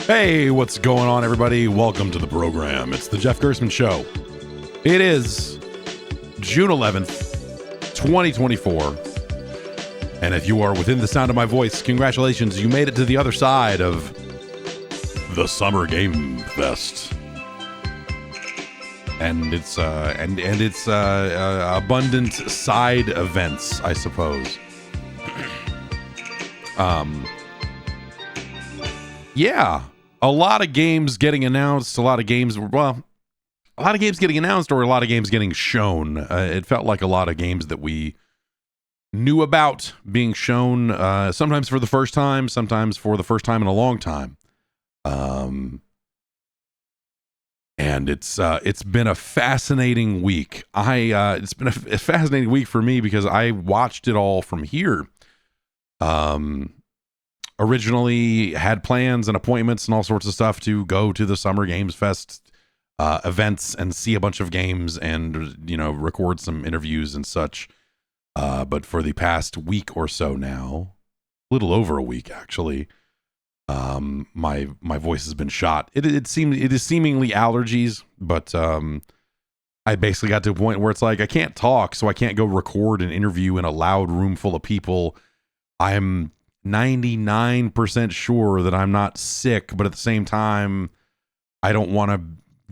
Hey, what's going on, everybody? Welcome to the program. It's the Jeff Gerstmann Show. It is June 11th, 2024. And if you are within the sound of my voice, congratulations, you made it to the other side of the Summer Game Fest. And it's abundant side events, I suppose. Yeah, a lot of games getting announced, a lot of games getting announced, or a lot of games getting shown. It felt like a lot of games that we knew about being shown, sometimes for the first time, sometimes for the first time in a long time. And it's been a fascinating week. It's been a fascinating week for me because I watched it all from here. Originally had plans and appointments and all sorts of stuff to go to the Summer Games Fest events and see a bunch of games and, you know, record some interviews and such. But for the past week or so now, a little over a week actually, my voice has been shot. It is seemingly allergies, but I basically got to a point where it's like I can't talk, so I can't go record an interview in a loud room full of people. I'm 99% sure that I'm not sick, but at the same time, I don't want to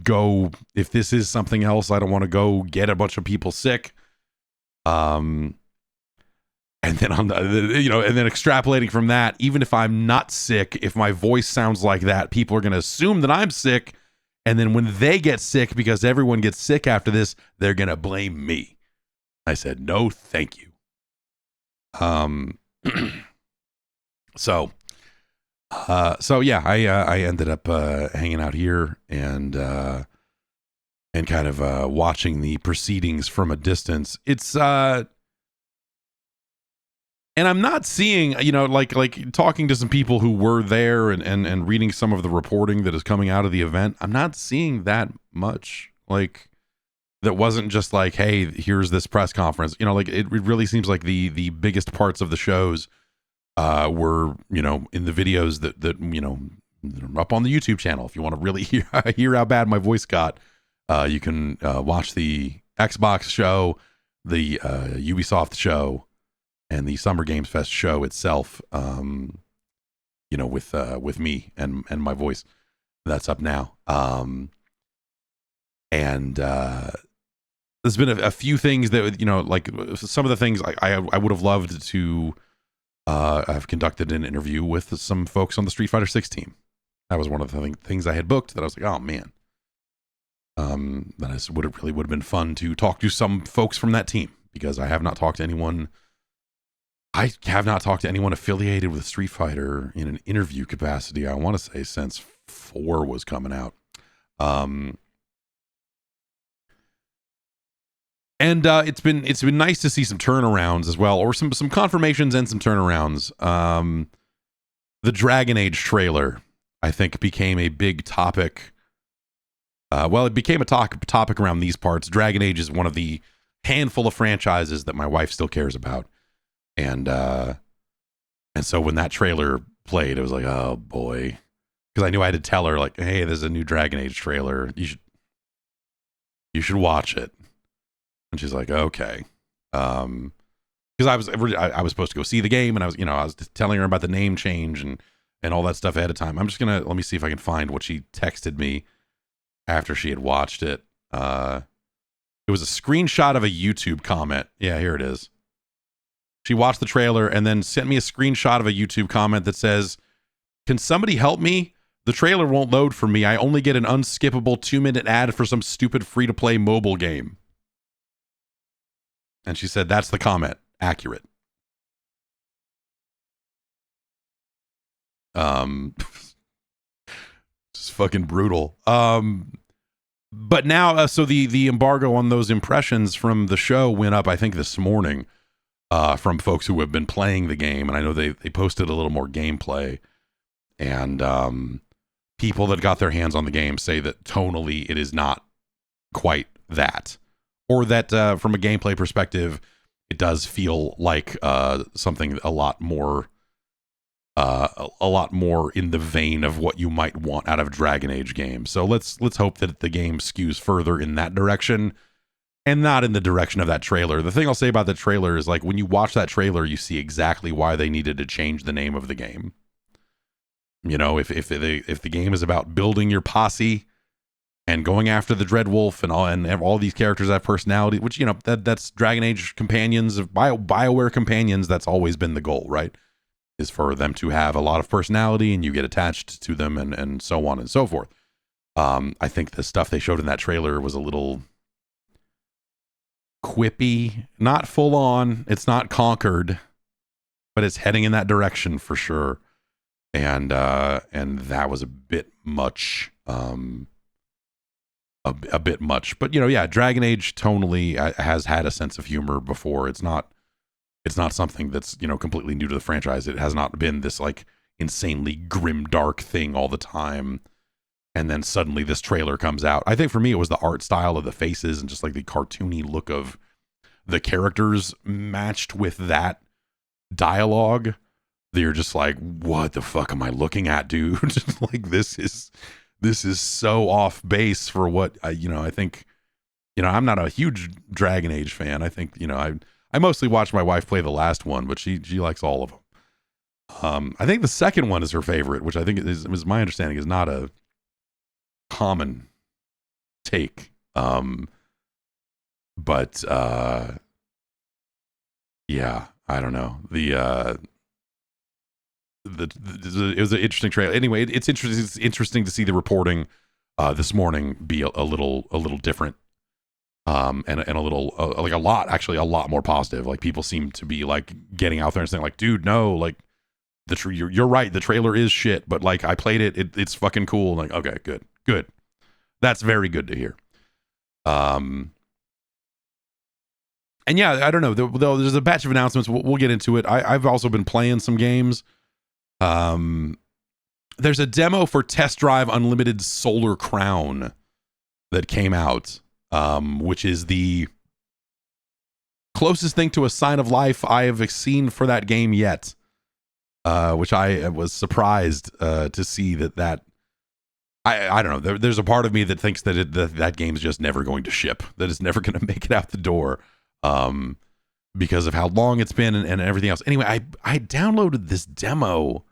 go, if this is something else, I don't want to go get a bunch of people sick. And then and then extrapolating from that, even if I'm not sick, if my voice sounds like that, people are going to assume that I'm sick. And then when they get sick, because everyone gets sick after this, they're going to blame me. I said, no, thank you. So yeah, I ended up hanging out here and kind of watching the proceedings from a distance. It's and I'm not seeing, like talking to some people who were there and reading some of the reporting that is coming out of the event. I'm not seeing that much. Like, that wasn't just like, hey, here's this press conference. It really seems like the biggest parts of the shows were, in the videos that are up on the YouTube channel. If you want to really hear how bad my voice got, you can watch the Xbox show, the Ubisoft show, and the Summer Games Fest show itself. With me and my voice. That's up now. And there's been a few things that, like some of the things I would have loved to I've conducted an interview with some folks on the Street Fighter 6 team. That was one of the things I had booked that I was like, oh man, that would have been fun to talk to some folks from that team, because I have not talked to anyone. I have not talked to anyone affiliated with Street Fighter in an interview capacity, I want to say, since 4 was coming out. And it's been nice to see some turnarounds as well, or some confirmations and some turnarounds. The Dragon Age trailer, I think, became a big topic. It became a topic around these parts. Dragon Age is one of the handful of franchises that my wife still cares about, and so when that trailer played, it was like, oh boy, because I knew I had to tell her, like, hey, there's a new Dragon Age trailer. You should watch it. And she's like, okay. Because I was supposed to go see the game, and I was telling her about the name change and all that stuff ahead of time. I'm just let me see if I can find what she texted me after she had watched it. It was a screenshot of a YouTube comment. Yeah, here it is. She watched the trailer and then sent me a screenshot of a YouTube comment that says, "Can somebody help me? The trailer won't load for me. I only get an unskippable 2-minute ad for some stupid free-to-play mobile game." And she said, that's the comment. Accurate. Just fucking brutal. But now, so the embargo on those impressions from the show went up, I think, this morning, from folks who have been playing the game. And I know they posted a little more gameplay. And people that got their hands on the game say that tonally it is not quite that. Or that from a gameplay perspective, it does feel like something a lot more a lot more in the vein of what you might want out of Dragon Age games. So let's hope that the game skews further in that direction and not in the direction of that trailer. The thing I'll say about the trailer is, like, when you watch that trailer, you see exactly why they needed to change the name of the game. You know, if the game is about building your posse and going after the Dreadwolf and all these characters have personality, which, you know, that's Dragon Age companions of BioWare companions. That's always been the goal, right? Is for them to have a lot of personality and you get attached to them and so on and so forth. I think the stuff they showed in that trailer was a little quippy, not full on. It's not Conquered, but it's heading in that direction for sure. And that was a bit much, a bit much. But, you know, yeah, Dragon Age tonally has had a sense of humor before. It's not something that's, you know, completely new to the franchise. It has not been this, like, insanely grim, dark thing all the time. And then suddenly this trailer comes out. I think for me, it was the art style of the faces and just like the cartoony look of the characters matched with that dialogue. They're just like, what the fuck am I looking at, dude? Like, this is so off base for what I think, you know, I'm not a huge Dragon Age fan. I think, you know, I mostly watch my wife play the last one, but she likes all of them. I think the second one is her favorite, which I think is my understanding is not a common take. But yeah, I don't know. It was an interesting trailer. Anyway, it's interesting to see the reporting this morning be a little different. And a little like a lot more positive. Like, people seem to be like getting out there and saying, like, dude, no, like, you're right, the trailer is shit, but like, I played it, it's fucking cool. Like, okay, good, that's very good to hear. And yeah, I don't know, though there's a batch of announcements. We'll get into it. I've also been playing some games. There's a demo for Test Drive Unlimited Solar Crown that came out, which is the closest thing to a sign of life I have seen for that game yet. Which I was surprised to see that I don't know. There's a part of me that thinks that that game's just never going to ship. That it's never going to make it out the door, because of how long it's been and everything else. Anyway, I downloaded this demo.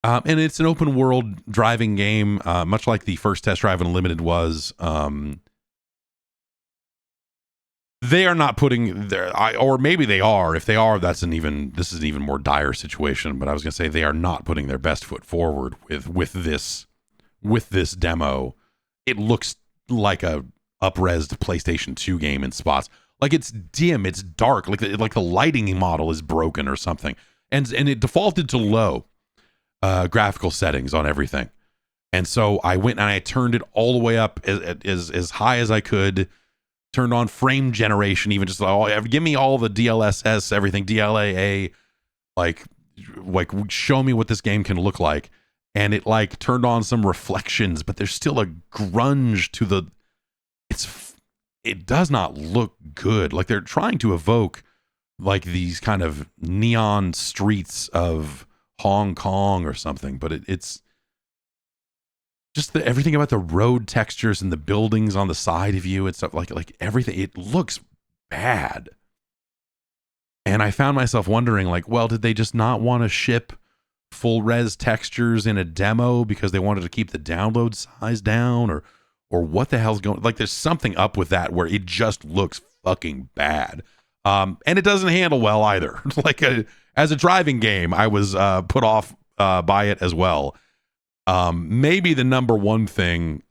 And it's an open world driving game, much like the first Test Drive Unlimited was. They are not putting their, or maybe they are. If they are, this is an even more dire situation. But I was going to say, they are not putting their best foot forward with this demo. It looks like a up-resed PlayStation 2 game in spots. Like, it's dim, it's dark, like the lighting model is broken or something, and it defaulted to low graphical settings on everything. And so I went and I turned it all the way up as high as I could. Turned on frame generation, even just give me all the DLSS, everything, DLAA, like show me what this game can look like. And it like turned on some reflections, but there's still a grunge to it does not look good. Like, they're trying to evoke like these kind of neon streets of Hong Kong or something, but it's just everything about the road textures and the buildings on the side of you. It's like everything. It looks bad. And I found myself wondering, like, well, did they just not want to ship full res textures in a demo because they wanted to keep the download size down, or what the hell's going? Like, there's something up with that where it just looks fucking bad. And it doesn't handle well either. Like, as a driving game, I was put off by it as well. Maybe the number one thing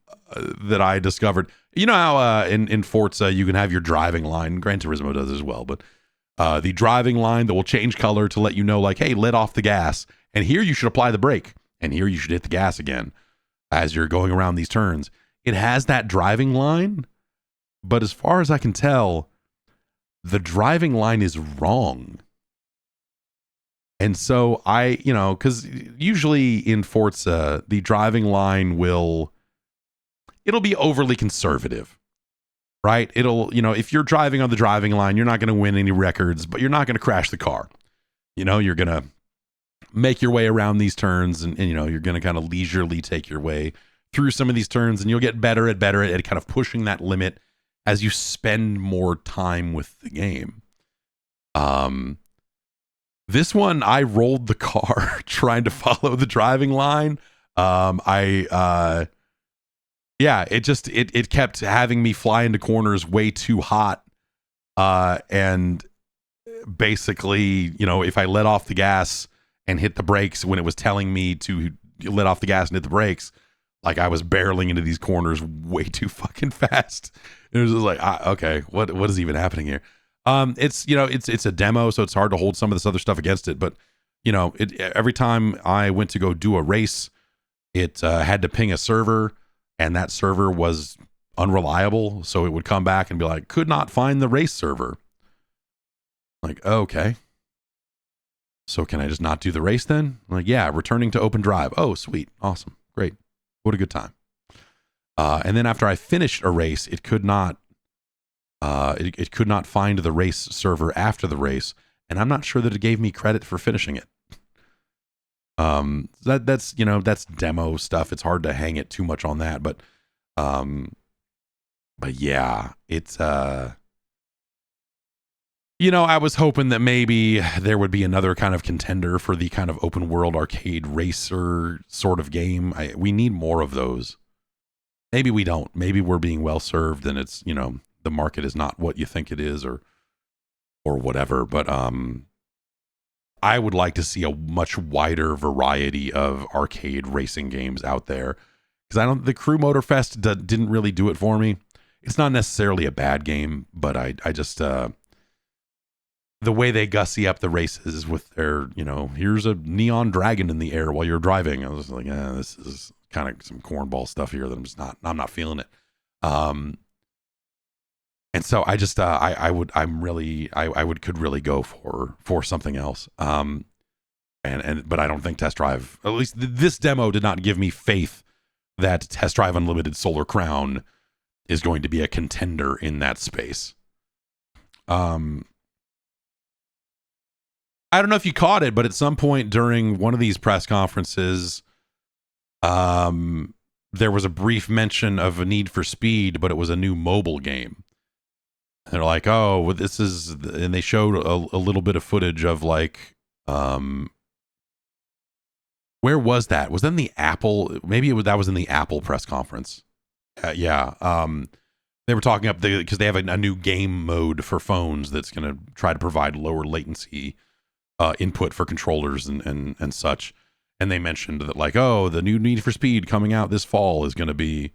that I discovered, you know how in Forza you can have your driving line. Gran Turismo does as well, but the driving line that will change color to let you know, like, hey, let off the gas, and here you should apply the brake, and here you should hit the gas again as you're going around these turns. It has that driving line, but as far as I can tell, the driving line is wrong. And so because usually in Forza, the driving line it'll be overly conservative, right? If you're driving on the driving line, you're not going to win any records, but you're not going to crash the car. You're going to make your way around these turns, and you know, you're going to kind of leisurely take your way through some of these turns, and you'll get better at kind of pushing that limit as you spend more time with the game. This one, I rolled the car trying to follow the driving line. It kept having me fly into corners way too hot. And basically, you know, if I let off the gas and hit the brakes when it was telling me to let off the gas and hit the brakes, like I was barreling into these corners way too fucking fast. It was just like, okay, what is even happening here? It's a demo, so it's hard to hold some of this other stuff against it. But you know, every time I went to go do a race, it had to ping a server, and that server was unreliable. So it would come back and be like, could not find the race server. Like, okay. So can I just not do the race then? I'm like, yeah, returning to open drive. Oh, sweet. Awesome. Great. What a good time. And then after I finished a race, it could not find the race server after the race. And I'm not sure that it gave me credit for finishing it. That's demo stuff. It's hard to hang it too much on that, but yeah, it's, you know, I was hoping that maybe there would be another kind of contender for the kind of open world arcade racer sort of game. We need more of those. Maybe we don't. Maybe we're being well served, and it's, you know, the market is not what you think it is, or whatever. But I would like to see a much wider variety of arcade racing games out there, because the Crew Motorfest didn't really do it for me. It's not necessarily a bad game, but I just the way they gussy up the races with their, you know, here's a neon dragon in the air while you're driving. I was like, this is kind of some cornball stuff here that I'm not feeling it. And so I just, could really go for something else. But I don't think Test Drive, at least this demo, did not give me faith that Test Drive Unlimited Solar Crown is going to be a contender in that space. I don't know if you caught it, but at some point during one of these press conferences, there was a brief mention of a Need for Speed, but it was a new mobile game. And they're like, oh, well, this is, and they showed a little bit of footage of like, where was that? Was that in the Apple? Maybe that was in the Apple press conference. Yeah. They were talking up because they have a new game mode for phones that's going to try to provide lower latency input for controllers and such. And they mentioned that, like, oh, the new Need for Speed coming out this fall is going to be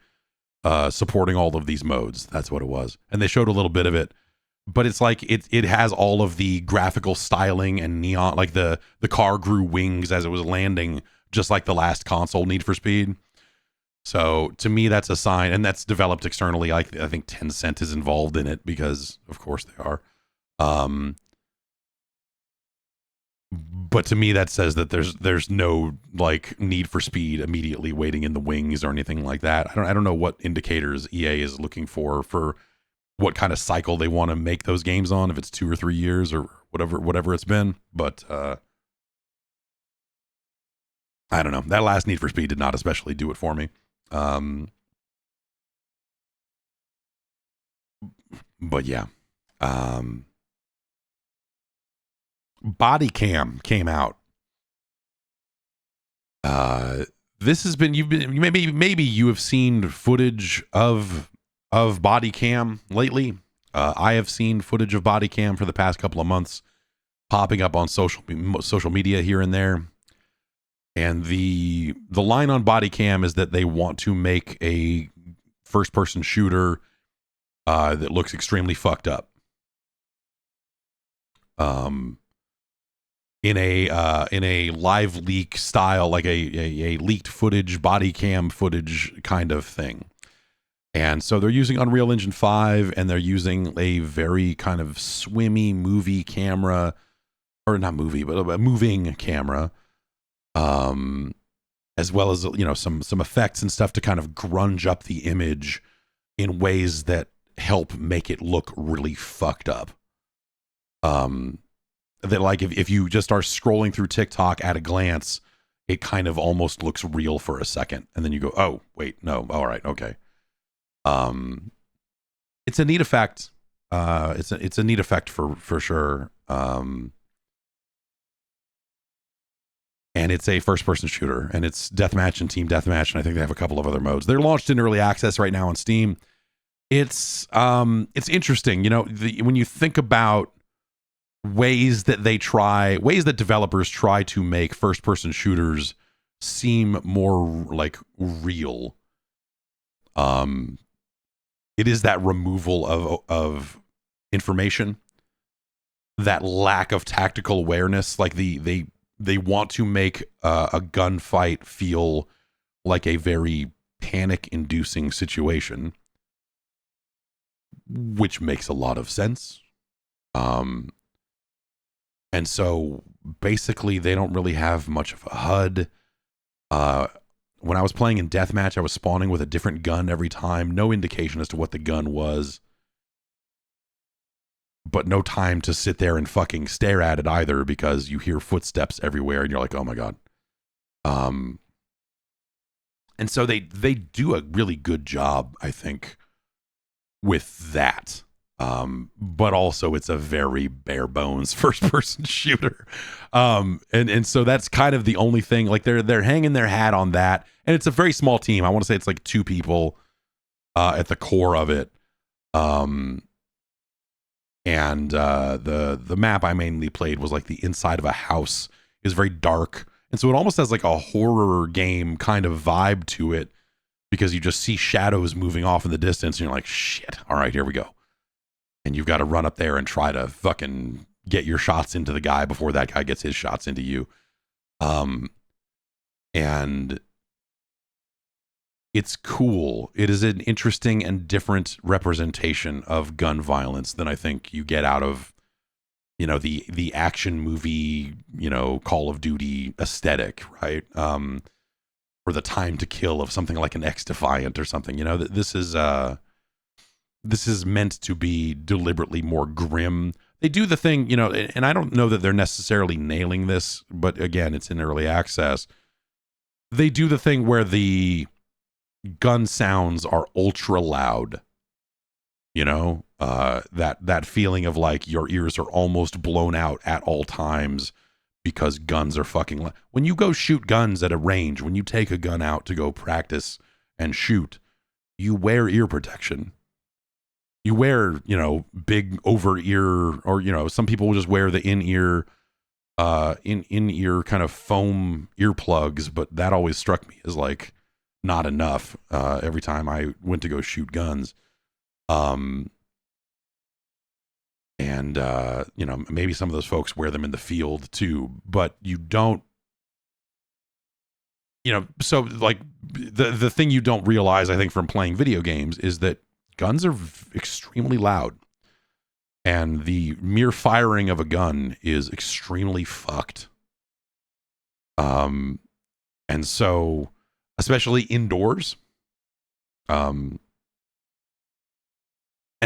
supporting all of these modes. That's what it was. And they showed a little bit of it, but it's like it has all of the graphical styling and neon, like the car grew wings as it was landing, just like the last console Need for Speed. So to me, that's a sign, and that's developed externally. I think Tencent is involved in it because, of course, they are. But to me, that says that there's no like Need for Speed immediately waiting in the wings or anything like that. I don't know what indicators EA is looking for what kind of cycle they want to make those games on, if it's 2 or 3 years or whatever it's been. But I don't know. That last Need for Speed did not especially do it for me. But yeah. Bodycam came out. This has been, maybe you have seen footage of Bodycam lately. I have seen footage of Bodycam for the past couple of months popping up on social media here and there. And the line on Bodycam is that they want to make a first-person shooter that looks extremely fucked up. In a live leak style, like a leaked footage, Bodycam footage kind of thing. And so they're using Unreal Engine 5, and they're using a very kind of swimmy movie camera, or not movie, but a moving camera, as well as, you know, some effects and stuff to kind of grunge up the image in ways that help make it look really fucked up. that like if you just are scrolling through TikTok at a glance, it kind of almost looks real for a second, and then you go, oh wait, no, all right, okay. It's a neat effect. It's a neat effect for sure. And it's a first person shooter, and it's deathmatch and team deathmatch, and I think they have a couple of other modes. They're launched in early access right now on Steam. It's interesting, you know, when you think about ways that developers try to make first person shooters seem more like real. It is that removal of information, that lack of tactical awareness. Like they want to make a gunfight feel like a very panic-inducing situation, which makes a lot of sense. And so basically they don't really have much of a HUD. When I was playing in deathmatch, I was spawning with a different gun every time. No indication as to what the gun was. But no time to sit there and fucking stare at it either, because you hear footsteps everywhere and you're like, oh my God. And so they do a really good job, I think, with that. But also it's a very bare bones first person shooter. And so that's kind of the only thing, like they're hanging their hat on that. And it's a very small team. I want to say it's like 2 people, at the core of it. And the map I mainly played was like the inside of a house. It was very dark. And so it almost has like a horror game kind of vibe to it, because you just see shadows moving off in the distance and you're like, shit, all right, here we go. And you've got to run up there and try to fucking get your shots into the guy before that guy gets his shots into you. And it's cool. It is an interesting and different representation of gun violence than I think you get out of, you know, the action movie, you know, Call of Duty aesthetic, right? Or the time to kill of something like an X-Defiant or something. You know, this is meant to be deliberately more grim. They do the thing, you know, and I don't know that they're necessarily nailing this, but again, it's in early access. They do the thing where the gun sounds are ultra loud, you know, that feeling of like your ears are almost blown out at all times because guns are fucking loud. When you go shoot guns at a range, when you take a gun out to go practice and shoot, you wear ear protection. You wear, you know, big over ear, or, you know, some people will just wear the in-ear kind of foam earplugs, but that always struck me as like not enough every time I went to go shoot guns. And you know, maybe some of those folks wear them in the field too, but you don't, you know, so like the thing you don't realize, I think, from playing video games is that guns are extremely loud, and the mere firing of a gun is extremely fucked. And so, especially indoors. And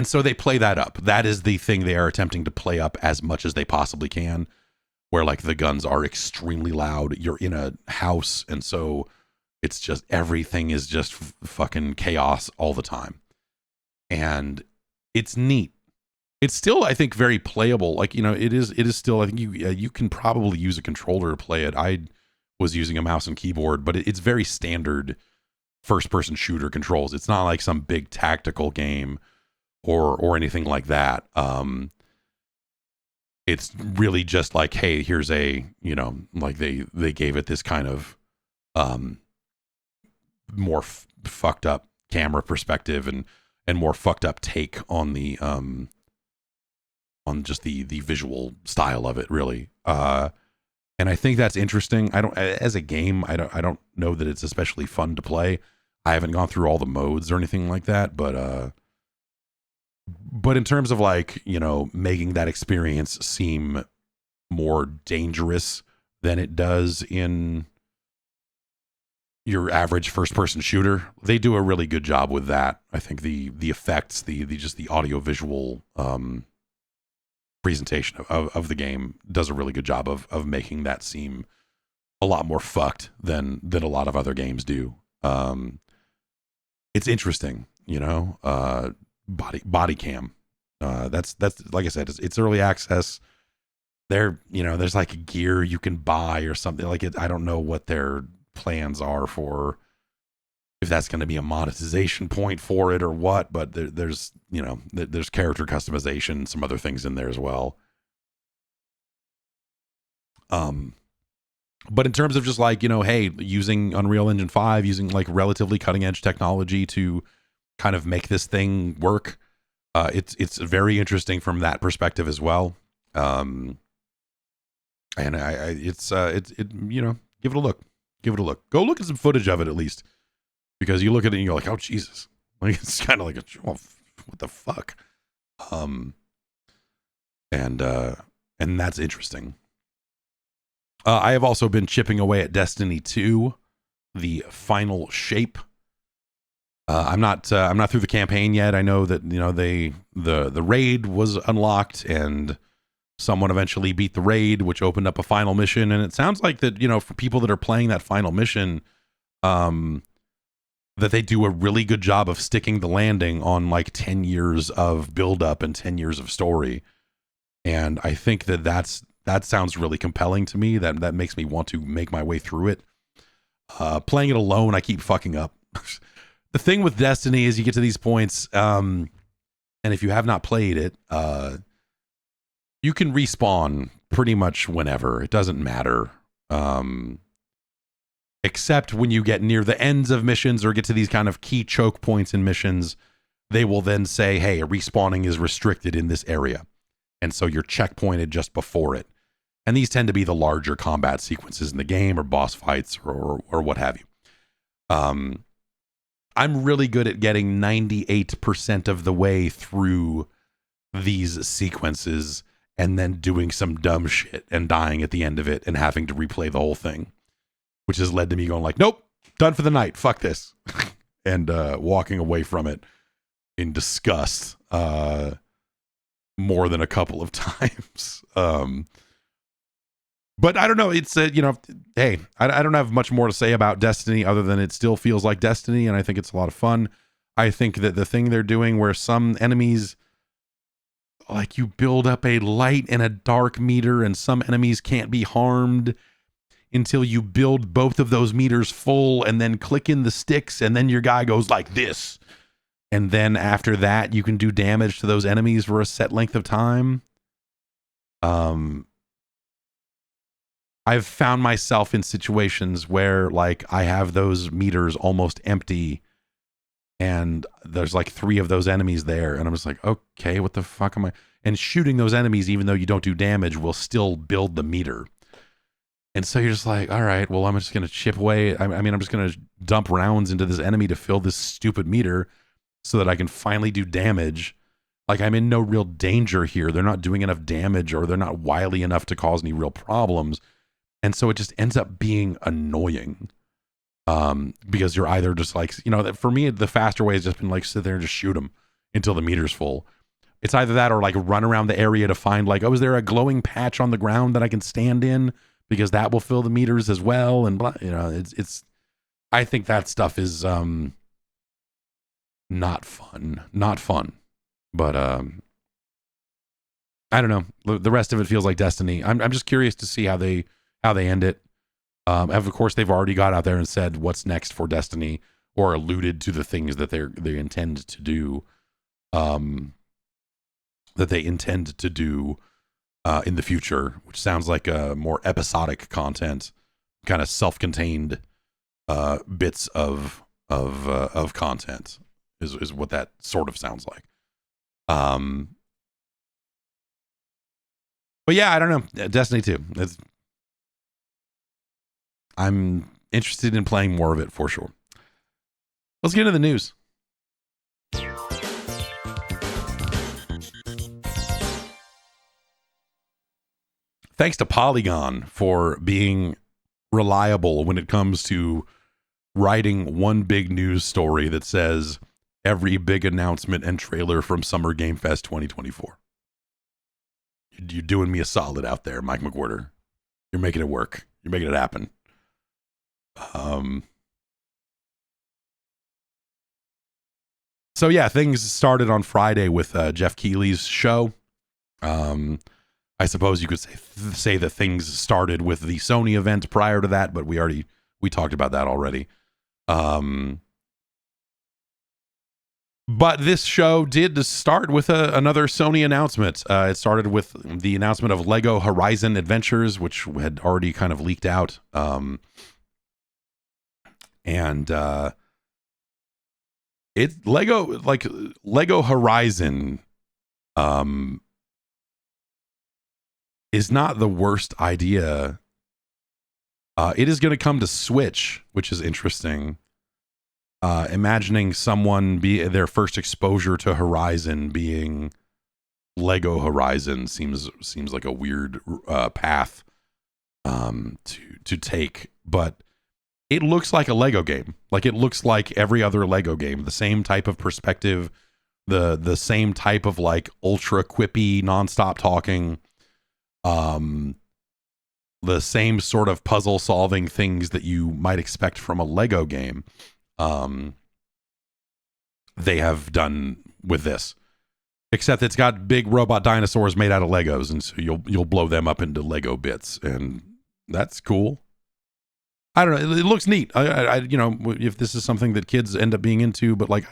so they play that up. That is the thing they are attempting to play up as much as they possibly can, where like the guns are extremely loud. You're in a house, and so it's just, everything is just fucking chaos all the time. And it's neat. It's still, I think, very playable. Like, you know, it is still, I think you can probably use a controller to play it. I was using a mouse and keyboard, but it's very standard first person shooter controls. It's not like some big tactical game or anything like that. It's really just like, hey, here's a, you know, like they gave it this kind of more fucked up camera perspective and more fucked up take on the on just the visual style of it, really. And I think that's interesting. As a game, I don't know that it's especially fun to play. I haven't gone through all the modes or anything like that, but in terms of like, you know, making that experience seem more dangerous than it does in your average first person shooter, they do a really good job with that. I think the effects, the just the audio visual presentation of the game does a really good job of making that seem a lot more fucked than a lot of other games do. It's interesting, you know. Bodycam. That's like I said, it's early access. There, you know, there's like gear you can buy or something like it. I don't know what their plans are for, if that's going to be a monetization point for it or what, but there's, you know, there's character customization, some other things in there as well. But in terms of just like, you know, hey, using Unreal Engine 5, using like relatively cutting edge technology to kind of make this thing work, it's very interesting from that perspective as well. And it's you know, give it a look. Go look at some footage of it at least, because you look at it and you're like, oh Jesus, like it's kind of like what the fuck, and that's interesting. I have also been chipping away at Destiny 2, the final shape. I'm not through the campaign yet. I know that, you know, the raid was unlocked and someone eventually beat the raid, which opened up a final mission. And it sounds like that, you know, for people that are playing that final mission, that they do a really good job of sticking the landing on like 10 years of build up and 10 years of story. And I think that sounds really compelling to me. That makes me want to make my way through it. Playing it alone, I keep fucking up. The thing with Destiny is you get to these points, and if you have not played it, you can respawn pretty much whenever. It doesn't matter. Except when you get near the ends of missions or get to these kind of key choke points in missions, they will then say, hey, respawning is restricted in this area. And so you're checkpointed just before it. And these tend to be the larger combat sequences in the game or boss fights or what have you. I'm really good at getting 98% of the way through these sequences and then doing some dumb shit and dying at the end of it and having to replay the whole thing, which has led to me going like, nope, done for the night. Fuck this. And walking away from it in disgust more than a couple of times. But I don't know. It's, you know, hey, I don't have much more to say about Destiny other than it still feels like Destiny, and I think it's a lot of fun. I think that the thing they're doing where some enemies, like you build up a light and a dark meter, and some enemies can't be harmed until you build both of those meters full and then click in the sticks, and then your guy goes like this. And then after that, you can do damage to those enemies for a set length of time. I've found myself in situations where like I have those meters almost empty and there's like 3 of those enemies there. And I'm just like, okay, what the fuck am I? And shooting those enemies, even though you don't do damage, will still build the meter. And so you're just like, all right, well, I'm just going to chip away. I mean, I'm just going to dump rounds into this enemy to fill this stupid meter so that I can finally do damage. Like I'm in no real danger here. They're not doing enough damage or they're not wily enough to cause any real problems. And so it just ends up being annoying because you're either just like, you know, for me, the faster way has just been like sit there and just shoot them until the meter's full. It's either that or like run around the area to find like, oh, is there a glowing patch on the ground that I can stand in because that will fill the meters as well. And blah, you know, it's, I think that stuff is not fun, but I don't know. The rest of it feels like Destiny. I'm just curious to see how they end it. Of course, they've already got out there and said what's next for Destiny, or alluded to the things that they intend to do. That they intend to do in the future, which sounds like a more episodic content, kind of self-contained bits of content is what that sort of sounds like. But yeah, I don't know. Destiny 2. I'm interested in playing more of it for sure. Let's get into the news. Thanks to Polygon for being reliable when it comes to writing one big news story that says every big announcement and trailer from Summer Game Fest 2024. You're doing me a solid out there, Mike McWhorter. You're making it work. You're making it happen. So yeah, things started on Friday with Jeff Keighley's show. I suppose you could say that things started with the Sony event prior to that, but we talked about that already. But this show did start with another Sony announcement. It started with the announcement of Lego Horizon Adventures, which had already kind of leaked out. Lego Horizon is not the worst idea. It is going to come to Switch, which is interesting. Imagining someone their first exposure to Horizon being Lego Horizon seems like a weird path to take, but it looks like a Lego game. Like, it looks like every other Lego game. The same type of perspective, the same type of like ultra quippy, nonstop talking, the same sort of puzzle solving things that you might expect from a Lego game. They have done with this, except it's got big robot dinosaurs made out of Legos, and so you'll blow them up into Lego bits, and that's cool. I don't know. It looks neat. I if this is something that kids end up being into, but like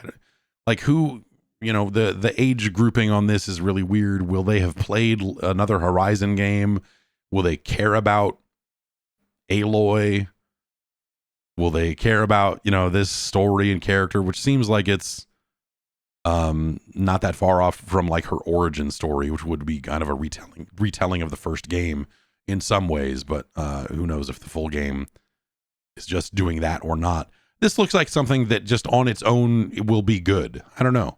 who, the age grouping on this is really weird. Will they have played another Horizon game? Will they care about Aloy? Will they care about, this story and character, which seems like it's not that far off from like her origin story, which would be kind of a retelling of the first game in some ways, but who knows if the full game is just doing that or not. This looks like something that just on its own it will be good. I don't know.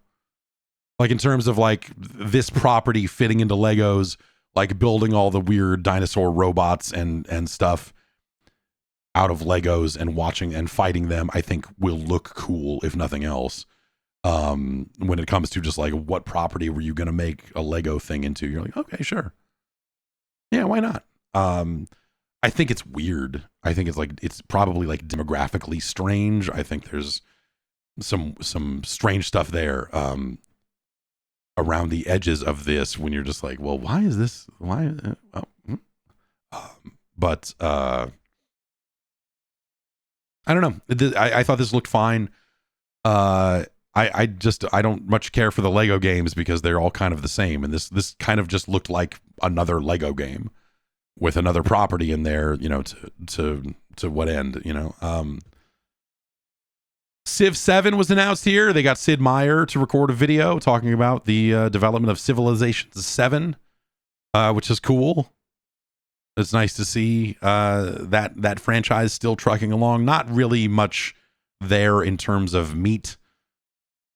Like, in terms of like this property fitting into Legos, like building all the weird dinosaur robots and stuff out of Legos and watching and fighting them, I think will look cool, if nothing else. When it comes to just like, what property were you going to make a Lego thing into? You're like, okay, sure. Yeah, why not? I think it's weird. I think it's probably like demographically strange. I think there's some strange stuff there around the edges of this when you're just like, well, why is this? Why? But I don't know. I thought this looked fine. I don't much care for the Lego games because they're all kind of the same, and this kind of just looked like another Lego game with another property in there, to what end, Civ 7 was announced here. They got Sid Meier to record a video talking about the development of Civilization 7, which is cool. It's nice to see that franchise still trucking along. Not really much there in terms of meat,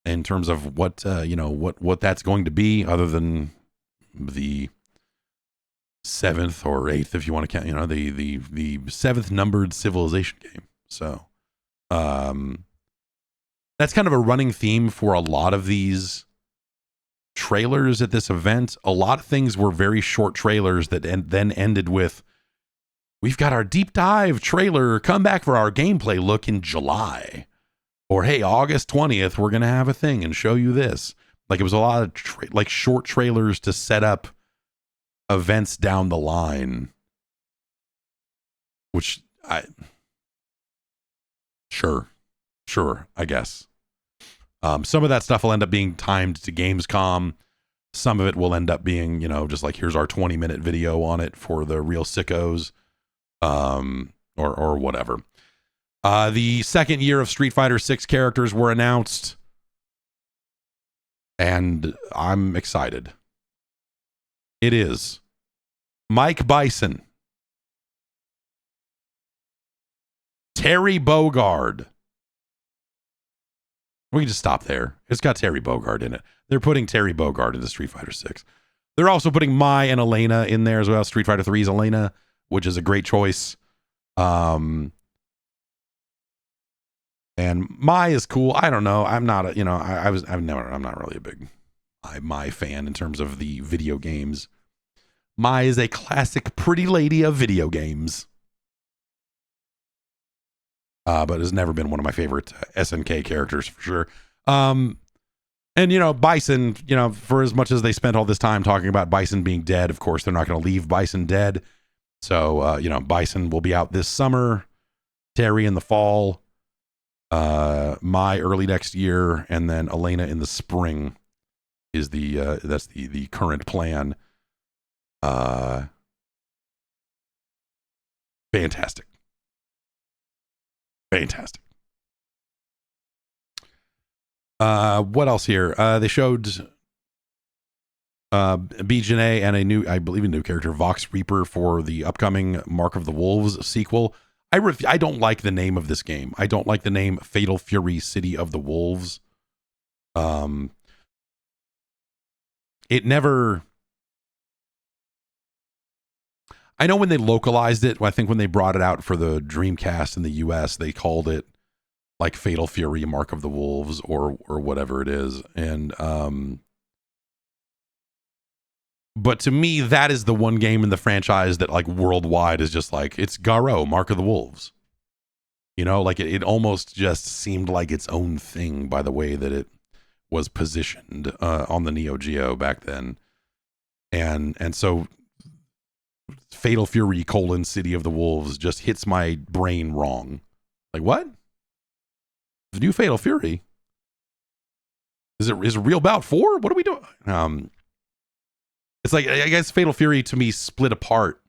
in terms of what what that's going to be, other than the 7th or 8th, if you want to count, the 7th numbered Civilization game. So that's kind of a running theme for a lot of these trailers at this event. A lot of things were very short trailers that then ended with, we've got our deep dive trailer, come back for our gameplay look in July, or hey, August 20th we're gonna have a thing and show you this. Like, it was a lot of short trailers to set up events down the line, which sure, I guess. Some of that stuff will end up being timed to Gamescom. Some of it will end up being, just like, here's our 20-minute video on it for the real sickos, or whatever. The second year of Street Fighter 6 characters were announced, and I'm excited. It is Mike Bison, Terry Bogard. We can just stop there. It's got Terry Bogard in it. They're putting Terry Bogard into Street Fighter 6. They're also putting Mai and Elena in there as well. Street Fighter 3's Elena, which is a great choice. And Mai is cool. I don't know. I'm not I'm not really a big Mai fan in terms of the video games. Mai is a classic pretty lady of video games. But has never been one of my favorite SNK characters for sure. And, you know, Bison, you know, for as much as they spent all this time talking about Bison being dead, of course, they're not going to leave Bison dead. So, you know, Bison will be out this summer, Terry in the fall, Mai early next year, and then Elena in the spring is that's the current plan. Fantastic. Fantastic. What else here? They showed BJNA and I believe a new character, Vox Reaper, for the upcoming Mark of the Wolves sequel. I don't like the name of this game. I don't like the name Fatal Fury City of the Wolves. It never... I know when they localized it, I think when they brought it out for the Dreamcast in the US, they called it like Fatal Fury Mark of the Wolves or whatever it is. And but to me, that is the one game in the franchise that like worldwide is just like, it's Garo, Mark of the Wolves. You know, like it almost just seemed like its own thing by the way that it was positioned on the Neo Geo back then. And so Fatal Fury : City of the Wolves just hits my brain wrong. Like, what? The new Fatal Fury? Is it Real Bout 4? What are we doing? It's like, I guess Fatal Fury to me split apart,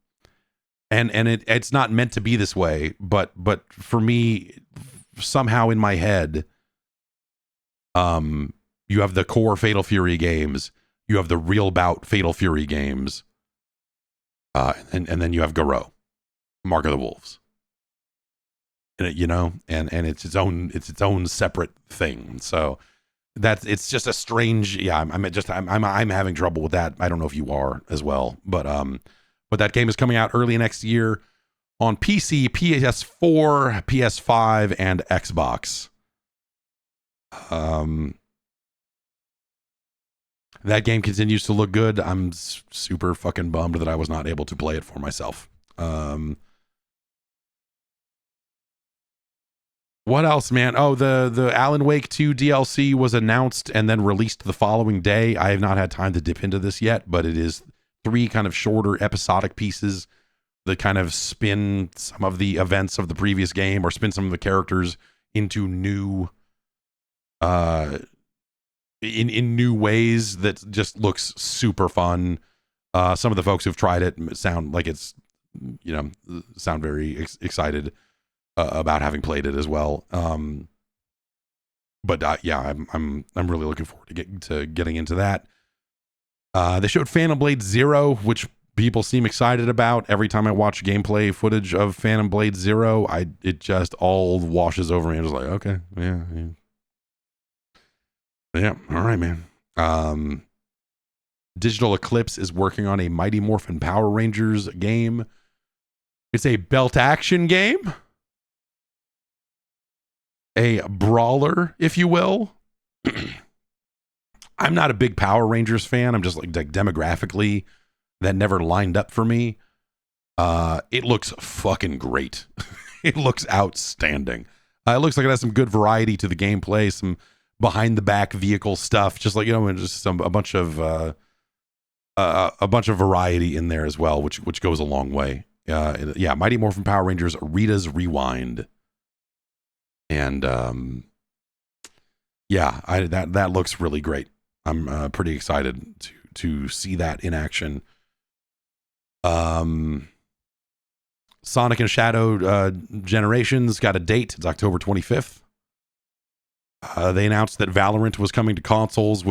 and it's not meant to be this way, but for me, somehow in my head, you have the core Fatal Fury games, you have the Real Bout Fatal Fury games, and then you have Garo, Mark of the Wolves. And you know, and it's its own separate thing. So it's just a strange, yeah. I'm having trouble with that. I don't know if you are as well, but that game is coming out early next year on PC, PS4, PS5, and Xbox. That game continues to look good. I'm super fucking bummed that I was not able to play it for myself. What else, man? Oh, the Alan Wake 2 DLC was announced and then released the following day. I have not had time to dip into this yet, but it is 3 kind of shorter episodic pieces that kind of spin some of the events of the previous game or spin some of the characters into new in new ways that just looks super fun. Some of the folks who've tried it sound like it's, you know, sound very excited about having played it as well. But yeah, I'm really looking forward to getting into that. They showed Phantom Blade Zero, which people seem excited about. Every time I watch gameplay footage of Phantom Blade Zero, it just all washes over me. I'm just like, okay, yeah, all right, man. Digital Eclipse is working on a Mighty Morphin Power Rangers game. It's a belt action game, a brawler, if you will. I'm not a big Power Rangers fan. I'm just like demographically, that never lined up for me. It looks fucking great. It looks outstanding. It looks like it has some good variety to the gameplay, some behind the back vehicle stuff, just like, you know, and just a bunch of variety in there as well, which goes a long way. Yeah, Mighty Morphin Power Rangers Rita's Rewind. And yeah, that looks really great. I'm pretty excited to see that in action. Sonic and Shadow Generations got a date. It's October 25th. They announced that Valorant was coming to consoles,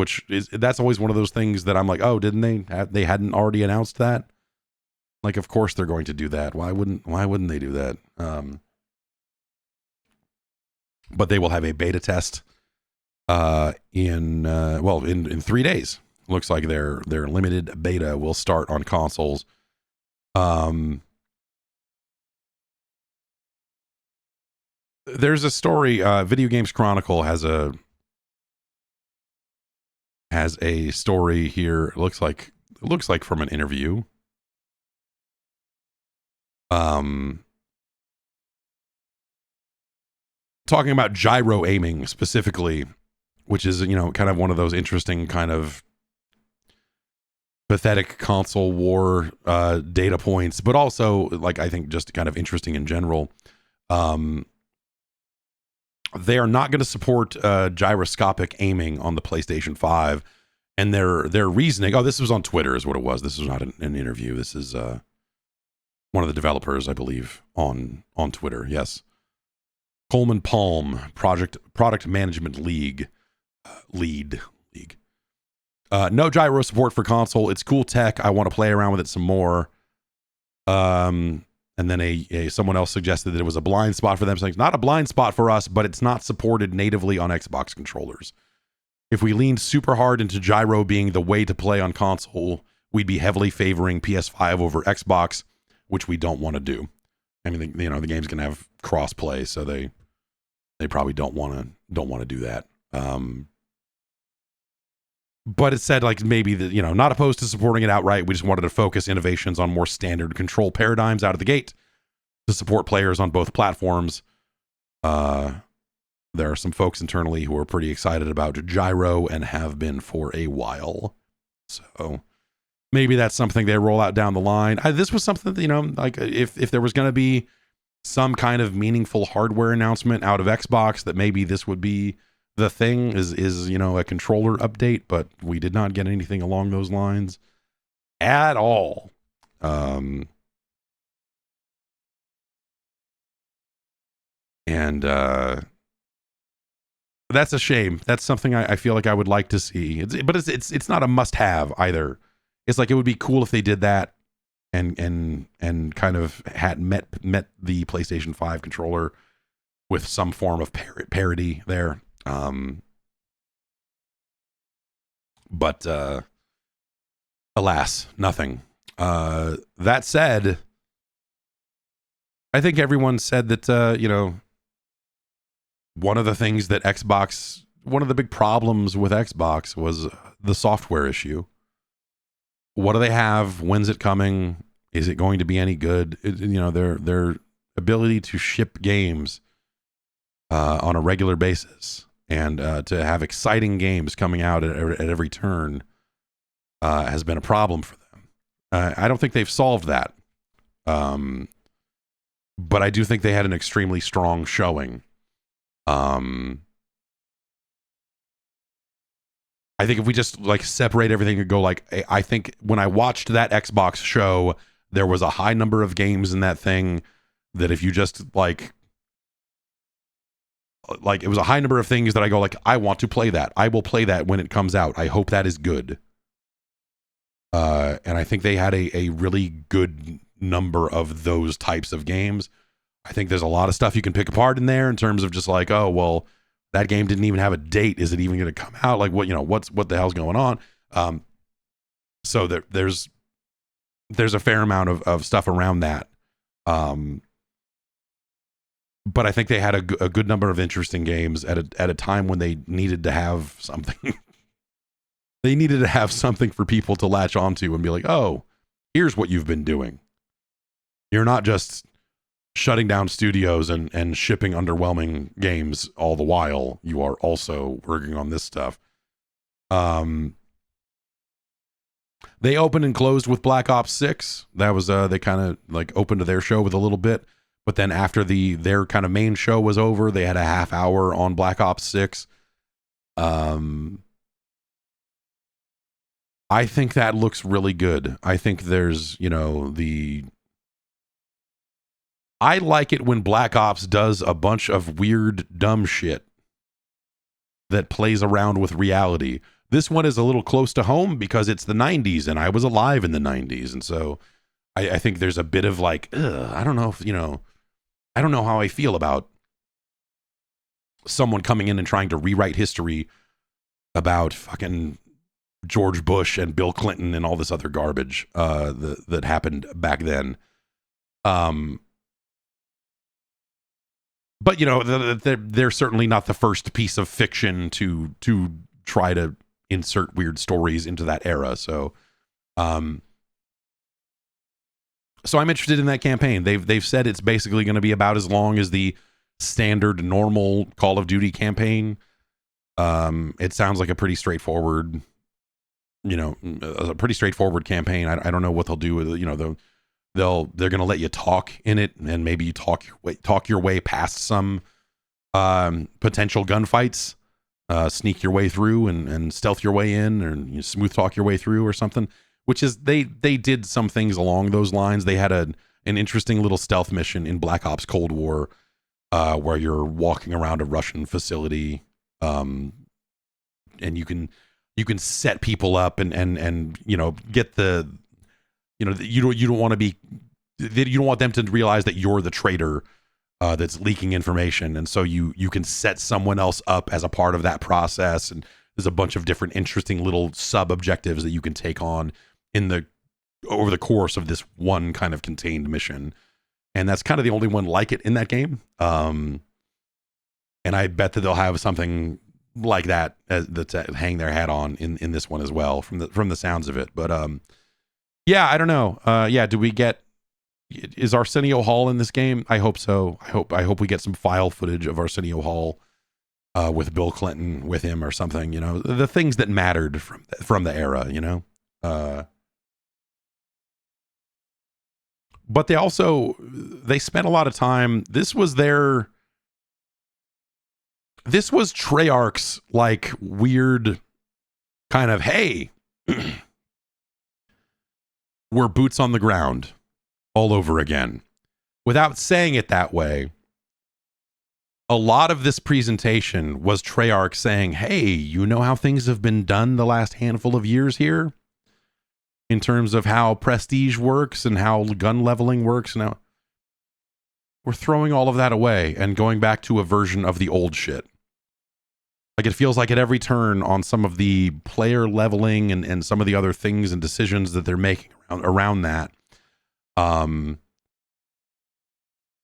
that's always one of those things that I'm like, oh, didn't they hadn't already announced that? Like, of course they're going to do that. Why wouldn't they do that? But they will have a beta test in 3 days. Looks like their limited beta will start on consoles. There's a story. Video Games Chronicle has a story here. It looks like from an interview. Talking about gyro aiming specifically, which is, kind of one of those interesting kind of pathetic console war data points, but also like I think just kind of interesting in general. They are not going to support gyroscopic aiming on the PlayStation 5, and their reasoning. Oh, this was on Twitter, is what it was. This was not an interview. This is one of the developers, I believe, on Twitter. Yes, Coleman Palm, product management lead. No gyro support for console. It's cool tech. I want to play around with it some more. And then someone else suggested that it was a blind spot for them. Saying it's not a blind spot for us, but it's not supported natively on Xbox controllers. If we leaned super hard into gyro being the way to play on console, we'd be heavily favoring PS5 over Xbox, which we don't want to do. I mean, the game's gonna have cross-play, so they probably don't want to do that. But it said like maybe that, not opposed to supporting it outright. We just wanted to focus innovations on more standard control paradigms out of the gate to support players on both platforms. There are some folks internally who are pretty excited about gyro and have been for a while. So maybe that's something they roll out down the line. This was something that, like if there was going to be some kind of meaningful hardware announcement out of Xbox, that maybe this would be the thing is a controller update, but we did not get anything along those lines at all. And that's a shame. That's something I feel like I would like to see. But it's not a must-have either. It's like it would be cool if they did that and kind of had met the PlayStation 5 controller with some form of parity there. But alas, nothing. That said, I think everyone said that one of the things that one of the big problems with Xbox was the software issue. What do they have? When's it coming? Is it going to be any good? Their ability to ship games on a regular basis and to have exciting games coming out at every turn has been a problem for them. I don't think they've solved that. But I do think they had an extremely strong showing. I think if we just like separate everything and go like, I think when I watched that Xbox show, there was a high number of games in that thing that if you just like it was a high number of things that I go like, I want to play that. I will play that when it comes out. I hope that is good. And I think they had a really good number of those types of games. I think there's a lot of stuff you can pick apart in there in terms of just like, oh, well, that game didn't even have a date. Is it even going to come out? Like what the hell's going on? So there's a fair amount of stuff around that. But I think they had a good number of interesting games at a time when they needed to have something. They needed to have something for people to latch onto and be like, oh, here's what you've been doing. You're not just shutting down studios and shipping underwhelming games all the while. You are also working on this stuff. They opened and closed with Black Ops 6. That was they kind of like opened to their show with a little bit. But then after their kind of main show was over, they had a half hour on Black Ops 6. I think that looks really good. I think there's, I like it when Black Ops does a bunch of weird, dumb shit that plays around with reality. This one is a little close to home because it's the 90s and I was alive in the 90s. And so I think there's a bit of like, I don't know if, I don't know how I feel about someone coming in and trying to rewrite history about fucking George Bush and Bill Clinton and all this other garbage that happened back then. But they're certainly not the first piece of fiction to try to insert weird stories into that era. So So I'm interested in that campaign. They've said it's basically going to be about as long as the standard normal Call of Duty campaign. It sounds like a pretty straightforward, a pretty straightforward campaign. I don't know what they'll do with it. They're going to let you talk in it, and maybe you talk your way past some potential gunfights, sneak your way through and stealth your way in, or smooth talk your way through or something. Which is they did some things along those lines. They had an interesting little stealth mission in Black Ops Cold War, where you're walking around a Russian facility, and you can set people up and get the you don't want them to realize that you're the traitor that's leaking information, and so you can set someone else up as a part of that process. And there's a bunch of different interesting little sub objectives that you can take on over the course of this one kind of contained mission, and that's kind of the only one like it in that game. And I bet that they'll have something like that that's hang their hat on in this one as well, from the sounds of it. But yeah, I don't know. Is Arsenio Hall in this game? I hope so. I hope we get some file footage of Arsenio Hall with Bill Clinton with him or something. The things that mattered from the era. But they spent a lot of time. This was Treyarch's like weird kind of, hey, we're boots on the ground all over again. Without saying it that way, a lot of this presentation was Treyarch saying, hey, you know how things have been done the last handful of years here? In terms of how prestige works and how gun leveling works. Now we're throwing all of that away and going back to a version of the old shit. Like, it feels like at every turn on some of the player leveling and some of the other things and decisions that they're making around that,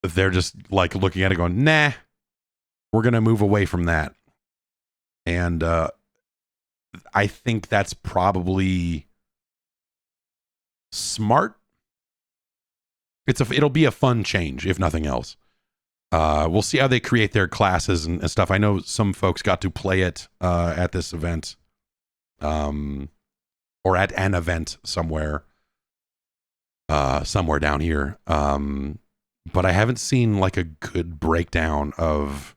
they're just like looking at it going, nah, we're going to move away from that. And I think that's probably smart. It'll be a fun change, if nothing else. We'll see how they create their classes and stuff. I know some folks got to play it at this event, or at an event somewhere down here. But I haven't seen like a good breakdown of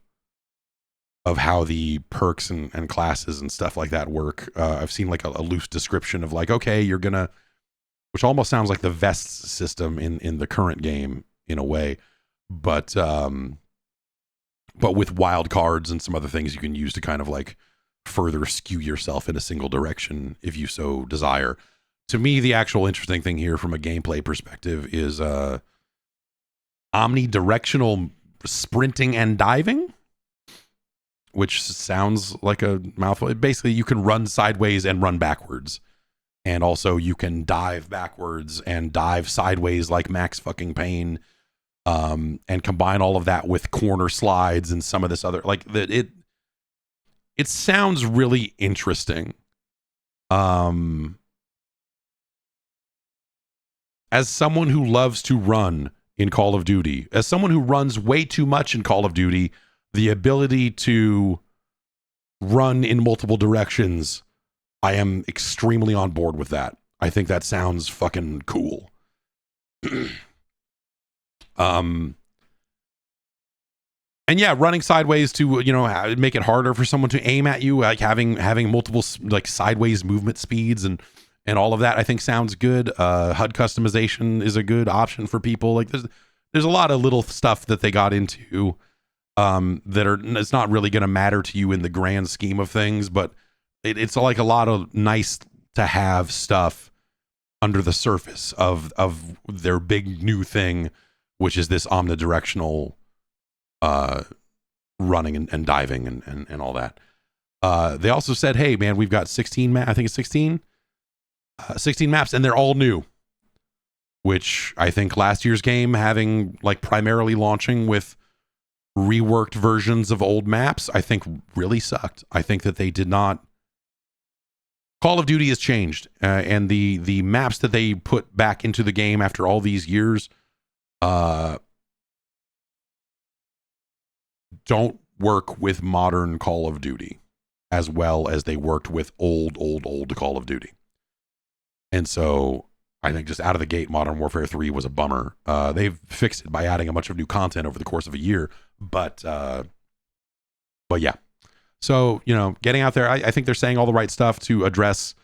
how the perks and classes and stuff like that work. I've seen like a loose description of like, okay, you're gonna, which almost sounds like the vests system in the current game in a way, but with wild cards and some other things you can use to kind of like further skew yourself in a single direction if you so desire. To me, the actual interesting thing here from a gameplay perspective is omnidirectional sprinting and diving, which sounds like a mouthful. Basically, you can run sideways and run backwards. And also you can dive backwards and dive sideways like Max fucking Payne, and combine all of that with corner slides and some of this other, like, that it sounds really interesting. As someone who loves to run in Call of Duty, as someone who runs way too much in Call of Duty, the ability to run in multiple directions, I am extremely on board with that. I think that sounds fucking cool. And yeah, running sideways to, make it harder for someone to aim at you, like having multiple like sideways movement speeds and all of that, I think sounds good. HUD customization is a good option for people. Like there's a lot of little stuff that they got into it's not really going to matter to you in the grand scheme of things, but it's like a lot of nice to have stuff under the surface of their big new thing, which is this omnidirectional running and diving and all that. They also said, hey man, we've got 16 I think it's 16 maps, and they're all new, which I think last year's game, having like primarily launching with reworked versions of old maps, I think really sucked. I think that they did not Call of Duty has changed, and the maps that they put back into the game after all these years don't work with modern Call of Duty as well as they worked with old Call of Duty. And so I think just out of the gate, Modern Warfare 3 was a bummer. They've fixed it by adding a bunch of new content over the course of a year, but yeah. So, getting out there, I think they're saying all the right stuff to address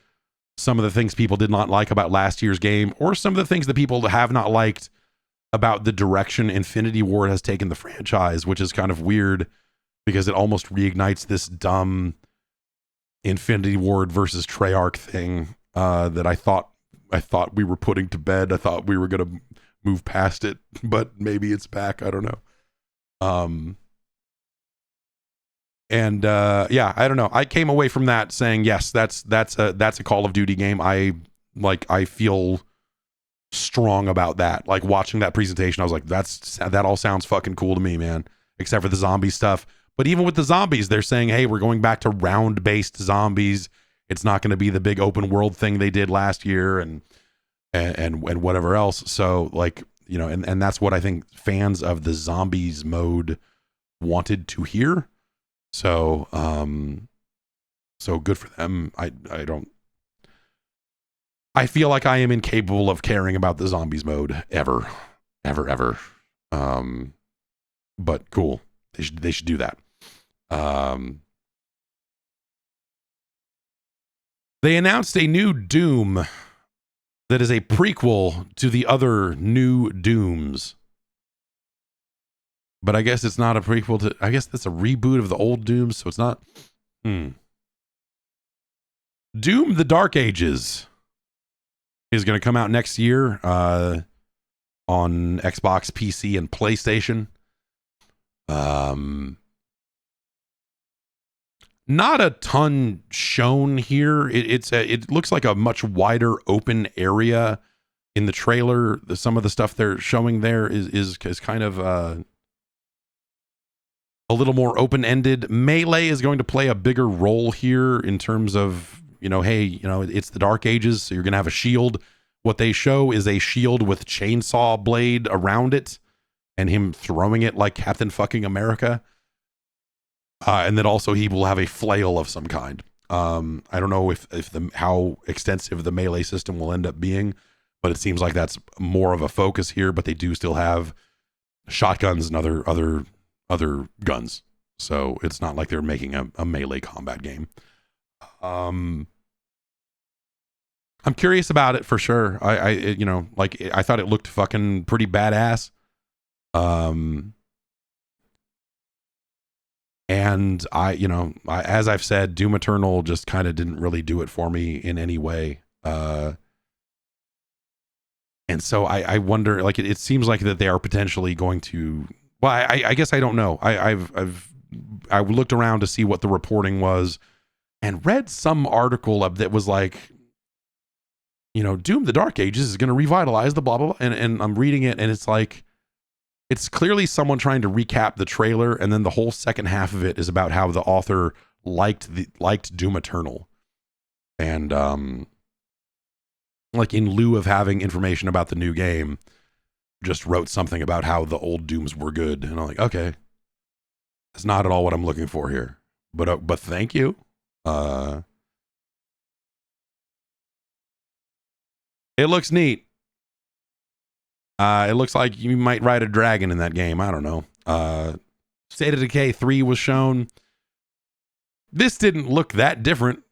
some of the things people did not like about last year's game, or some of the things that people have not liked about the direction Infinity Ward has taken the franchise, which is kind of weird because it almost reignites this dumb Infinity Ward versus Treyarch thing that I thought we were putting to bed. I thought we were going to move past it, but maybe it's back. I don't know. Yeah, I don't know. I came away from that saying, yes, that's a Call of Duty game. I feel strong about that. Like, watching that presentation, I was like, that all sounds fucking cool to me, man. Except for the zombie stuff. But even with the zombies, they're saying, hey, we're going back to round-based zombies. It's not going to be the big open world thing they did last year and whatever else. So, like, and that's what I think fans of the zombies mode wanted to hear. So, so good for them. I feel like I am incapable of caring about the zombies mode ever. But cool. They should do that. They announced a new Doom that is a prequel to the other new Dooms. But I guess it's not a prequel to... I guess that's a reboot of the old Dooms, so it's not... Doom the Dark Ages is going to come out next year on Xbox, PC, and PlayStation. Not a ton shown here. It looks like a much wider open area in the trailer. Some of the stuff they're showing there is kind of a little more open-ended. Melee is going to play a bigger role here in terms of, it's the Dark Ages, so you're going to have a shield. What they show is a shield with chainsaw blade around it and him throwing it like Captain fucking America. And then also he will have a flail of some kind. I don't know how extensive the melee system will end up being, but it seems like that's more of a focus here. But they do still have shotguns and other guns, so it's not like they're making a melee combat game. I'm curious about it for sure. I thought it looked fucking pretty badass. And as I've said, Doom Eternal just kind of didn't really do it for me in any way. And so I wonder, like, it seems like that they are potentially going to, well, I guess I don't know. I looked around to see what the reporting was and read some article that was like, Doom the Dark Ages is going to revitalize the blah, blah, blah. And I'm reading it and it's like, it's clearly someone trying to recap the trailer, and then the whole second half of it is about how the author liked Doom Eternal. And like, in lieu of having information about the new game, just wrote something about how the old Dooms were good. And I'm like, okay, that's not at all what I'm looking for here. But thank you. It looks neat. It looks like you might ride a dragon in that game. I don't know. State of Decay 3 was shown. This didn't look that different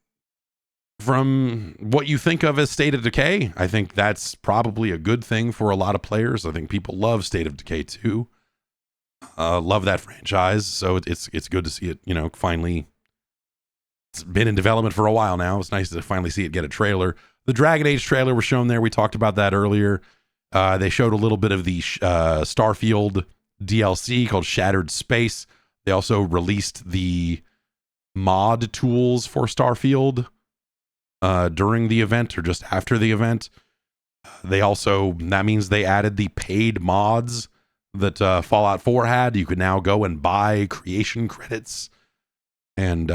from what you think of as State of Decay. I think that's probably a good thing for a lot of players. I think people love State of Decay 2. Love that franchise. So it's good to see it, finally. It's been in development for a while now. It's nice to finally see it get a trailer. The Dragon Age trailer was shown there. We talked about that earlier. They showed a little bit of the Starfield DLC called Shattered Space. They also released the mod tools for Starfield during the event or just after the event. That means they added the paid mods that Fallout 4 had. You could now go and buy creation credits. And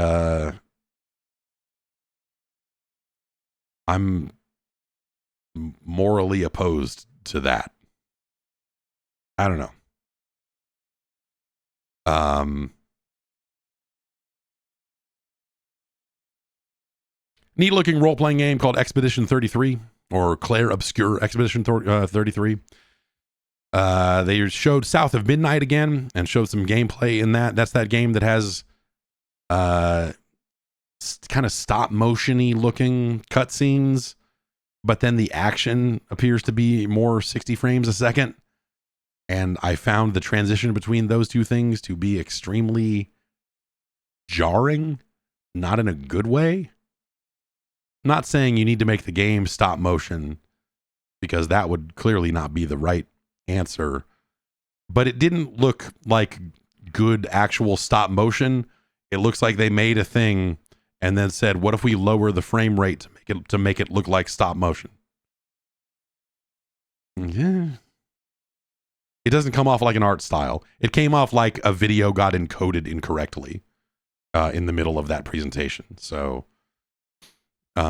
I'm morally opposed to that. I don't know. Neat looking role playing game called Expedition 33 or Claire Obscure Expedition 33. They showed South of Midnight again and showed some gameplay in that. That's that game that has kind of stop motion-y looking cutscenes, but then the action appears to be more 60 frames a second. And I found the transition between those two things to be extremely jarring, not in a good way. Not saying you need to make the game stop motion, because that would clearly not be the right answer. But it didn't look like good actual stop motion. It looks like they made a thing and then said, what if we lower the frame rate to make it look like stop motion? Yeah. It doesn't come off like an art style. It came off like a video got encoded incorrectly in the middle of that presentation. So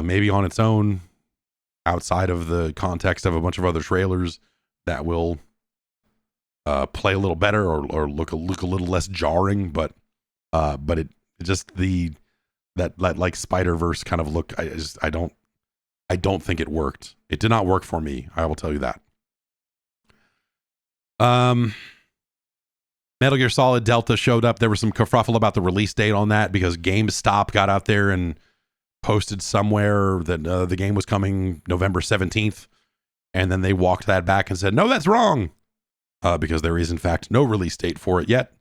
maybe on its own, outside of the context of a bunch of other trailers, that will play a little better or look a little less jarring. But it just that like Spider-Verse kind of look. I don't think it worked. It did not work for me. I will tell you that. Metal Gear Solid Delta showed up. There was some kerfuffle about the release date on that because GameStop got out there and posted somewhere that the game was coming November 17th. And then they walked that back and said, no, that's wrong. Because there is, in fact, no release date for it yet.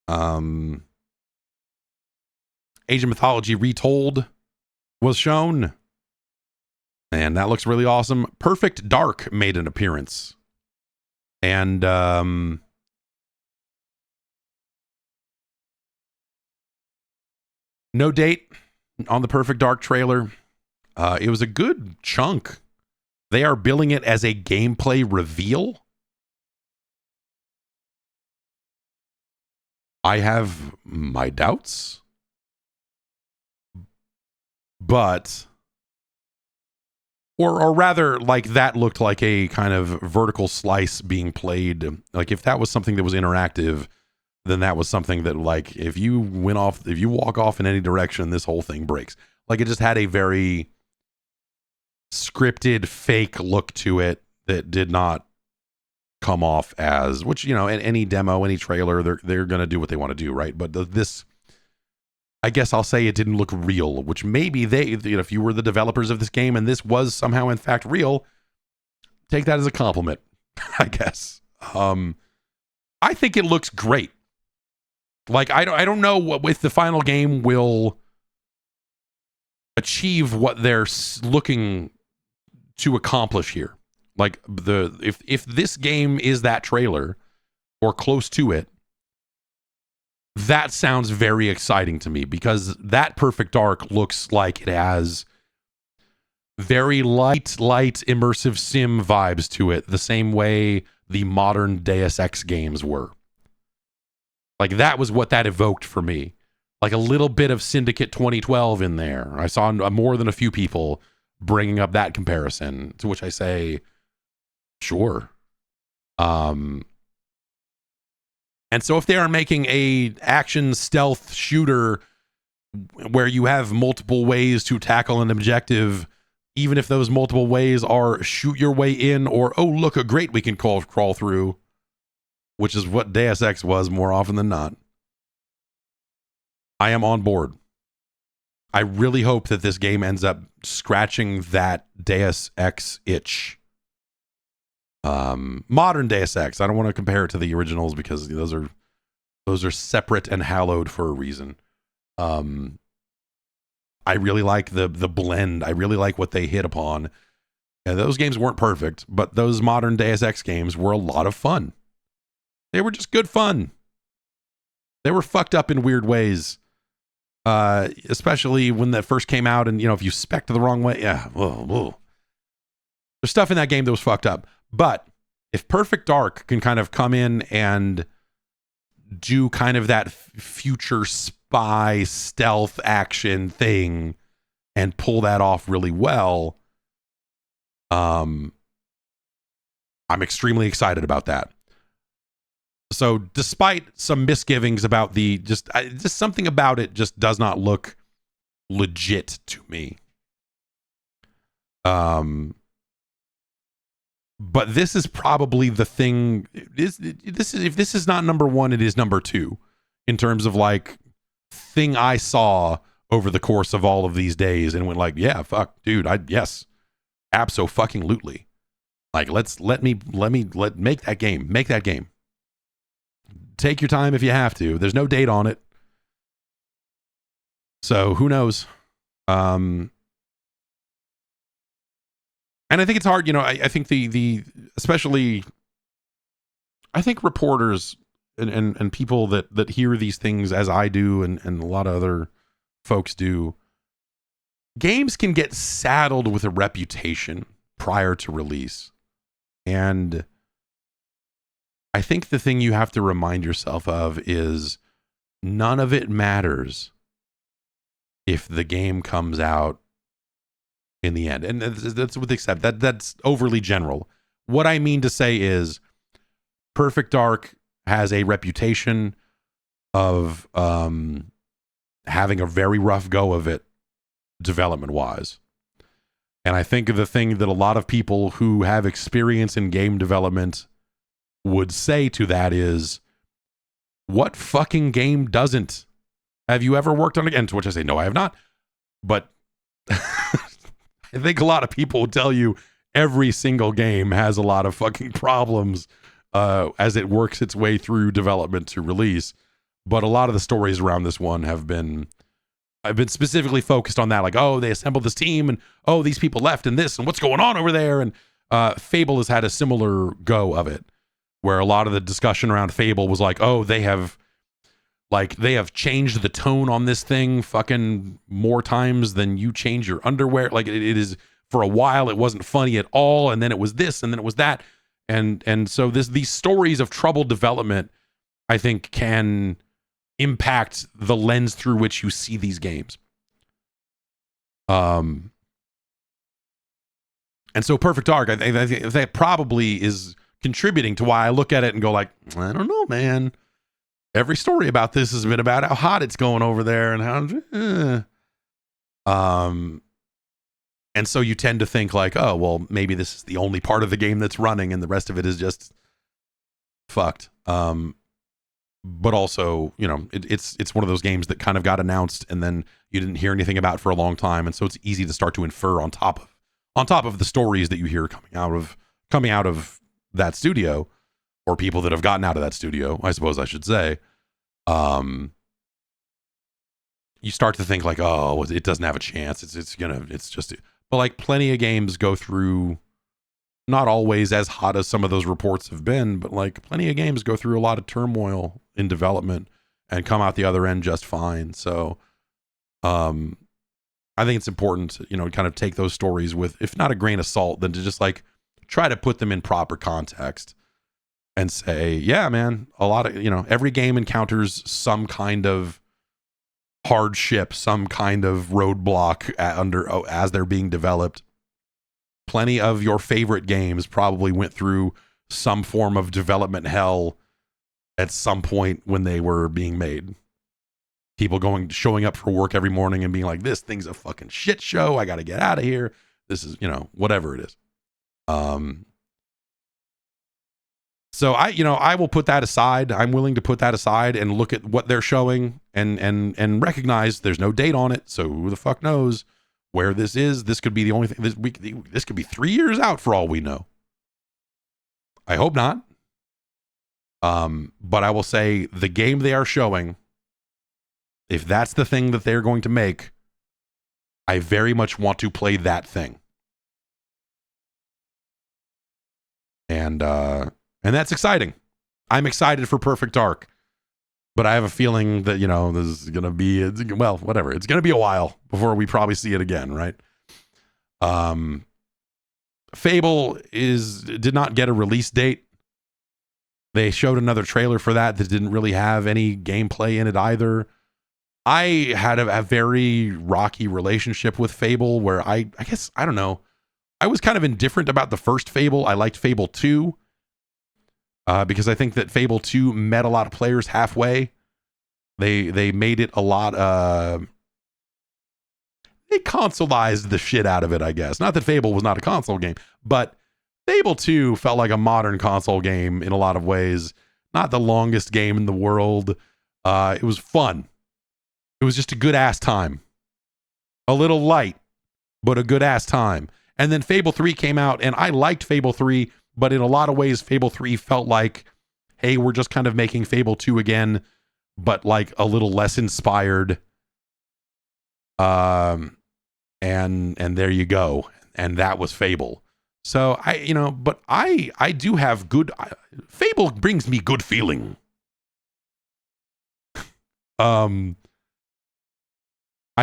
Asian Mythology Retold was shown. And that looks really awesome. Perfect Dark made an appearance. And no date on the Perfect Dark trailer. It was a good chunk. They are billing it as a gameplay reveal. I have my doubts. But or rather, like, that looked like a kind of vertical slice being played. Like, if that was something that was interactive, then that was something that, like, if you walk off in any direction, this whole thing breaks. Like, it just had a very scripted, fake look to it that did not come off as, which, you know, in any demo, any trailer, they're going to do what they want to do, right? But this, I guess I'll say it didn't look real, which maybe if you were the developers of this game and this was somehow in fact real, take that as a compliment, I guess. I think it looks great. Like, I don't know if the final game will achieve what they're looking to accomplish here. Like, if this game is that trailer or close to it, that sounds very exciting to me, because that Perfect Dark looks like it has very light immersive sim vibes to it, the same way the modern Deus Ex games were. Like, that was what that evoked for me. Like, a little bit of Syndicate 2012 in there. I saw more than a few people bringing up that comparison, to which I say, sure. And so if they are making a action stealth shooter where you have multiple ways to tackle an objective, even if those multiple ways are shoot your way in or, oh, look, a grate we can crawl through, which is what Deus Ex was more often than not, I am on board. I really hope that this game ends up scratching that Deus Ex itch. Modern Deus Ex. I don't want to compare it to the originals because those are separate and hallowed for a reason. I really like the blend. I really like what they hit upon. And those games weren't perfect, but those modern Deus Ex games were a lot of fun. They were just good fun. They were fucked up in weird ways. Especially when that first came out, and, you know, if you spec'd the wrong way, yeah. Whoa. There's stuff in that game that was fucked up. But if Perfect Dark can kind of come in and do kind of that future spy stealth action thing and pull that off really well, I'm extremely excited about that. So despite some misgivings about the just something about it just does not look legit to me. But this is probably the thing. This is, if this is not number one, it is number two in terms of like thing I saw over the course of all of these days and went like, yeah, fuck, dude, yes, abso-fucking-lutely. Like, let me make that game. Take your time if you have to. There's no date on it, so who knows? And I think it's hard, you know, I think the especially, I think reporters and people that hear these things as I do and a lot of other folks do, games can get saddled with a reputation prior to release. And I think the thing you have to remind yourself of is none of it matters if the game comes out in the end. And that's with the except that's overly general. What I mean to say is Perfect Dark has a reputation of having a very rough go of it development wise. And I think the thing that a lot of people who have experience in game development would say to that is, what fucking game doesn't? Have you ever worked on it? And to which I say, no, I have not. But I think a lot of people will tell you every single game has a lot of fucking problems as it works its way through development to release. But a lot of the stories around this one I've been specifically focused on that. Like, oh, they assembled this team and, oh, these people left and this and what's going on over there. And Fable has had a similar go of it, where a lot of the discussion around Fable was like, oh, they have changed the tone on this thing fucking more times than you change your underwear. Like it is, for a while, it wasn't funny at all. And then it was this, and then it was that. And so these stories of troubled development, I think, can impact the lens through which you see these games. And so Perfect Dark, I think that probably is contributing to why I look at it and go like, I don't know, man. Every story about this has been about how hot it's going over there and how, and so you tend to think like, oh, well, maybe this is the only part of the game that's running and the rest of it is just fucked. But also, you know, it's one of those games that kind of got announced and then you didn't hear anything about for a long time. And so it's easy to start to infer on top of the stories that you hear coming out of that studio, or people that have gotten out of that studio, I suppose I should say. You start to think like, oh, it doesn't have a chance. But like plenty of games go through, not always as hot as some of those reports have been, but like plenty of games go through a lot of turmoil in development and come out the other end just fine. So, I think it's important to, you know, kind of take those stories with, if not a grain of salt, then to just like try to put them in proper context and say, yeah, man, a lot of, you know, every game encounters some kind of hardship, some kind of roadblock as they're being developed. Plenty of your favorite games probably went through some form of development hell at some point when they were being made. People showing up for work every morning and being like, this thing's a fucking shit show. I got to get out of here. This is, you know, whatever it is. So I will put that aside. I'm willing to put that aside and look at what they're showing and recognize there's no date on it. So who the fuck knows where this is? This could be the only thing. This could be 3 years out for all we know. I hope not. But I will say the game they are showing, if that's the thing that they're going to make, I very much want to play that thing. And that's exciting. I'm excited for Perfect Dark, but I have a feeling that, you know, this is going to be, well, whatever. It's going to be a while before we probably see it again, right? Fable did not get a release date. They showed another trailer for that didn't really have any gameplay in it either. I had a very rocky relationship with Fable where I guess, I don't know. I was kind of indifferent about the first Fable. I liked Fable 2 because I think that Fable 2 met a lot of players halfway. They made it a lot, they consoleized the shit out of it, I guess. Not that Fable was not a console game, but Fable 2 felt like a modern console game in a lot of ways. Not the longest game in the world. It was fun. It was just a good ass time. A little light, but a good ass time. And then Fable 3 came out, and I liked Fable 3, but in a lot of ways, Fable 3 felt like, hey, we're just kind of making Fable 2 again, but like a little less inspired. And there you go. And that was Fable. So I do have good, Fable brings me good feeling. I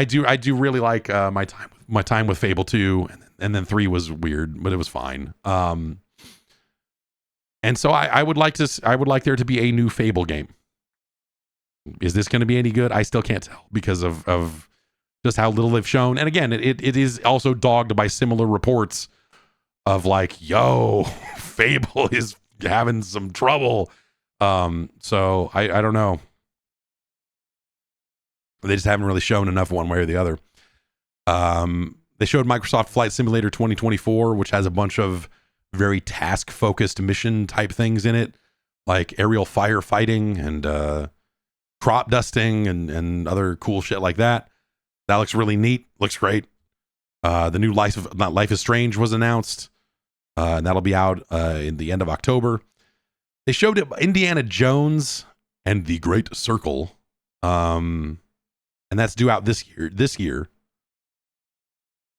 do really like my time with Fable 2, and then 3 was weird, but it was fine. And so I would like there to be a new Fable game. Is this going to be any good? I still can't tell because of just how little they've shown. And again, it is also dogged by similar reports of like, yo, Fable is having some trouble. So I don't know. They just haven't really shown enough one way or the other. They showed Microsoft Flight Simulator 2024, which has a bunch of very task-focused mission type things in it, like aerial firefighting and crop dusting and other cool shit like that. That looks really neat. Looks great. The new Life is Strange was announced, and that'll be out in the end of October. They showed Indiana Jones and the Great Circle. And that's due out this year,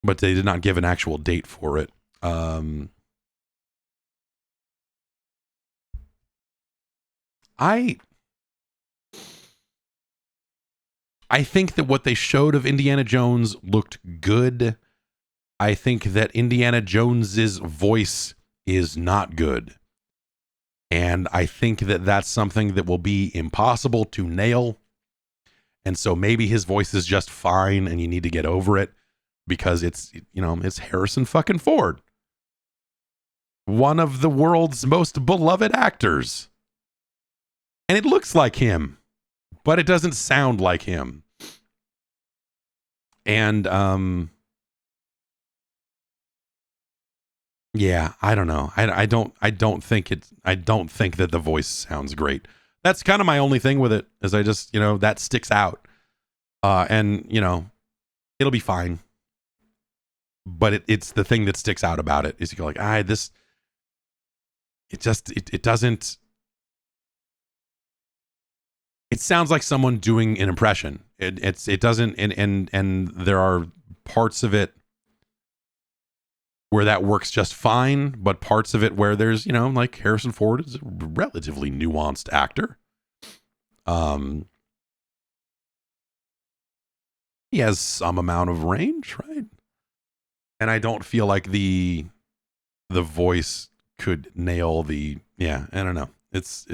but they did not give an actual date for it. I think that what they showed of Indiana Jones looked good. I think that Indiana Jones's voice is not good. And I think that that's something that will be impossible to nail. And so maybe his voice is just fine and you need to get over it because it's Harrison fucking Ford. One of the world's most beloved actors. And it looks like him, but it doesn't sound like him. And yeah, I don't know. I don't think that the voice sounds great. That's kind of my only thing with it, is I just, that sticks out. And, it'll be fine. But it's the thing that sticks out about it, is you go like, it doesn't, it sounds like someone doing an impression. It doesn't, and there are parts of it where that works just fine, but parts of it where there's, like Harrison Ford is a relatively nuanced actor. He has some amount of range, right? And I don't feel like the voice could nail I don't know. It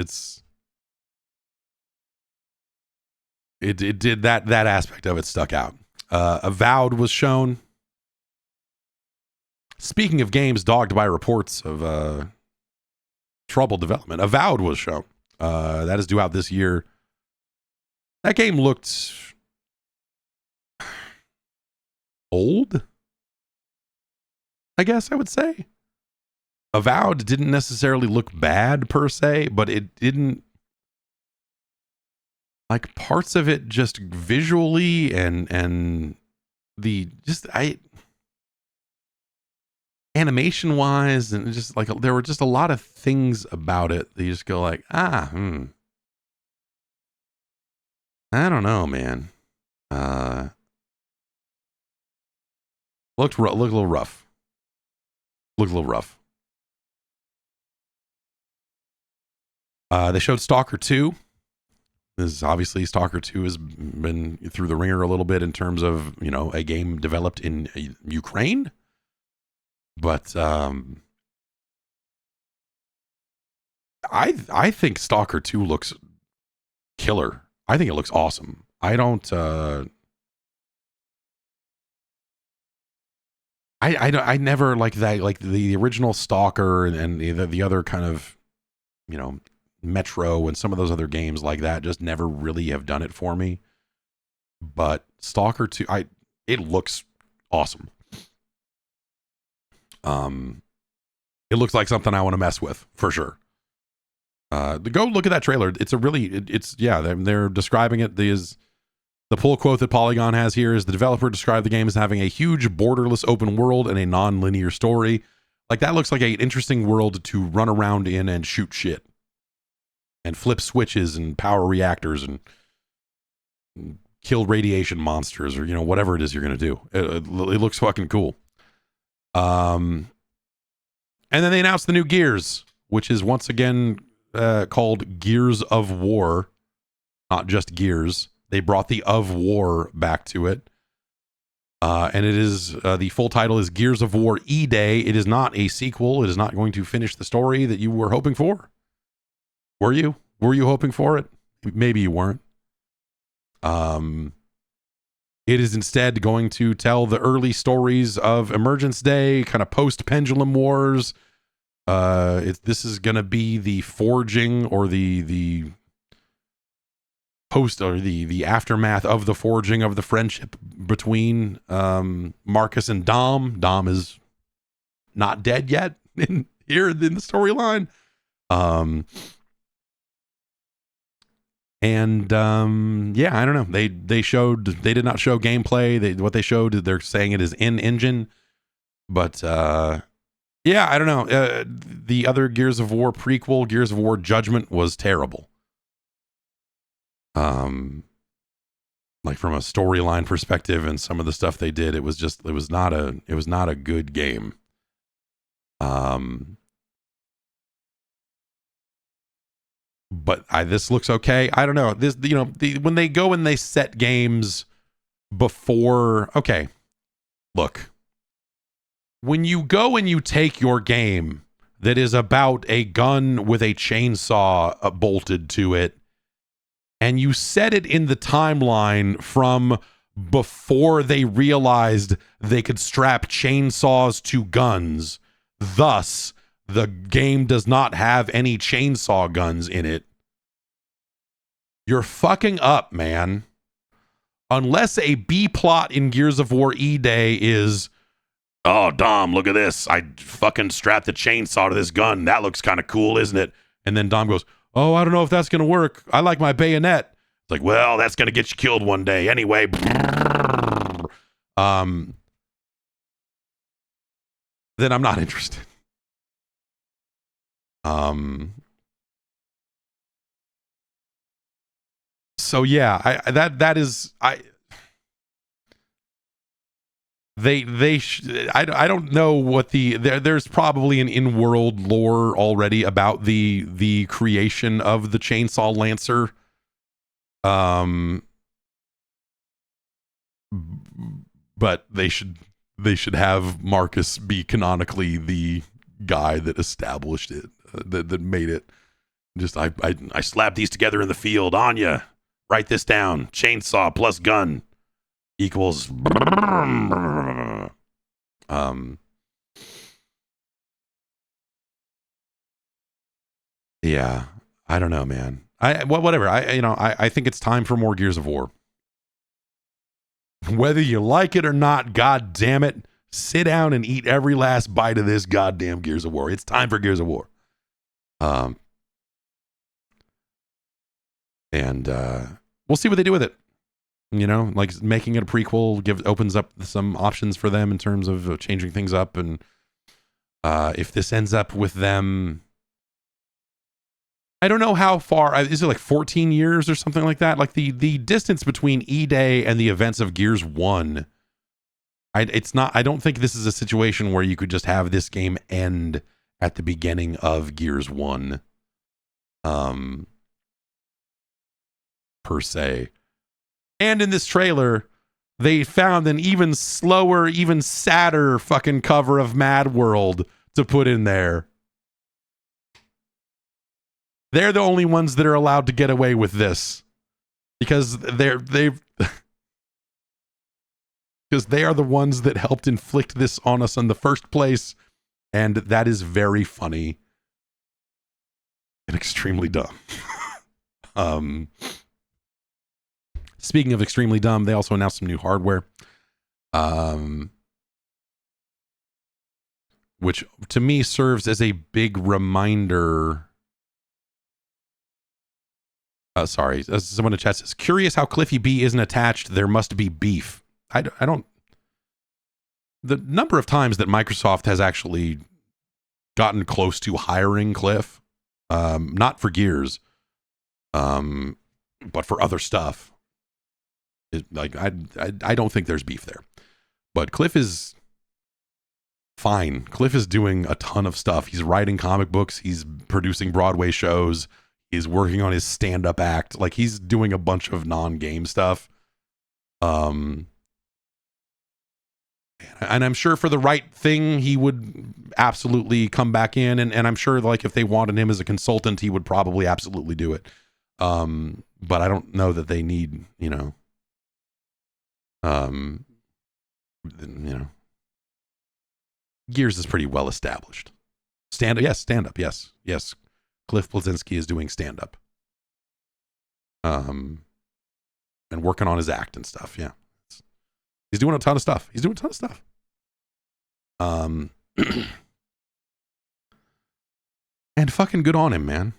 did that aspect of it stuck out. Avowed was shown. Speaking of games dogged by reports of troubled development, Avowed was shown. That is due out this year. That game looked old, I guess I would say. Avowed didn't necessarily look bad per se, but it didn't, like, parts of it just visually and the animation wise, and just like there were just a lot of things about it that you just go like, I don't know, man. Looked a little rough. They showed Stalker 2. This is obviously, Stalker 2 has been through the ringer a little bit in terms of, a game developed in Ukraine. But I think Stalker 2 looks killer. I think it looks awesome. I don't. I never like that, like the original Stalker and the other kind of, you know, Metro and some of those other games like that just never really have done it for me. But Stalker 2, it looks awesome. It looks like something I want to mess with for sure. Go look at that trailer. It's a really, it's yeah. They're describing it. The pull quote that Polygon has here is the developer described the game as having a huge borderless open world and a non-linear story. Like that looks like an interesting world to run around in and shoot shit and flip switches and power reactors and kill radiation monsters or, you know, whatever it is you're going to do. It looks fucking cool. And then they announced the new Gears, which is once again called Gears of War, not just Gears. They brought the of War back to it. And it is, the full title is Gears of War E-Day. It is not a sequel. It is not going to finish the story that you were hoping for. Were you? Were you hoping for it? Maybe you weren't. It is instead going to tell the early stories of Emergence Day, kind of post-Pendulum Wars. This is going to be the forging or the post or the aftermath of the forging of the friendship between Marcus and Dom. Dom is not dead yet here in the storyline. Yeah, I don't know. They did not show gameplay. What they showed, they're saying it is in engine, but yeah, I don't know. The other Gears of War prequel, Gears of War Judgment, was terrible. Like from a storyline perspective and some of the stuff they did, it was not a good game. But this looks okay. I don't know. This, you know, when they go and they set games before, okay, look, when you go and you take your game that is about a gun with a chainsaw bolted to it, and you set it in the timeline from before they realized they could strap chainsaws to guns, thus the game does not have any chainsaw guns in it, you're fucking up, man. Unless a B plot in Gears of War E-Day is, oh, Dom, look at this. I fucking strapped the chainsaw to this gun. That looks kind of cool, isn't it? And then Dom goes, oh, I don't know if that's going to work. I like my bayonet. It's like, well, that's going to get you killed one day. Anyway. Then I'm not interested. So yeah, I don't know what there's probably an in-world lore already about the creation of the Chainsaw Lancer. But they should have Marcus be canonically the guy that established it, that made it. Just I slapped these together in the field. Anya, write this down. Chainsaw plus gun equals. Yeah, I don't know, man. Whatever. I think it's time for more Gears of War. Whether you like it or not, god damn it, sit down and eat every last bite of this goddamn Gears of War. It's time for Gears of War. And we'll see what they do with it. You know, like making it a prequel opens up some options for them in terms of changing things up. And if this ends up with them, I don't know how far, is it like 14 years or something like that? Like the distance between E-Day and the events of Gears 1, I don't think this is a situation where you could just have this game end at the beginning of Gears 1. Per se. And in this trailer, they found an even slower, even sadder fucking cover of Mad World to put in there. They're the only ones that are allowed to get away with this. because because they are the ones that helped inflict this on us in the first place, and that is very funny and extremely dumb. Speaking of extremely dumb, they also announced some new hardware, which to me serves as a big reminder. Sorry, someone in chat says, curious how Cliffy B isn't attached. There must be beef. I don't. The number of times that Microsoft has actually gotten close to hiring Cliff, not for Gears, but for other stuff, like I don't think there's beef there. But Cliff is fine. Cliff is doing a ton of stuff. He's writing comic books. He's producing Broadway shows. He's working on his stand-up act. Like, he's doing a bunch of non-game stuff. And I'm sure for the right thing, he would absolutely come back in. And I'm sure, like, if they wanted him as a consultant, he would probably absolutely do it. But I don't know that they need, Gears is pretty well established. Stand-up, yes. Cliff Bleszinski is doing stand-up. And working on his act and stuff, yeah. He's doing a ton of stuff. And fucking good on him, man.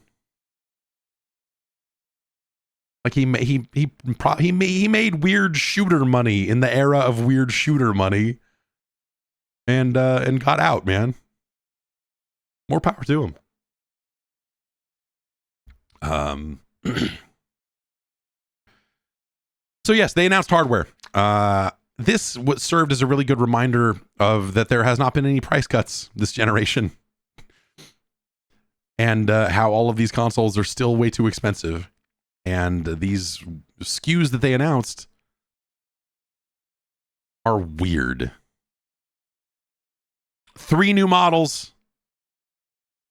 Like, he made weird shooter money in the era of weird shooter money, and got out, man. More power to him. So yes, they announced hardware. This served as a really good reminder of that there has not been any price cuts this generation, and how all of these consoles are still way too expensive. And these SKUs that they announced are weird. 3 new models.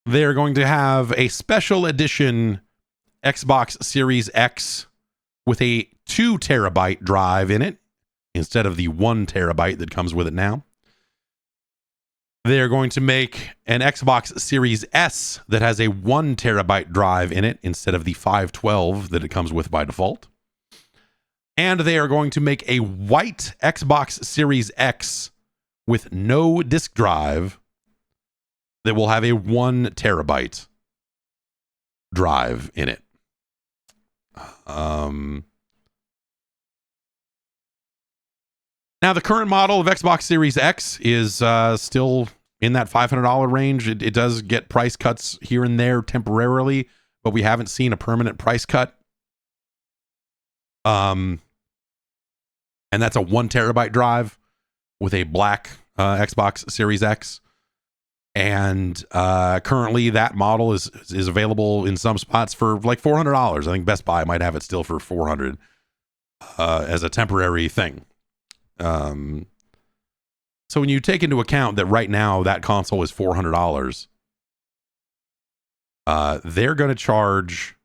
They're going to have a special edition Xbox Series X with a 2 terabyte drive in it instead of the 1 terabyte that comes with it now. They're going to make an Xbox Series S that has a 1 terabyte drive in it instead of the 512 that it comes with by default. And they are going to make a white Xbox Series X with no disk drive that will have a 1 terabyte drive in it. Now, the current model of Xbox Series X is still in that $500 range. It does get price cuts here and there temporarily, but we haven't seen a permanent price cut. And that's a 1 terabyte drive with a black Xbox Series X. And currently that model is available in some spots for like $400. I think Best Buy might have it still for $400 as a temporary thing. So when you take into account that right now that console is $400, they're going to charge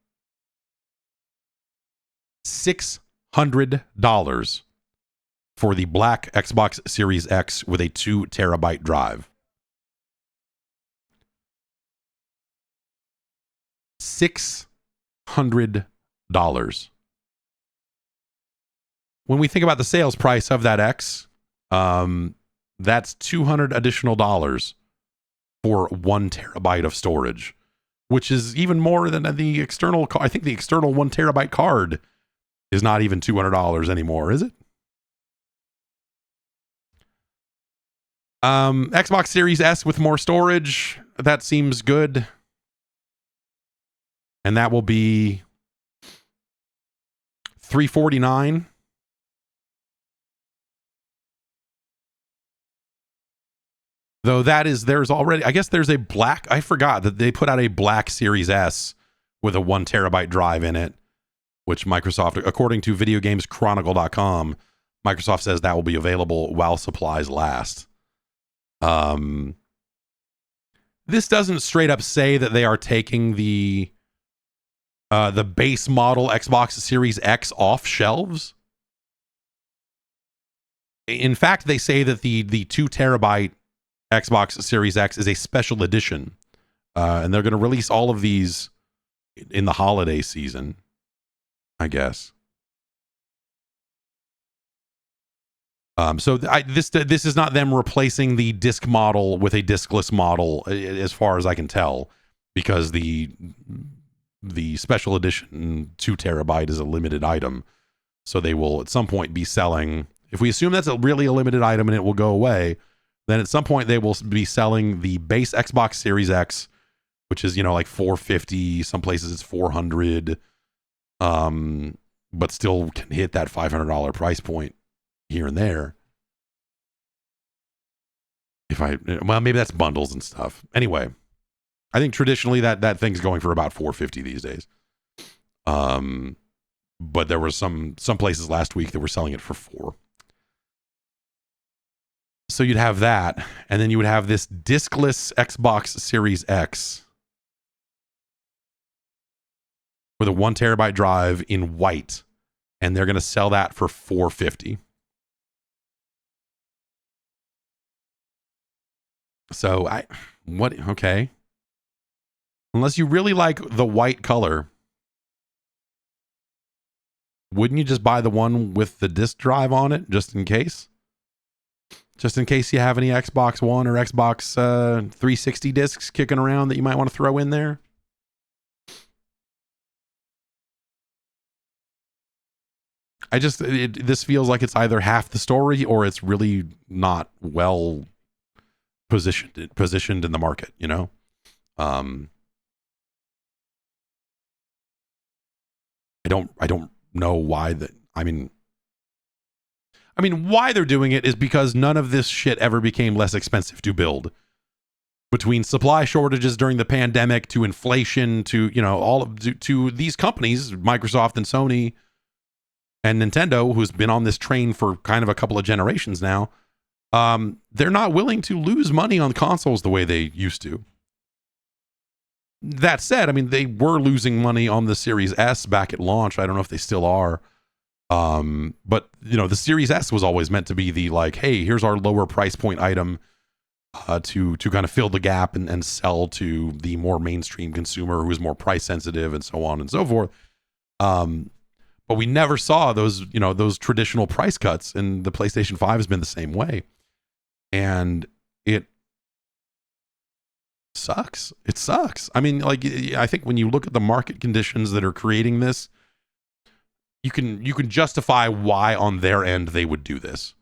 $600 for the black Xbox Series X with a 2 terabyte drive. $600. When we think about the sales price of that X, that's $200 additional for 1 terabyte of storage, which is even more than the external. I think the external 1 terabyte card is not even $200 anymore, is it? Xbox Series S with more storage, that seems good. And that will be $349. Though there's already, I guess there's a black, I forgot that they put out a black Series S with a 1 terabyte drive in it, which Microsoft, according to videogameschronicle.com, Microsoft says that will be available while supplies last. This doesn't straight up say that they are taking the The base model Xbox Series X off shelves. In fact, they say that the 2 terabyte Xbox Series X is a special edition, and they're going to release all of these in the holiday season, I guess. So this is not them replacing the disc model with a discless model, as far as I can tell, because the special edition 2 terabyte is a limited item. So they will at some point be selling, if we assume that's a limited item and it will go away, then at some point they will be selling the base Xbox Series X, which is, like $450, some places it's $400, but still can hit that $500 price point here and there. Maybe that's bundles and stuff. Anyway, I think traditionally that thing's going for about $450 these days. But there were some places last week that were selling it for $4. So you'd have that, and then you would have this discless Xbox Series X with a 1 terabyte drive in white, and they're going to sell that for $450. So okay. Unless you really like the white color, wouldn't you just buy the one with the disk drive on it, just in case? Just in case you have any Xbox One or Xbox 360 discs kicking around that you might want to throw in there? This feels like it's either half the story or it's really not well positioned in the market, I don't know why that. I mean, why they're doing it is because none of this shit ever became less expensive to build. Between supply shortages during the pandemic to inflation to, to these companies, Microsoft and Sony and Nintendo, who's been on this train for kind of a couple of generations now, they're not willing to lose money on consoles the way they used to. That said, they were losing money on the Series S back at launch. I don't know if they still are. But the Series S was always meant to be the hey, here's our lower price point item to kind of fill the gap and sell to the more mainstream consumer who is more price sensitive and so on and so forth. But we never saw those traditional price cuts, and the PlayStation 5 has been the same way. And it sucks. It sucks. I think when you look at the market conditions that are creating this, you can justify why on their end they would do this.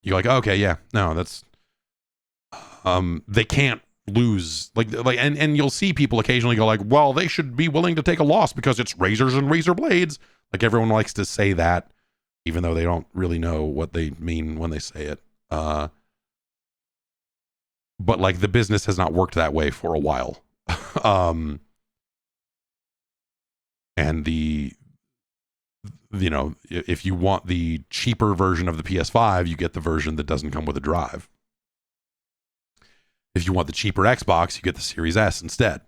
You're like, okay, yeah, no, that's they can't lose and you'll see people occasionally go well, they should be willing to take a loss because it's razors and razor blades. Everyone likes to say that, even though they don't really know what they mean when they say it. But the business has not worked that way for a while. And if you want the cheaper version of the PS5, you get the version that doesn't come with a drive. If you want the cheaper Xbox, you get the Series S instead.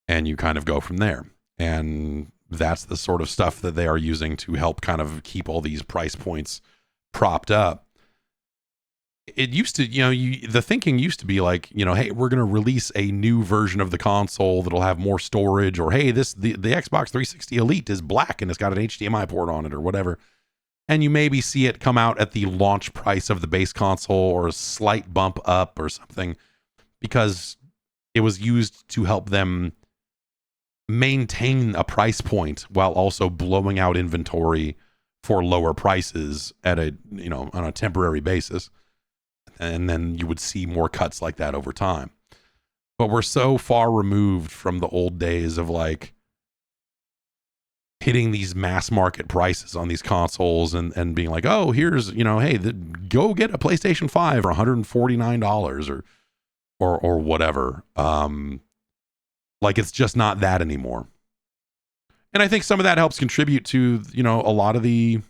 And you kind of go from there. And that's the sort of stuff that they are using to help kind of keep all these price points propped up. It used to, the thinking used to be hey, we're going to release a new version of the console that'll have more storage, or hey, the Xbox 360 Elite is black and it's got an HDMI port on it or whatever. And you maybe see it come out at the launch price of the base console or a slight bump up or something, because it was used to help them maintain a price point while also blowing out inventory for lower prices at a on a temporary basis. And then you would see more cuts like that over time. But we're so far removed from the old days of hitting these mass market prices on these consoles and being oh, here's, hey, go get a PlayStation 5 for $149 or whatever. It's just not that anymore. And I think some of that helps contribute to, a lot of the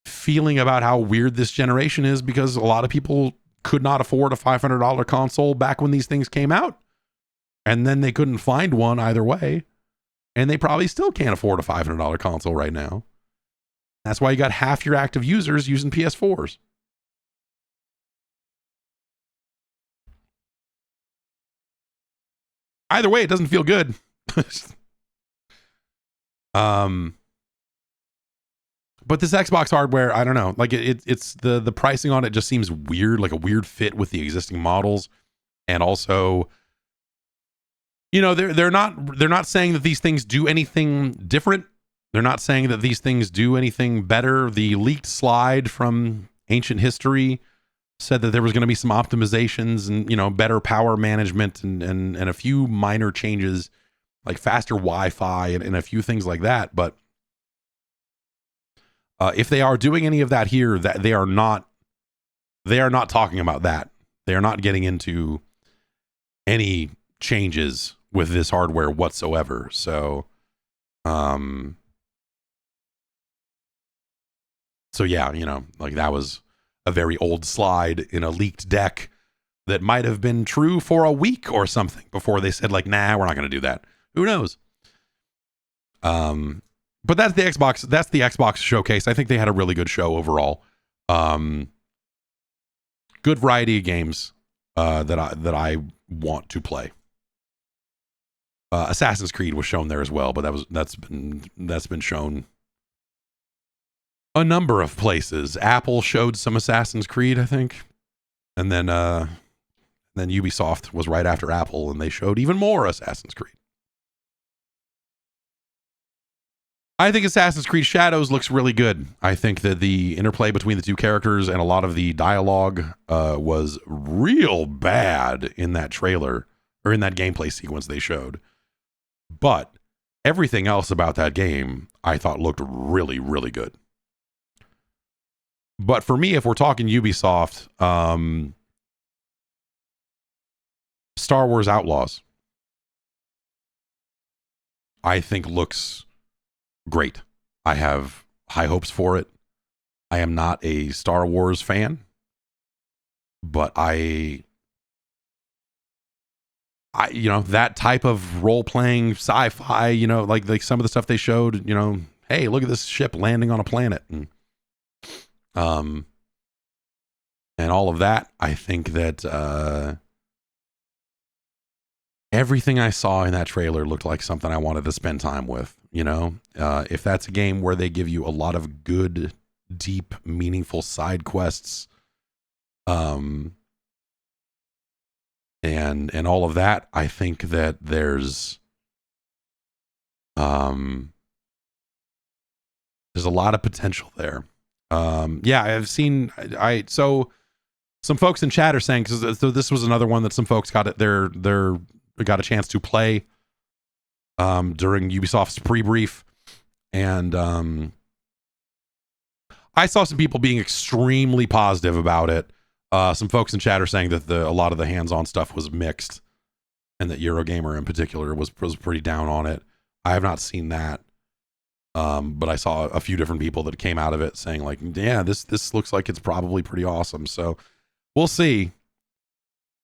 feeling about how weird this generation is, because a lot of people could not afford a $500 console back when these things came out. and then they couldn't find one either way, and they probably still can't afford a $500 console right now. That's why you got half your active users using PS4s. Either way, it doesn't feel good. But this Xbox hardware, I don't know. Like it's the pricing on it just seems weird, like a weird fit with the existing models, and also, you know, they're not saying that these things do anything different. They're not saying that these things do anything better. The leaked slide from Ancient History said that there was going to be some optimizations and, you know, better power management and a few minor changes, like faster Wi-Fi and a few things like that. But if they are doing any of that here, that they are not talking about that. They are not getting into any changes with this hardware whatsoever. So yeah, you know, like that was a very old slide in a leaked deck that might have been true for a week or something before they said, like, nah, we're not going to do that. Who knows? But that's the Xbox showcase. I think they had a really good show overall. Good variety of games that I want to play. Assassin's Creed was shown there as well, but that's been shown a number of places. Apple showed some Assassin's Creed, I think, and then Ubisoft was right after Apple, and they showed even more Assassin's Creed. I think Assassin's Creed Shadows looks really good. I think that the interplay between the two characters and a lot of the dialogue was real bad in that trailer, or in that gameplay sequence they showed. But everything else about that game I thought looked really, really good. But for me, if we're talking Ubisoft, Star Wars Outlaws, I think looks great. I have high hopes for it. I am not a Star Wars fan, but I you know, that type of role-playing sci-fi, you know, like some of the stuff they showed, you know, hey, look at this ship landing on a planet, and all of that. I think that everything I saw in that trailer looked like something I wanted to spend time with. You know, if that's a game where they give you a lot of good, deep, meaningful side quests, and all of that, I think that there's a lot of potential there. Yeah, I've seen so some folks in chat are saying, because this was another one that some folks got got a chance to play during Ubisoft's pre-brief, and I saw some people being extremely positive about it. Some folks in chat are saying that a lot of the hands-on stuff was mixed, and that Eurogamer in particular was pretty down on it. I have not seen that, but I saw a few different people that came out of it saying, like, yeah, this looks like it's probably pretty awesome. So we'll see.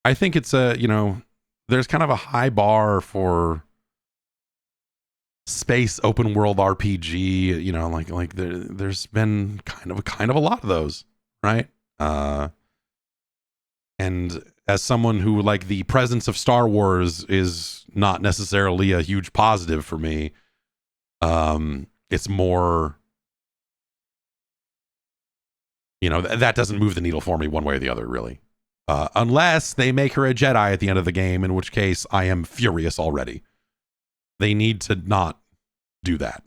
I think it's you know, there's kind of a high bar for space open world RPG, you know, like there's been kind of a lot of those, right? And as someone who, like, the presence of Star Wars is not necessarily a huge positive for me, it's more, you know, that doesn't move the needle for me one way or the other, really. Unless they make her a Jedi at the end of the game, in which case I am furious already. They need to not do that.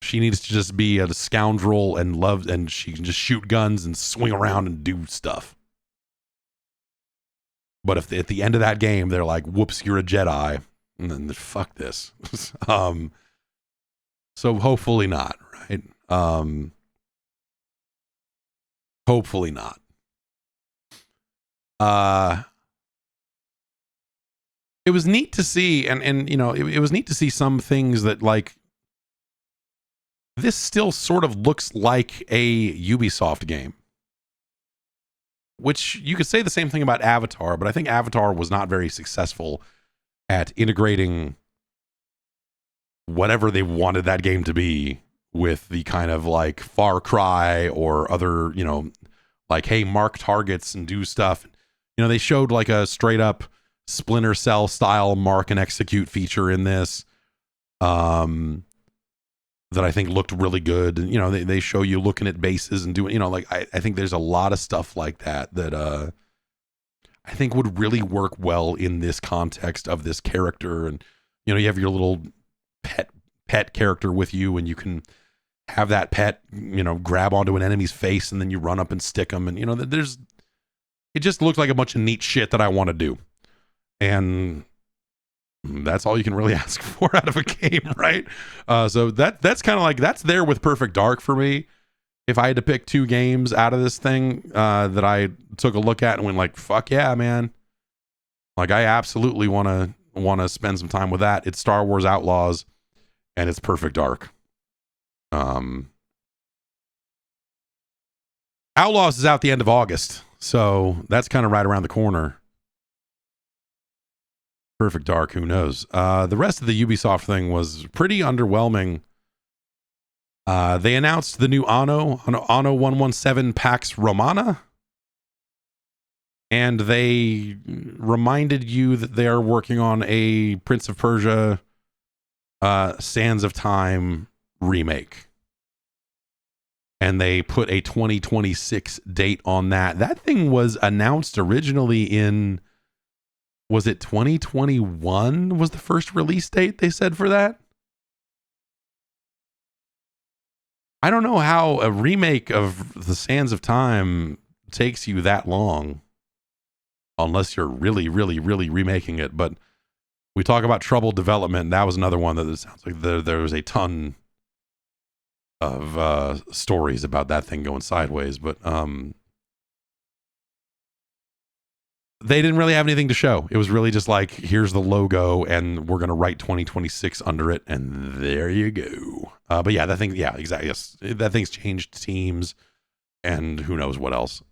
She needs to just be a scoundrel and she can just shoot guns and swing around and do stuff. But if at the end of that game they're like, whoops, you're a Jedi, and then fuck this. So hopefully not, right? Hopefully not. It was neat to see, and you know, it was neat to see some things that, like, this still sort of looks like a Ubisoft game. which you could say the same thing about Avatar, but I think Avatar was not very successful at integrating whatever they wanted that game to be with the kind of like Far Cry or other, you know, like, hey, mark targets and do stuff. You know, they showed like a straight up Splinter Cell style mark and execute feature in this that I think looked really good. You know, they show you looking at bases and doing, you know, like I think there's a lot of stuff like that I think would really work well in this context of this character. And, you know, you have your little pet character with you, and you can have that pet, you know, grab onto an enemy's face and then you run up and stick them. And, you know, it just looked like a bunch of neat shit that I want to do. And that's all you can really ask for out of a game, right? So that's kind of like, that's there with Perfect Dark for me. If I had to pick two games out of this thing that I took a look at and went like, fuck yeah, man. Like, I absolutely want to spend some time with that. It's Star Wars Outlaws and it's Perfect Dark. Outlaws is out the end of August, so that's kind of right around the corner. Perfect Dark, who knows? The rest of the Ubisoft thing was pretty underwhelming. They announced the new Anno 117 Pax Romana, and they reminded you that they are working on a Prince of Persia Sands of Time remake. And they put a 2026 date on that. That thing was announced originally in, was it 2021 was the first release date they said for that? I don't know how a remake of the Sands of Time takes you that long, unless you're really, really, really remaking it. But we talk about troubled development. That was another one that it sounds like there was a ton of stories about that thing going sideways. But they didn't really have anything to show. It was really just like, here's the logo and we're going to write 2026 under it. And there you go. But yeah, that thing, yeah, exactly. Yes, that thing's changed teams and who knows what else.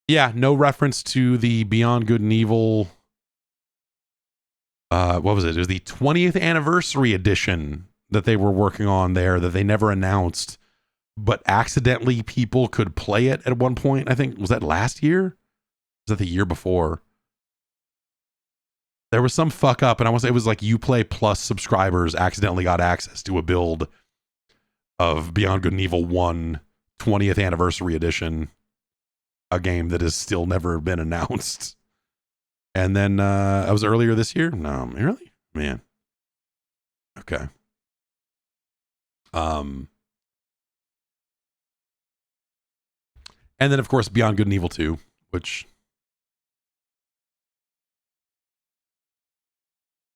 Yeah, no reference to the Beyond Good and Evil. What was it? It was the 20th anniversary edition that they were working on there that they never announced, but accidentally people could play it at one point. I think, was that last year? Was that the year before? There was some fuck up, and I want to say it was like Uplay Plus subscribers accidentally got access to a build of Beyond Good and Evil 1 20th anniversary edition, a game that has still never been announced. And then I was earlier this year. No, really, man. Okay. And then of course Beyond Good and Evil 2, which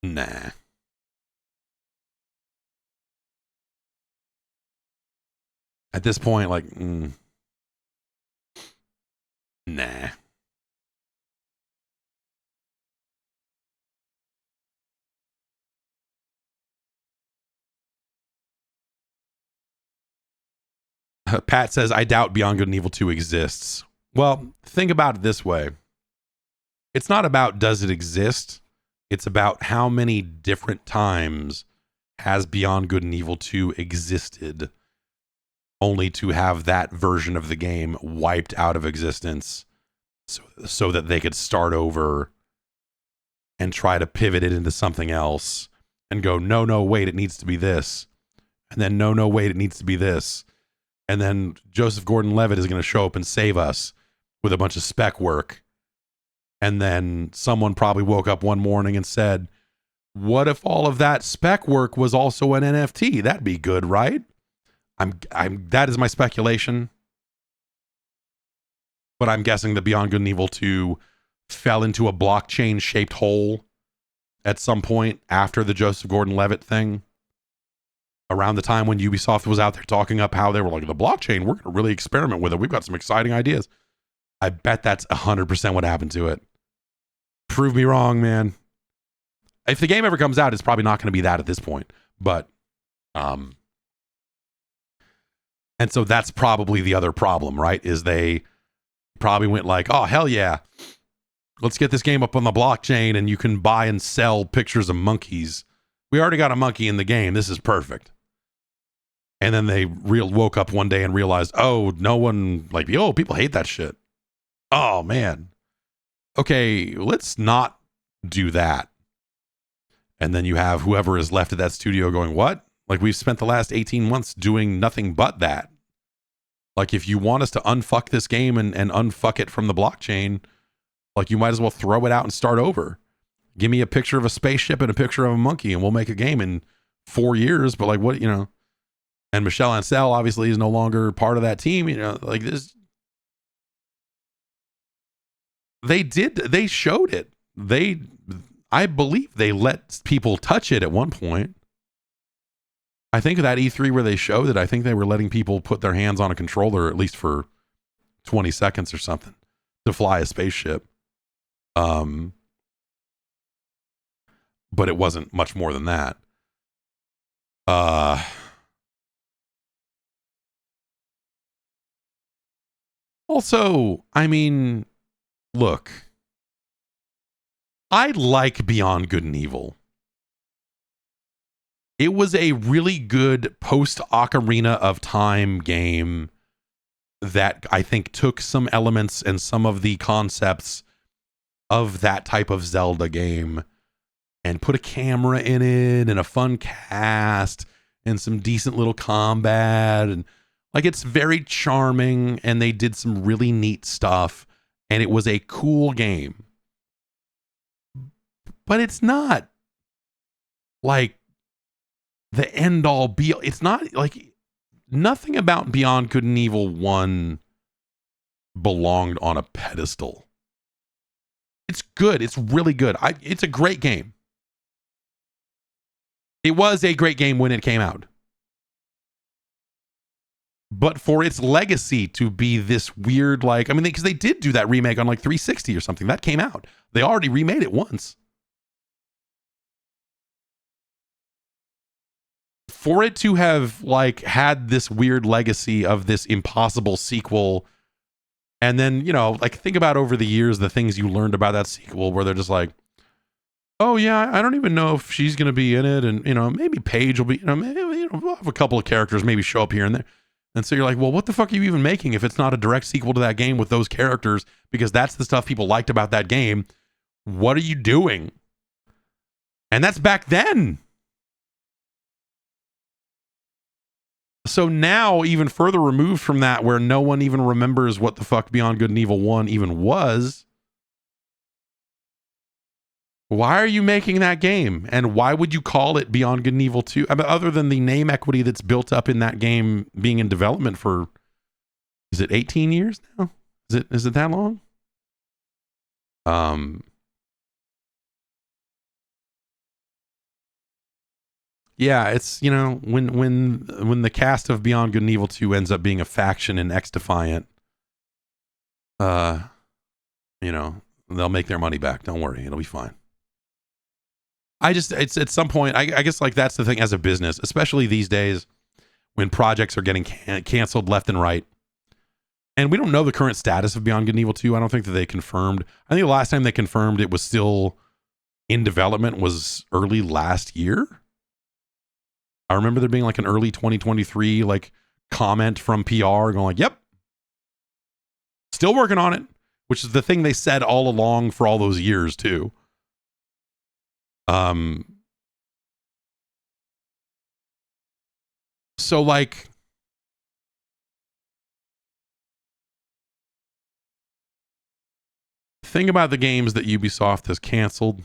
nah. At this point, like, nah. Pat says, I doubt Beyond Good and Evil 2 exists. Well, think about it this way. It's not about does it exist. It's about how many different times has Beyond Good and Evil 2 existed, only to have that version of the game wiped out of existence so that they could start over and try to pivot it into something else and go, no, wait, it needs to be this. And then, no, wait, it needs to be this. And then Joseph Gordon-Levitt is going to show up and save us with a bunch of spec work. And then someone probably woke up one morning and said, what if all of that spec work was also an NFT? That'd be good, right? That is my speculation. But I'm guessing that Beyond Good and Evil 2 fell into a blockchain shaped hole at some point after the Joseph Gordon-Levitt thing. Around the time when Ubisoft was out there talking up how they were like, the blockchain, we're going to really experiment with it. We've got some exciting ideas. I bet that's 100% what happened to it. Prove me wrong, man. If the game ever comes out, it's probably not going to be that at this point. But And so that's probably the other problem, right? Is they probably went like, oh, hell yeah, let's get this game up on the blockchain and you can buy and sell pictures of monkeys. We already got a monkey in the game. This is perfect. And then they woke up one day and realized, oh, no one, like, oh, people hate that shit. Oh, man. Okay, let's not do that. And then you have whoever is left at that studio going, what? Like, we've spent the last 18 months doing nothing but that. Like, if you want us to unfuck this game and unfuck it from the blockchain, like, you might as well throw it out and start over. Give me a picture of a spaceship and a picture of a monkey and we'll make a game in 4 years. But like, what, you know, and Michel Ancel obviously is no longer part of that team, you know, like this. They showed it. I believe they let people touch it at one point. I think that E3 where they showed it, I think they were letting people put their hands on a controller at least for 20 seconds or something to fly a spaceship. But it wasn't much more than that. Also, I mean, look, I like Beyond Good and Evil. It was a really good post-Ocarina of Time game that I think took some elements and some of the concepts of that type of Zelda game and put a camera in it and a fun cast and some decent little combat. And like, it's very charming and they did some really neat stuff and it was a cool game. But it's not like the end all be all. It's not like nothing about Beyond Good and Evil 1 belonged on a pedestal. It's good. It's really good. It's a great game. It was a great game when it came out. But for its legacy to be this weird, like, I mean, because they did do that remake on like 360 or something. That came out. They already remade it once. For it to have like had this weird legacy of this impossible sequel, and then, you know, like, think about over the years the things you learned about that sequel where they're just like, oh yeah, I don't even know if she's going to be in it, and, you know, maybe Paige will be, you know, maybe, you know, we'll have a couple of characters maybe show up here and there. And so you're like, well, what the fuck are you even making if it's not a direct sequel to that game with those characters? Because that's the stuff people liked about that game. What are you doing? And that's back then. So now, even further removed from that, where no one even remembers what the fuck Beyond Good and Evil 1 even was, why are you making that game? And why would you call it Beyond Good and Evil 2? I mean, other than the name equity that's built up in that game being in development for, is it 18 years now? Is it that long? Yeah, it's, you know, when the cast of Beyond Good and Evil 2 ends up being a faction in X Defiant, you know, they'll make their money back. Don't worry, it'll be fine. It's at some point, I guess, like, that's the thing as a business, especially these days when projects are getting canceled left and right. And we don't know the current status of Beyond Good and Evil 2. I don't think that they confirmed. I think the last time they confirmed it was still in development was early last year. I remember there being like an early 2023 like comment from PR going like, yep, still working on it, which is the thing they said all along for all those years too. So like, think about the games that Ubisoft has canceled.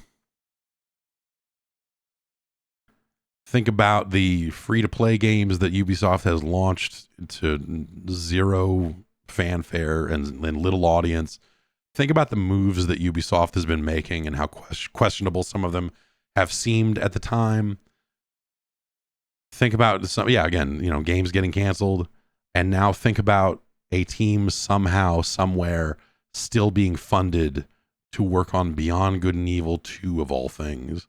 Think about the free-to-play games that Ubisoft has launched to zero fanfare and little audience. Think about the moves that Ubisoft has been making and how questionable some of them have seemed at the time. Think about some, yeah, again, you know, games getting canceled. And now think about a team somehow, somewhere, still being funded to work on Beyond Good and Evil 2 of all things.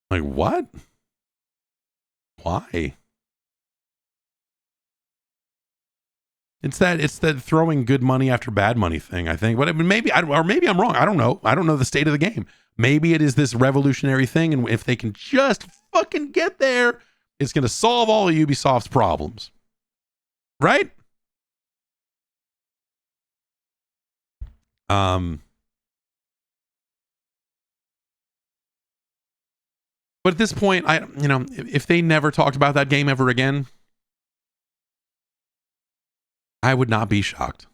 Like, what? Why? It's that throwing good money after bad money thing, I think. But maybe I'm wrong. I don't know. I don't know the state of the game. Maybe it is this revolutionary thing, and if they can just fucking get there, it's going to solve all of Ubisoft's problems. Right? But at this point, if they never talked about that game ever again, I would not be shocked.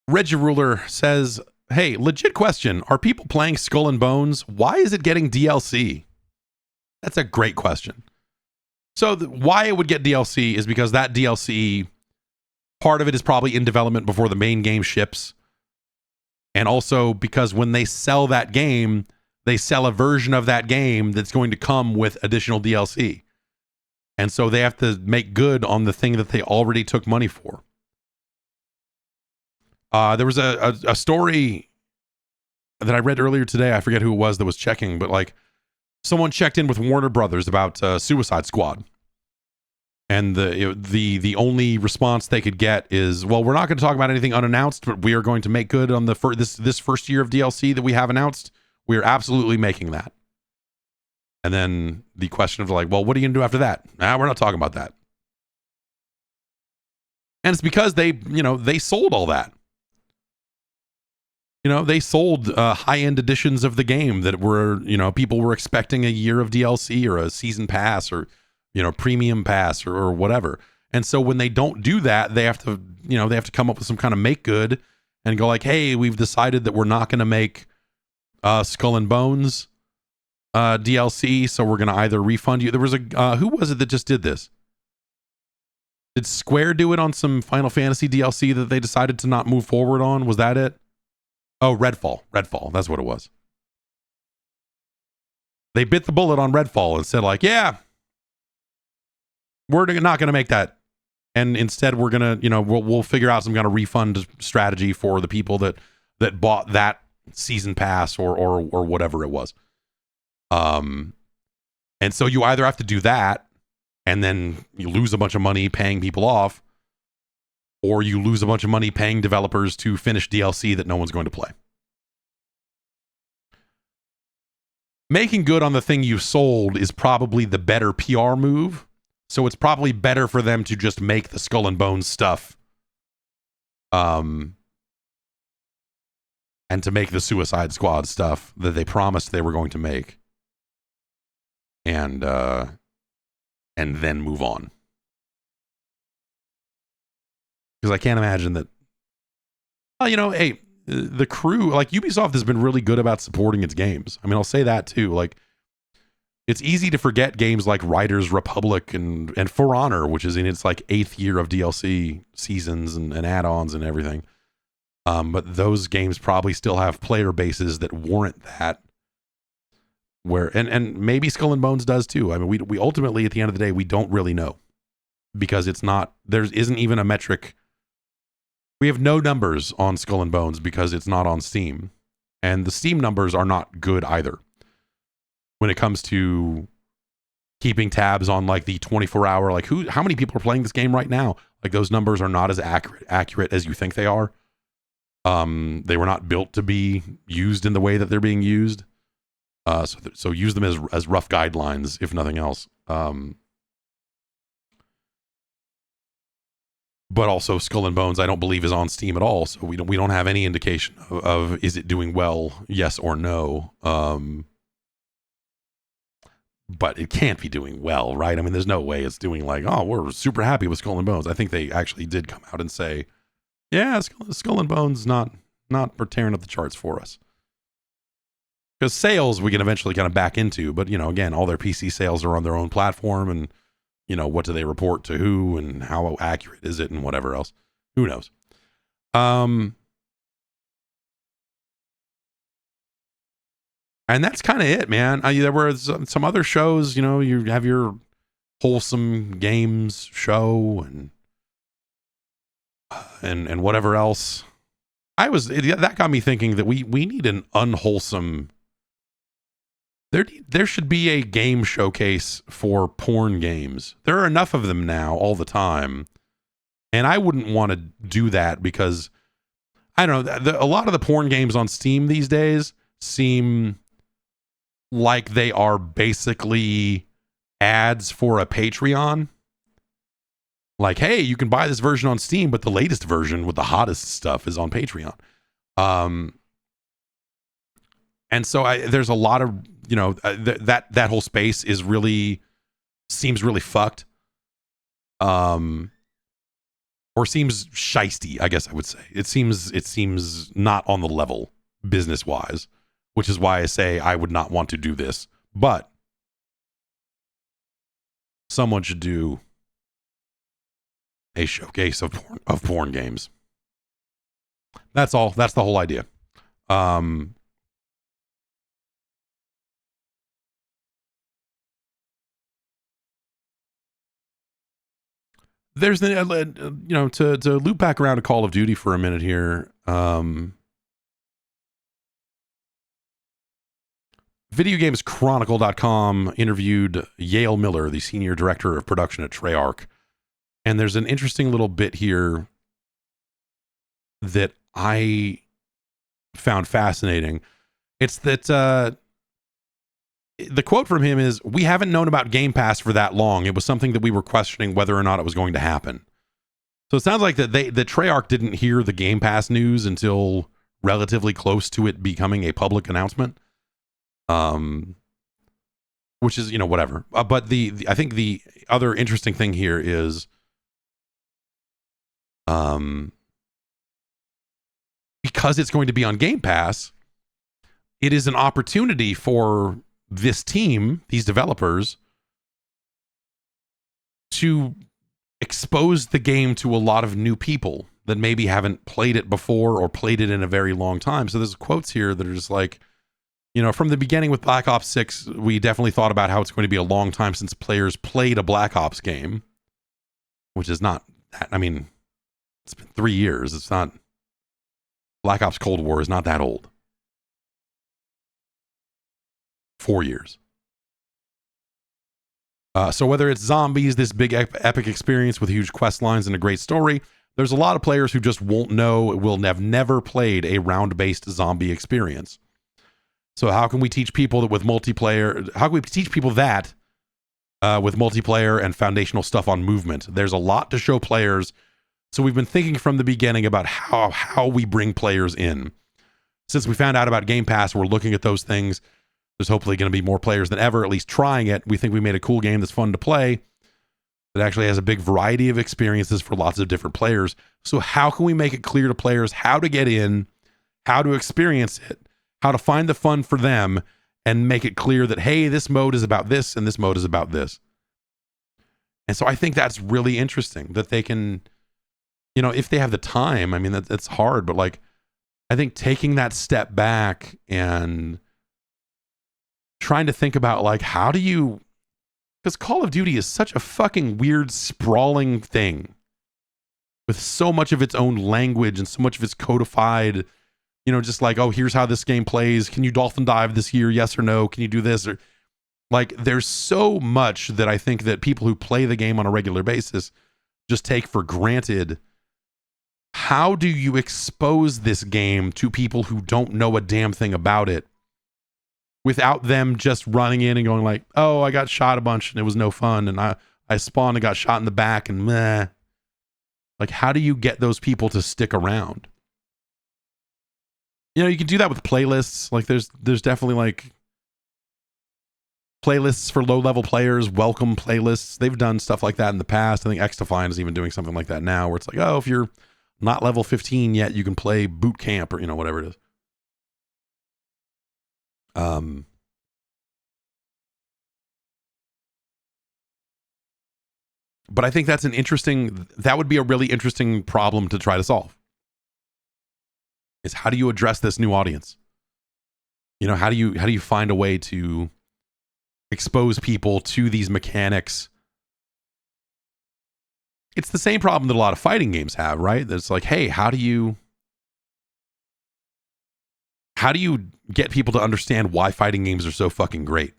Reggie Ruler says, hey, legit question. Are people playing Skull and Bones? Why is it getting DLC? That's a great question. So why it would get DLC is because that DLC, part of it is probably in development before the main game ships. And also because when they sell that game, they sell a version of that game that's going to come with additional DLC. And so they have to make good on the thing that they already took money for. There was a story that I read earlier today. I forget who it was that was checking, but like someone checked in with Warner Brothers about Suicide Squad. And the only response they could get is, well, we're not going to talk about anything unannounced, but we are going to make good on this first year of DLC that we have announced. We are absolutely making that. And then the question of like, well, what are you going to do after that? We're not talking about that. And it's because they sold all that. They sold high-end editions of the game that were, people were expecting a year of DLC or a season pass or, premium pass or whatever. And so when they don't do that, they have to come up with some kind of make good and go like, hey, we've decided that we're not going to make Skull and Bones DLC, so we're going to either refund you. There was who was it that just did this? Did Square do it on some Final Fantasy DLC that they decided to not move forward on? Was that it? Oh, Redfall. That's what it was. They bit the bullet on Redfall and said like, yeah, we're not going to make that. And instead we're going to, we'll figure out some kind of refund strategy for the people that bought that season pass or whatever it was. And so you either have to do that and then you lose a bunch of money paying people off, or you lose a bunch of money paying developers to finish DLC that no one's going to play. Making good on the thing you sold is probably the better PR move. So it's probably better for them to just make the Skull and Bones stuff. And to make the Suicide Squad stuff that they promised they were going to make. And then move on. Because I can't imagine that, hey, the crew, like Ubisoft has been really good about supporting its games. I mean, I'll say that too. Like, it's easy to forget games like Riders Republic and For Honor, which is in its like 8th year of DLC seasons and add-ons and everything. But those games probably still have player bases that warrant that. And maybe Skull and Bones does too. I mean, we ultimately, at the end of the day, we don't really know, because there isn't even a metric. We have no numbers on Skull and Bones because it's not on Steam, and the Steam numbers are not good either when it comes to keeping tabs on like the 24-hour, like how many people are playing this game right now. Like those numbers are not as accurate as you think they are. They were not built to be used in the way that they're being used. So use them as rough guidelines, if nothing else. But also Skull and Bones, I don't believe is on Steam at all. So we don't have any indication of is it doing well, yes or no. But it can't be doing well, right? I mean, there's no way it's doing like, oh, we're super happy with Skull and Bones. I think they actually did come out and say, yeah, Skull and Bones not tearing up the charts for us. Because sales we can eventually kind of back into, but again, all their PC sales are on their own platform, and what do they report to who, and how accurate is it, and whatever else. Who knows? And that's kind of it, man. There were some other shows, you have your wholesome games show and whatever else. that got me thinking that we need an unwholesome. There should be a game showcase for porn games. There are enough of them now all the time. And I wouldn't want to do that because I don't know, a lot of the porn games on Steam these days seem like they are basically ads for a Patreon. Like, hey, you can buy this version on Steam, but the latest version with the hottest stuff is on Patreon. And so there's a lot of, that whole space seems really fucked. Or seems shisty, I guess I would say. It seems not on the level business wise, which is why I say I would not want to do this. But someone should do a showcase of porn games. That's all. That's the whole idea. There's the to loop back around to Call of Duty for a minute here. VideoGamesChronicle.com interviewed Yale Miller, the senior director of production at Treyarch, and there's an interesting little bit here that I found fascinating. It's that the quote from him is, "We haven't known about Game Pass for that long. It was something that we were questioning whether or not it was going to happen." So it sounds like that the Treyarch didn't hear the Game Pass news until relatively close to it becoming a public announcement. Which is, whatever. But I think the other interesting thing here is, because it's going to be on Game Pass, it is an opportunity for this team, these developers, to expose the game to a lot of new people that maybe haven't played it before or played it in a very long time. So there's quotes here that are just like, from the beginning with Black Ops 6, we definitely thought about how it's going to be a long time since players played a Black Ops game, which is not that. I mean, it's been 3 years. It's not. Black Ops Cold War is not that old. 4 years. So whether it's zombies, this big epic experience with huge quest lines and a great story, there's a lot of players who just won't know, will have never played a round-based zombie experience. So how can we teach people that with multiplayer? How can we teach people that with multiplayer and foundational stuff on movement? There's a lot to show players. So we've been thinking from the beginning about how we bring players in. Since we found out about Game Pass, we're looking at those things. There's hopefully going to be more players than ever, at least trying it. We think we made a cool game that's fun to play, that actually has a big variety of experiences for lots of different players. So how can we make it clear to players how to get in, how to experience it, how to find the fun for them, and make it clear that, hey, this mode is about this and this mode is about this. And so I think that's really interesting that they can, if they have the time. I mean, that's hard, but like, I think taking that step back and trying to think about like, how do you, because Call of Duty is such a fucking weird, sprawling thing with so much of its own language and so much of its codified, just like, oh, here's how this game plays. Can you dolphin dive this year? Yes or no? Can you do this? Or like, there's so much that I think that people who play the game on a regular basis just take for granted. How do you expose this game to people who don't know a damn thing about it without them just running in and going like, oh, I got shot a bunch and it was no fun, and I spawned and got shot in the back and meh. Like, how do you get those people to stick around? You can do that with playlists. Like there's definitely like playlists for low-level players, welcome playlists. They've done stuff like that in the past. I think XDefiant is even doing something like that now, where it's like, oh, if you're not level 15 yet, you can play boot camp or, whatever it is. But I think that would be a really interesting problem to try to solve. Is how do you address this new audience? How do you find a way to expose people to these mechanics? It's the same problem that a lot of fighting games have, right? That's like, hey, how do you how do you get people to understand why fighting games are so fucking great?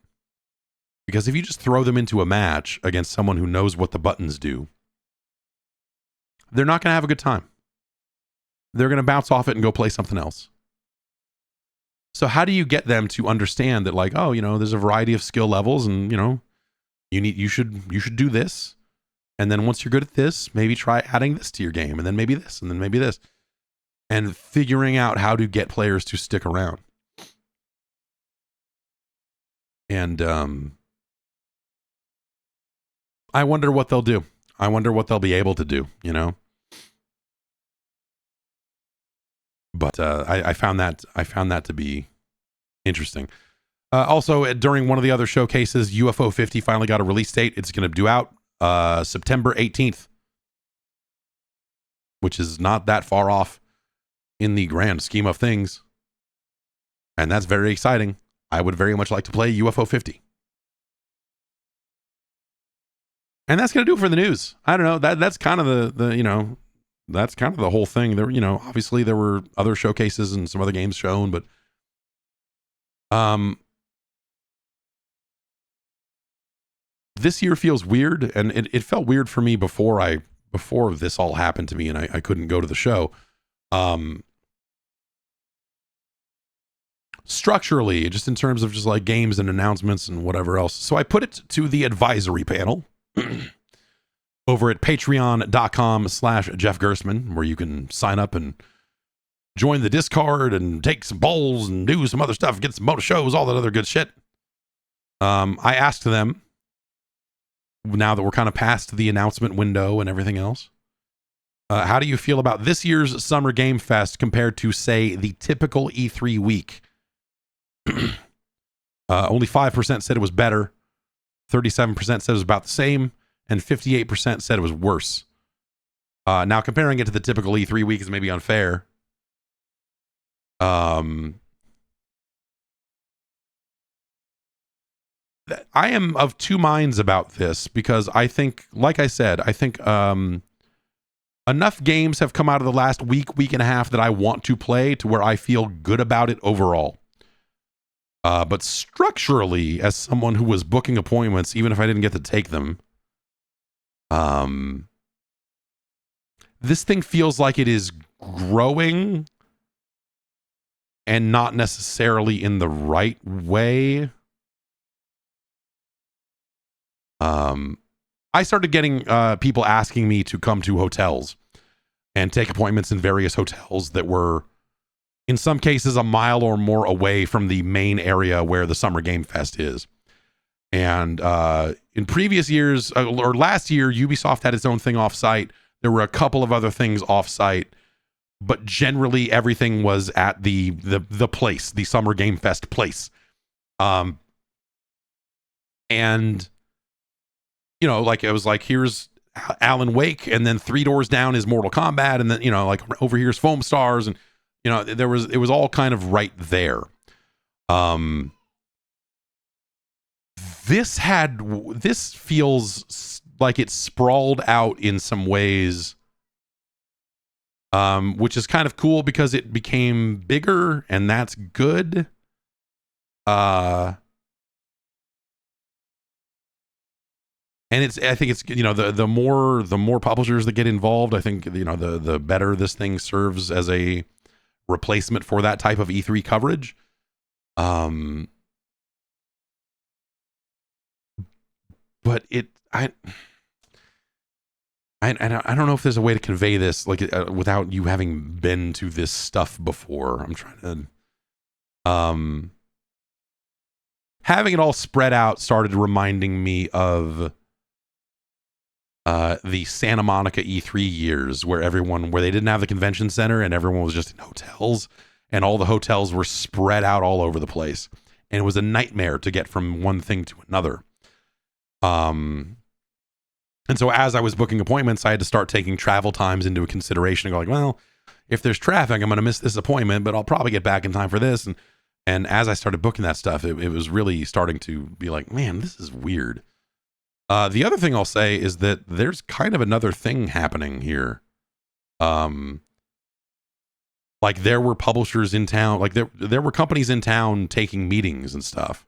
Because if you just throw them into a match against someone who knows what the buttons do, they're not going to have a good time. They're going to bounce off it and go play something else. So how do you get them to understand that, like, oh, you know, there's a variety of skill levels, and, you know, you should do this, and then once you're good at this, maybe try adding this to your game, and then maybe this, and then maybe this, and figuring out how to get players to stick around. And I wonder what they'll do. I wonder what they'll be able to do, you know. But I found that to be interesting. Also, during one of the other showcases, UFO 50 finally got a release date. It's going to due out September 18th, which is not that far off in the grand scheme of things. And that's very exciting. I would very much like to play UFO 50. And that's going to do it for the news. I don't know. That's kind of the you know, that's kind of the whole thing. There, you know, obviously there were other showcases and some other games shown, but this year feels weird, and it felt weird for me before this all happened to me and I couldn't go to the show. Structurally, just in terms of just like games and announcements and whatever else. So I put it to the advisory panel over at patreon.com/Jeff Gerstmann, where you can sign up and join the Discord and take some polls and do some other stuff, get some motor shows, all that other good shit. I asked them, now that we're kind of past the announcement window and everything else, how do you feel about this year's Summer Game Fest compared to, say, the typical E3 week? Only 5% said it was better, 37% said it was about the same, and 58% said it was worse. Now, comparing it to the typical E3 week is maybe unfair. I am of two minds about this, because I think, like I said, I think enough games have come out of the last week and a half that I want to play to where I feel good about it overall. But structurally, as someone who was booking appointments, even if I didn't get to take them, this thing feels like it is growing and not necessarily in the right way. I started getting people asking me to come to hotels and take appointments in various hotels that were, in some cases, a mile or more away from the main area where the Summer Game Fest is. And in previous years, or last year, Ubisoft had its own thing off-site. There were a couple of other things off-site, but generally everything was at the place, the Summer Game Fest place. And you know, like it was like, here's Alan Wake, and then 3 doors down is Mortal Kombat, and then, you know, like over here's Foam Stars, and, you know, it was all kind of right there. This feels like it's sprawled out in some ways, which is kind of cool because it became bigger, and that's good. And I think it's, you know, the more publishers that get involved, I think, you know, the better this thing serves as a replacement for that type of E3 coverage. But I don't know if there's a way to convey this, like, without you having been to this stuff before. I'm trying to, having it all spread out started reminding me of the Santa Monica E3 years, where they didn't have the convention center and everyone was just in hotels, and all the hotels were spread out all over the place, and it was a nightmare to get from one thing to another. And so as I was booking appointments, I had to start taking travel times into consideration and going, well, if there's traffic, I'm going to miss this appointment, but I'll probably get back in time for this. And as I started booking that stuff, it was really starting to be like, man, this is weird. The other thing I'll say is that there's kind of another thing happening here. Like Like there were publishers in town, like there were companies in town taking meetings and stuff.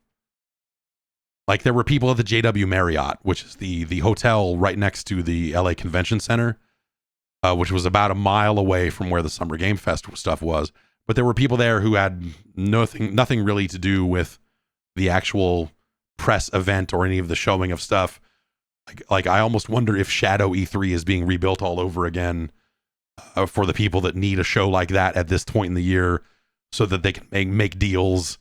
Like there were people at the JW Marriott, which is the hotel right next to the LA Convention Center, which was about a mile away from where the Summer Game Fest stuff was. But there were people there who had nothing really to do with the actual press event or any of the showing of stuff. Like I almost wonder if Shadow E3 is being rebuilt all over again for the people that need a show like that at this point in the year, so that they can make deals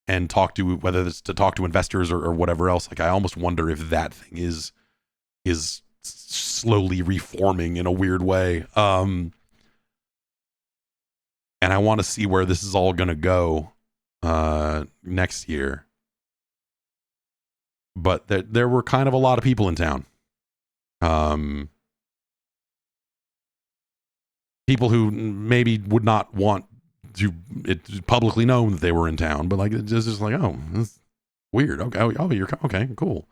and talk to, whether it's to talk to investors or whatever else. Like I almost wonder if that thing is slowly reforming in a weird way. And I want to see where this is all going to go next year. But there were kind of a lot of people in town. People who maybe would not want to it publicly known that they were in town, but like it's just like, oh, that's weird. Okay, oh, you're okay, cool.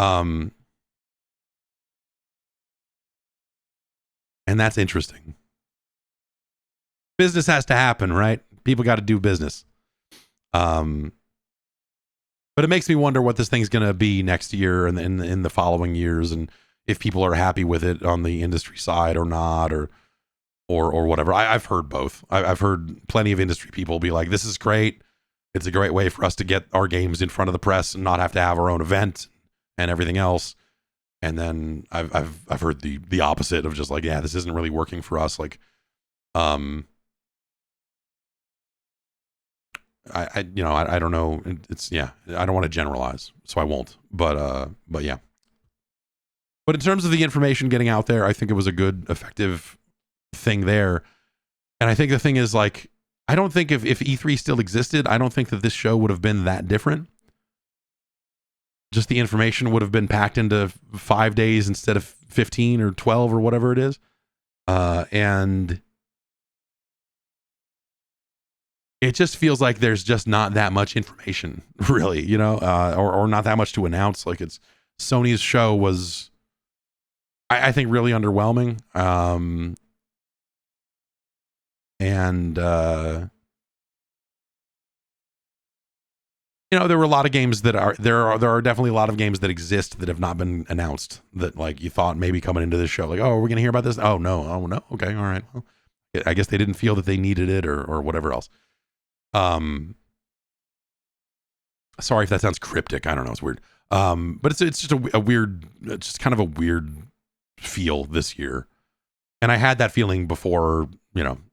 And that's interesting. Business has to happen, right? People got to do business. But it makes me wonder what this thing's going to be next year and in the following years, and if people are happy with it on the industry side or not, or whatever. I've heard both. I've heard plenty of industry people be like, this is great. It's a great way for us to get our games in front of the press and not have to have our own event and everything else. And then I've heard the opposite of just like, yeah, this isn't really working for us. Like, I don't know. It's, yeah, I don't want to generalize, so I won't, but yeah. But in terms of the information getting out there, I think it was a good, effective thing there. And I think the thing is, like, I don't think if E3 still existed, I don't think that this show would have been that different. Just the information would have been packed into 5 days instead of 15 or 12 or whatever it is. And it just feels like there's just not that much information, really, or not that much to announce. Like, it's Sony's show was, I think, really underwhelming. And there were a lot of games that there are definitely a lot of games that exist that have not been announced, that like you thought maybe coming into this show, like, oh, are we going to hear about this? Oh no. Okay. All right. Well, I guess they didn't feel that they needed it or whatever else. Sorry if that sounds cryptic. I don't know. It's weird. But it's just a weird, just kind of a weird feel this year. And I had that feeling before,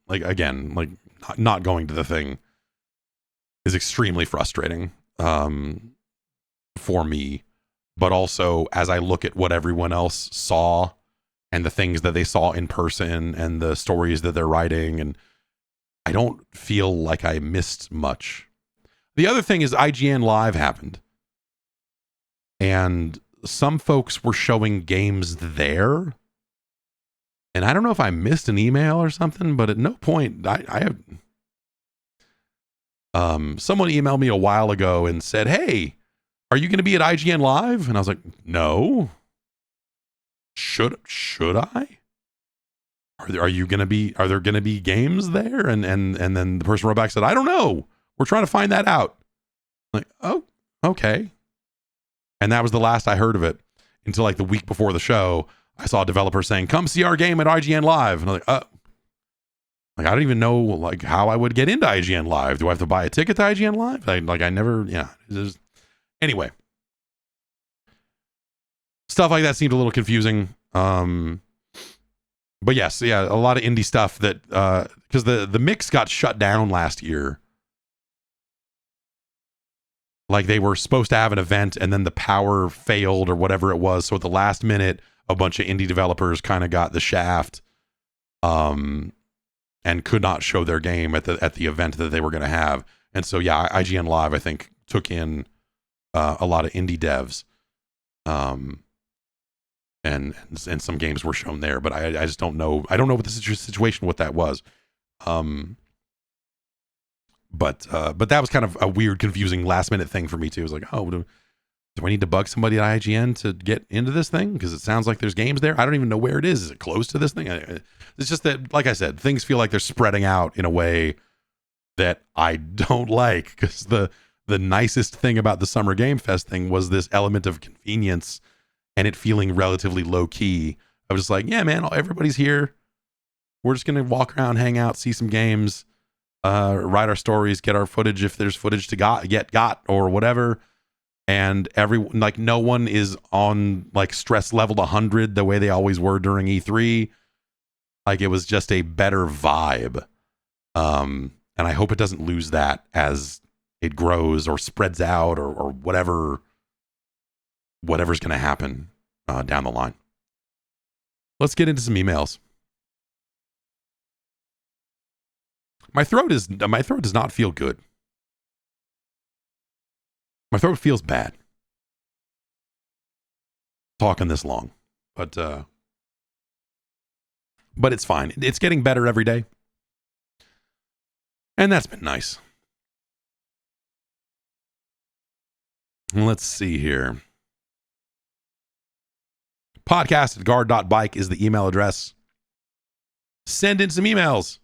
like, again, like not going to the thing is extremely frustrating for me. But also, as I look at what everyone else saw and the things that they saw in person and the stories that they're writing, and I don't feel like I missed much. The other thing is IGN Live happened. And some folks were showing games there. And I don't know if I missed an email or something, but at no point I have someone emailed me a while ago and said, "Hey, are you going to be at IGN Live?" And I was like, "No." Should I? Are there going to be games there? And then the person wrote back, said, "I don't know. We're trying to find that out." I'm like, "Oh, okay." And that was the last I heard of it until like the week before the show. I saw a developer saying, "Come see our game at IGN Live." And I'm like, like, I don't even know like how I would get into IGN Live. Do I have to buy a ticket to IGN Live? I never, yeah. Anyway, stuff like that seemed a little confusing. But yes, yeah, a lot of indie stuff that, because the mix got shut down last year. Like they were supposed to have an event and then the power failed or whatever it was. So at the last minute, a bunch of indie developers kind of got the shaft, and could not show their game at the event that they were going to have. And so, yeah, IGN Live, I think, took in a lot of indie devs, and some games were shown there. But I just don't know. I don't know what the situation what that was. But that was kind of a weird, confusing last minute thing for me too. It was like, oh, Do I need to bug somebody at IGN to get into this thing? Because it sounds like there's games there. I don't even know where it is. Is it close to this thing? It's just that, like I said, things feel like they're spreading out in a way that I don't like. Because the nicest thing about the Summer Game Fest thing was this element of convenience and it feeling relatively low key. I was just like, yeah, man, everybody's here. We're just going to walk around, hang out, see some games, write our stories, get our footage if there's footage to got or whatever. And no one is on like stress level 100 the way they always were during E3. Like it was just a better vibe. And I hope it doesn't lose that as it grows or spreads out or whatever's going to happen down the line. Let's get into some emails. My throat does not feel good. My throat feels bad talking this long, but it's fine. It's getting better every day. And that's been nice. Let's see here. podcast@guard.bike is the email address. Send in some emails.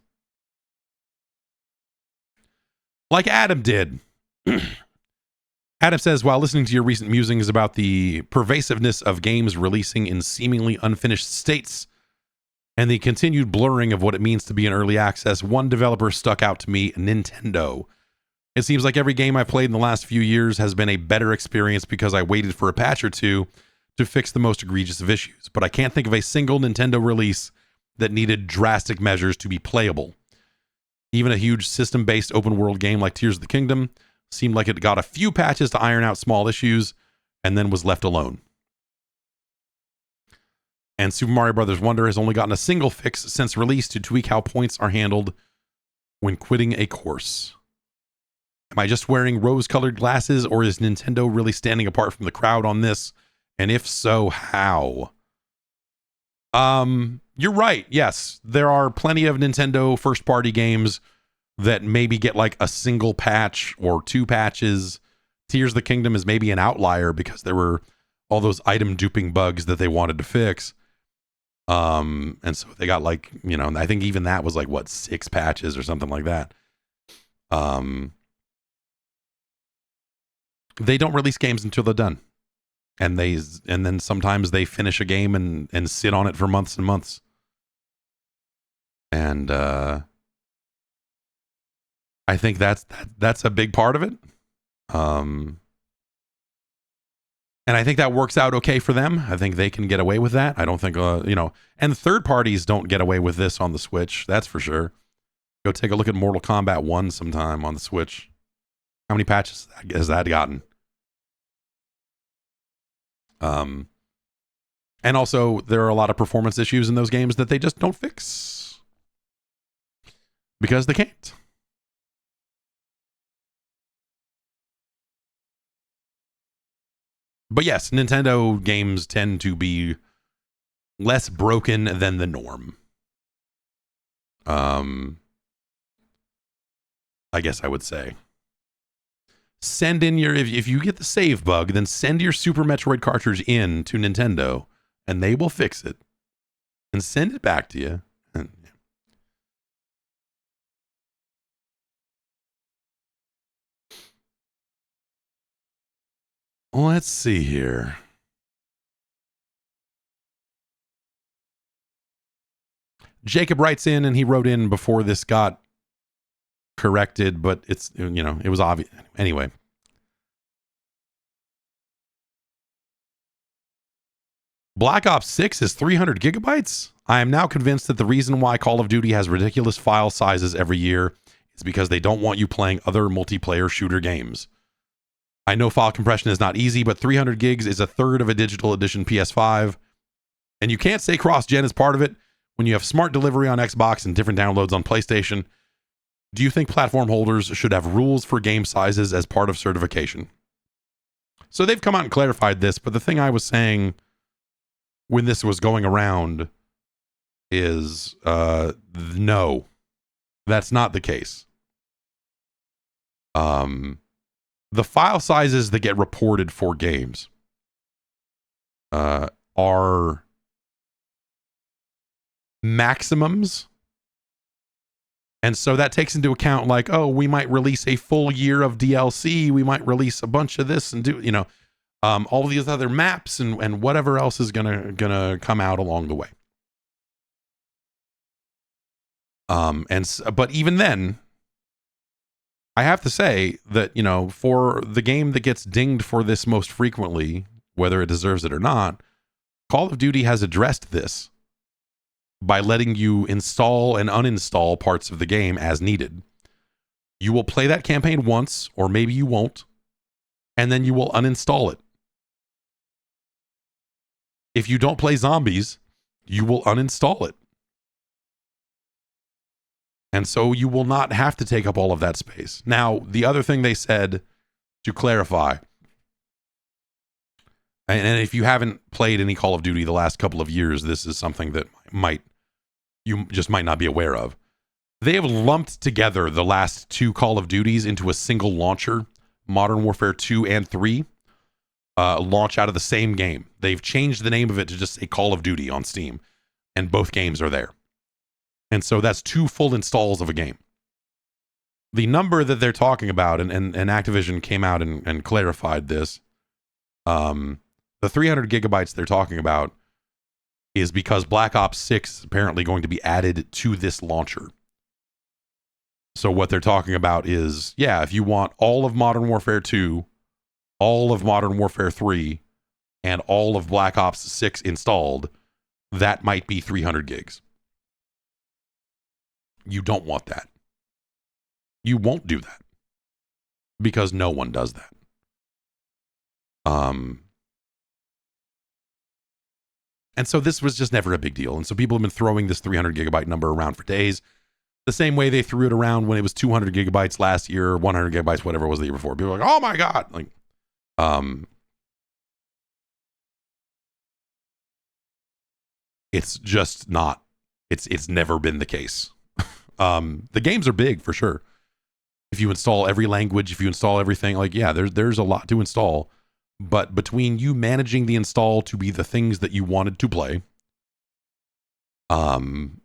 Like Adam did. Adam says, while listening to your recent musings about the pervasiveness of games releasing in seemingly unfinished states and the continued blurring of what it means to be in early access, one developer stuck out to me, Nintendo. It seems like every game I've played in the last few years has been a better experience because I waited for a patch or two to fix the most egregious of issues, but I can't think of a single Nintendo release that needed drastic measures to be playable. Even a huge system-based open-world game like Tears of the Kingdom seemed like it got a few patches to iron out small issues and then was left alone. And Super Mario Bros. Wonder has only gotten a single fix since release to tweak how points are handled when quitting a course. Am I just wearing rose-colored glasses, or is Nintendo really standing apart from the crowd on this? And if so, how? You're right. Yes, there are plenty of Nintendo first-party games that maybe get like a single patch or two patches. Tears of the Kingdom is maybe an outlier because there were all those item duping bugs that they wanted to fix. And so they got like, I think even that was like 6 patches or something like that. They don't release games until they're done. And then sometimes they finish a game and sit on it for months and months. And I think that's a big part of it. And I think that works out okay for them. I think they can get away with that. I don't think, and third parties don't get away with this on the Switch. That's for sure. Go take a look at Mortal Kombat 1 sometime on the Switch. How many patches has that gotten? And also there are a lot of performance issues in those games that they just don't fix because they can't. But yes, Nintendo games tend to be less broken than the norm. I guess I would say. Send in if you get the save bug, then send your Super Metroid cartridge in to Nintendo and they will fix it and send it back to you. Let's see here. Jacob writes in, and he wrote in before this got corrected, but it's, it was obvious. Anyway. Black Ops 6 is 300 gigabytes? I am now convinced that the reason why Call of Duty has ridiculous file sizes every year is because they don't want you playing other multiplayer shooter games. I know file compression is not easy, but 300 gigs is a third of a digital edition PS5. And you can't say cross-gen is part of it when you have smart delivery on Xbox and different downloads on PlayStation. Do you think platform holders should have rules for game sizes as part of certification? So they've come out and clarified this, but the thing I was saying when this was going around is no, that's not the case. The the file sizes that get reported for games are maximums. And so that takes into account like, oh, we might release a full year of DLC. We might release a bunch of this and do, all these other maps and whatever else is gonna come out along the way. But even then, I have to say that, for the game that gets dinged for this most frequently, whether it deserves it or not, Call of Duty has addressed this by letting you install and uninstall parts of the game as needed. You will play that campaign once, or maybe you won't, and then you will uninstall it. If you don't play zombies, you will uninstall it. And so you will not have to take up all of that space. Now, the other thing they said, to clarify, and if you haven't played any Call of Duty the last couple of years, this is something that you just might not be aware of. They have lumped together the last two Call of Duties into a single launcher, Modern Warfare 2 and 3, launch out of the same game. They've changed the name of it to just say Call of Duty on Steam, and both games are there. And so that's 2 full installs of a game. The number that they're talking about, and Activision came out and clarified this, the 300 gigabytes they're talking about is because Black Ops 6 is apparently going to be added to this launcher. So what they're talking about is, yeah, if you want all of Modern Warfare 2, all of Modern Warfare 3, and all of Black Ops 6 installed, that might be 300 gigs. You don't want that. You won't do that. Because no one does that. And so this was just never a big deal. And so people have been throwing this 300 gigabyte number around for days. The same way they threw it around when it was 200 gigabytes last year, 100 gigabytes, whatever it was the year before. People were like, oh my God. Like, it's just not, it's never been the case. The games are big for sure. If you install every language, if you install everything, like, yeah, there's a lot to install. But between you managing the install to be the things that you wanted to play, and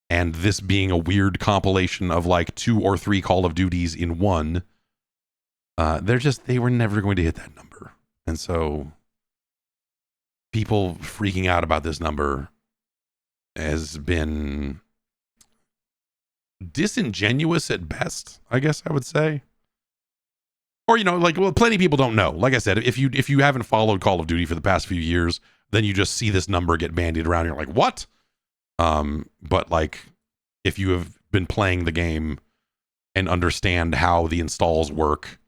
this being a weird compilation of like 2 or 3 Call of Duties in one, they were never going to hit that number. And so people freaking out about this number has been disingenuous at best, I guess I would say. Or, plenty of people don't know. Like I said, if you haven't followed Call of Duty for the past few years, then you just see this number get bandied around. And you're like, what? But like, if you have been playing the game and understand how the installs work,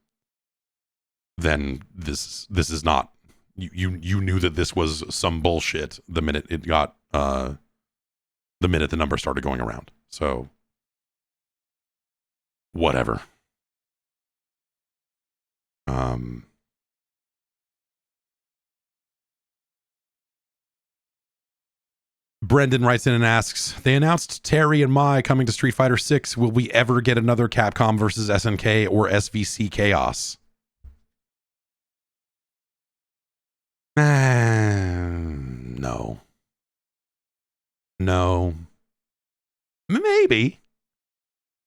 then this is not. You knew that this was some bullshit the minute it got the minute the number started going around. So, whatever. Brendan writes in and asks, they announced Terry and Mai coming to Street Fighter 6. Will we ever get another Capcom versus SNK or SVC Chaos? No. Maybe.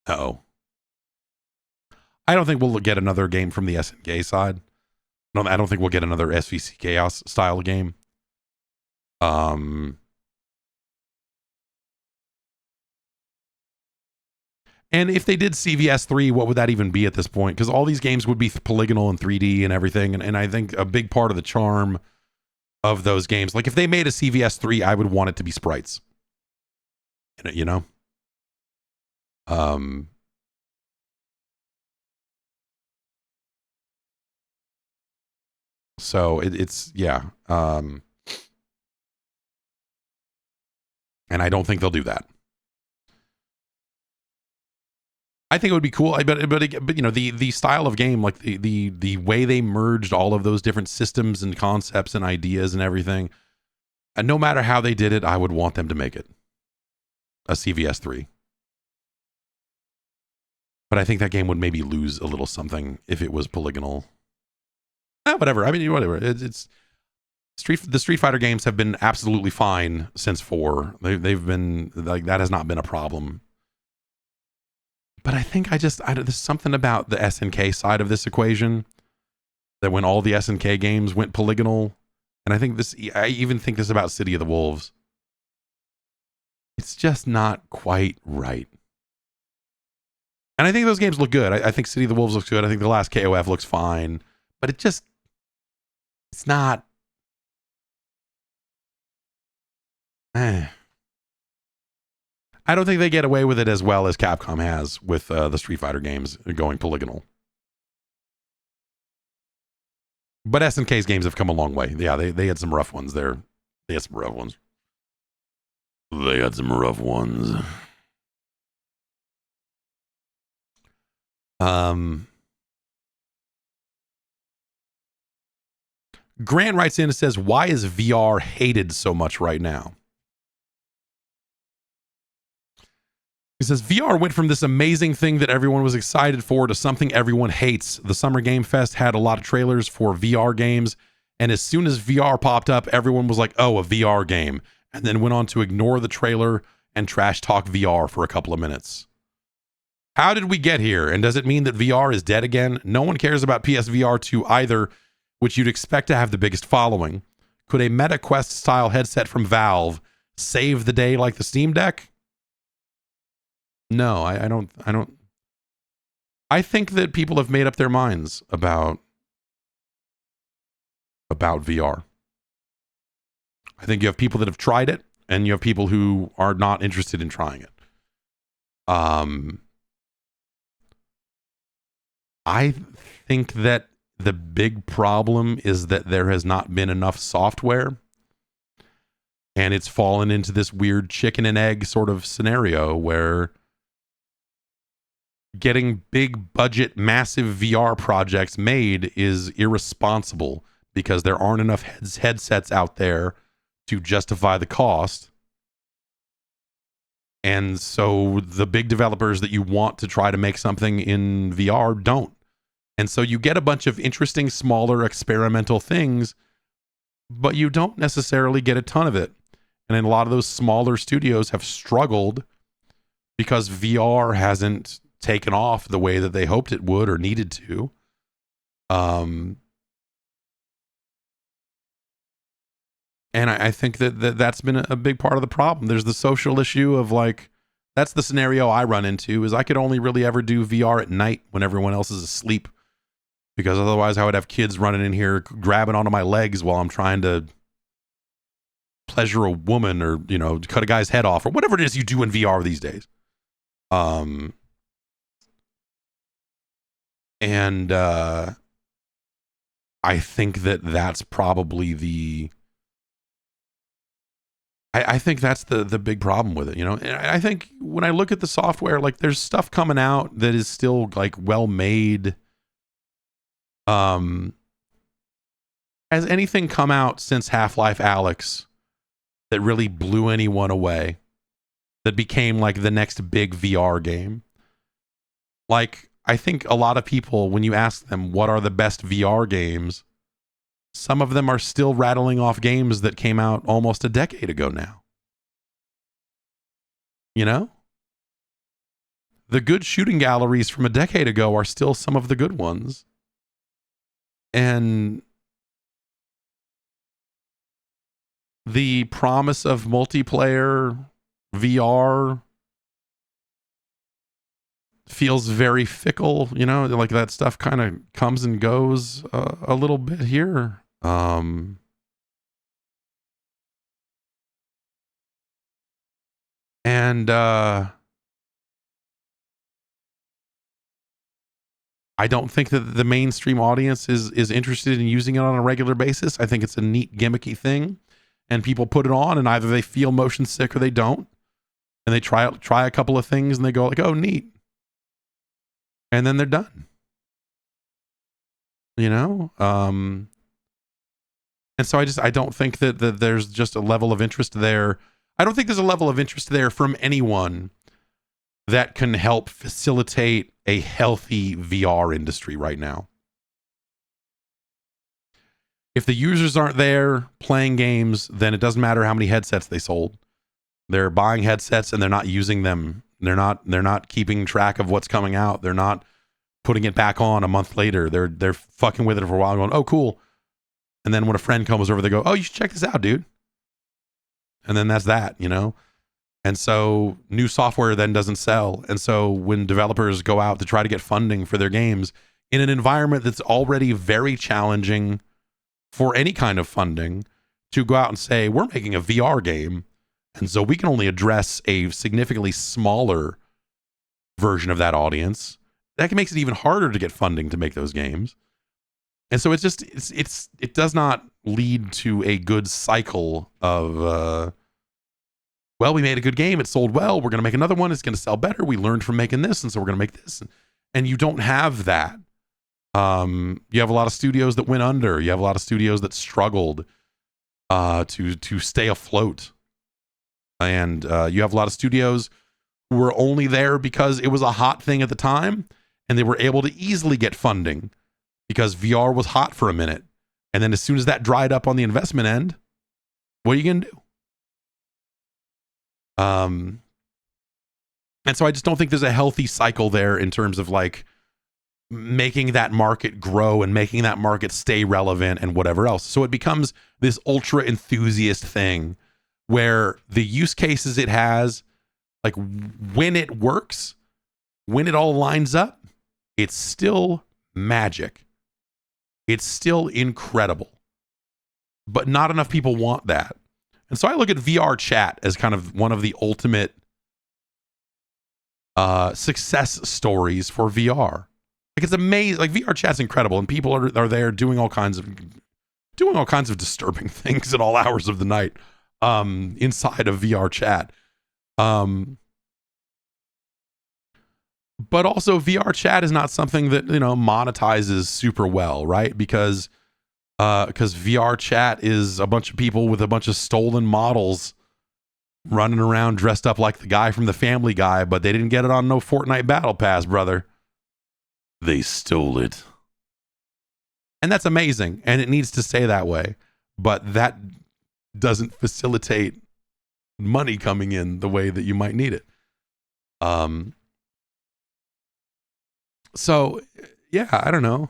No. I don't think we'll get another game from the SNK side. No, I don't think we'll get another SVC Chaos style game. And if they did CVS 3, what would that even be at this point? Because all these games would be polygonal and 3D and everything. And I think a big part of the charm of those games, like if they made a CVS 3, I would want it to be sprites. So it's yeah. And I don't think they'll do that. I think it would be cool. But the style of game, like the way they merged all of those different systems and concepts and ideas and everything, and no matter how they did it, I would want them to make it a CVS 3. But I think that game would maybe lose a little something if it was polygonal. Whatever. I mean, whatever. It's the Street Fighter games have been absolutely fine since 4. They've been like, that has not been a problem. But I think there's something about the SNK side of this equation that when all the SNK games went polygonal, and I even think this about City of the Wolves, it's just not quite right. And I think those games look good. I think City of the Wolves looks good. I think the last KOF looks fine, but it's not. I don't think they get away with it as well as Capcom has with the Street Fighter games going polygonal. But SNK's games have come a long way. Yeah, they had some rough ones there. They had some rough ones. Grant writes in and says, why is VR hated so much right now? He says, VR went from this amazing thing that everyone was excited for to something everyone hates. The Summer Game Fest had a lot of trailers for VR games, and as soon as VR popped up, everyone was like, oh, a VR game, and then went on to ignore the trailer and trash talk VR for a couple of minutes. How did we get here? And does it mean that VR is dead again? No one cares about PSVR 2 either, which you'd expect to have the biggest following. Could a Meta Quest style headset from Valve save the day like the Steam Deck? No, I don't. I think that people have made up their minds about VR. I think you have people that have tried it, and you have people who are not interested in trying it. I think that the big problem is that there has not been enough software, and it's fallen into this weird chicken and egg sort of scenario where getting big budget, massive VR projects made is irresponsible because there aren't enough headsets out there to justify the cost. And so the big developers that you want to try to make something in VR don't. And so you get a bunch of interesting, smaller, experimental things, but you don't necessarily get a ton of it. And a lot of those smaller studios have struggled because VR hasn't taken off the way that they hoped it would or needed to. And I think that's been a big part of the problem. There's the social issue of like, that's the scenario I run into, is I could only really ever do VR at night when everyone else is asleep, because otherwise I would have kids running in here grabbing onto my legs while I'm trying to pleasure a woman or, cut a guy's head off or whatever it is you do in VR these days. And I think that's probably I think that's the big problem with it, And I think when I look at the software, like there's stuff coming out that is still like well made. Has anything come out since Half-Life Alyx that really blew anyone away? That became like the next big VR game? Like, I think a lot of people, when you ask them what are the best VR games, some of them are still rattling off games that came out almost a decade ago now. The good shooting galleries from a decade ago are still some of the good ones. And the promise of multiplayer VR feels very fickle, like that stuff kind of comes and goes a little bit here. And I don't think that the mainstream audience is interested in using it on a regular basis. I think it's a neat gimmicky thing, and people put it on and either they feel motion sick or they don't. And they try a couple of things and they go like, oh, neat. And then they're done. And so I don't think that there's just a level of interest there. I don't think there's a level of interest there from anyone that can help facilitate a healthy VR industry right now. If the users aren't there playing games, then it doesn't matter how many headsets they sold. They're buying headsets and they're not using them. They're not keeping track of what's coming out. They're not putting it back on a month later. They're fucking with it for a while, going, "Oh, cool." And then when a friend comes over, they go, "Oh, you should check this out, dude." And then that's that, you know? And so new software then doesn't sell. And so when developers go out to try to get funding for their games in an environment that's already very challenging for any kind of funding, to go out and say, we're making a VR game, and so we can only address a significantly smaller version of that audience, that makes it even harder to get funding to make those games. And so it does not lead to a good cycle of well, we made a good game, it sold well, we're going to make another one, it's going to sell better, we learned from making this, and so we're going to make this. And you don't have that. You have a lot of studios that went under. You have a lot of studios that struggled to stay afloat. And you have a lot of studios who were only there because it was a hot thing at the time, and they were able to easily get funding because VR was hot for a minute. And then as soon as that dried up on the investment end, what are you going to do? And so I just don't think there's a healthy cycle there in terms of like making that market grow and making that market stay relevant and whatever else. So it becomes this ultra enthusiast thing where the use cases it has, like when it works, when it all lines up, it's still magic. It's still incredible. But not enough people want that. And so I look at VR chat as kind of one of the ultimate success stories for VR. Like it's amazing. Like VR chat's incredible, and people are there doing all kinds of disturbing things at all hours of the night inside of VR chat. But also VR chat is not something that, you know, monetizes super well, right? Because VR chat is a bunch of people with a bunch of stolen models running around dressed up like the guy from the Family Guy, but they didn't get it on no Fortnite Battle Pass, brother. They stole it. And that's amazing, and it needs to stay that way. But that doesn't facilitate money coming in the way that you might need it. So, yeah, I don't know.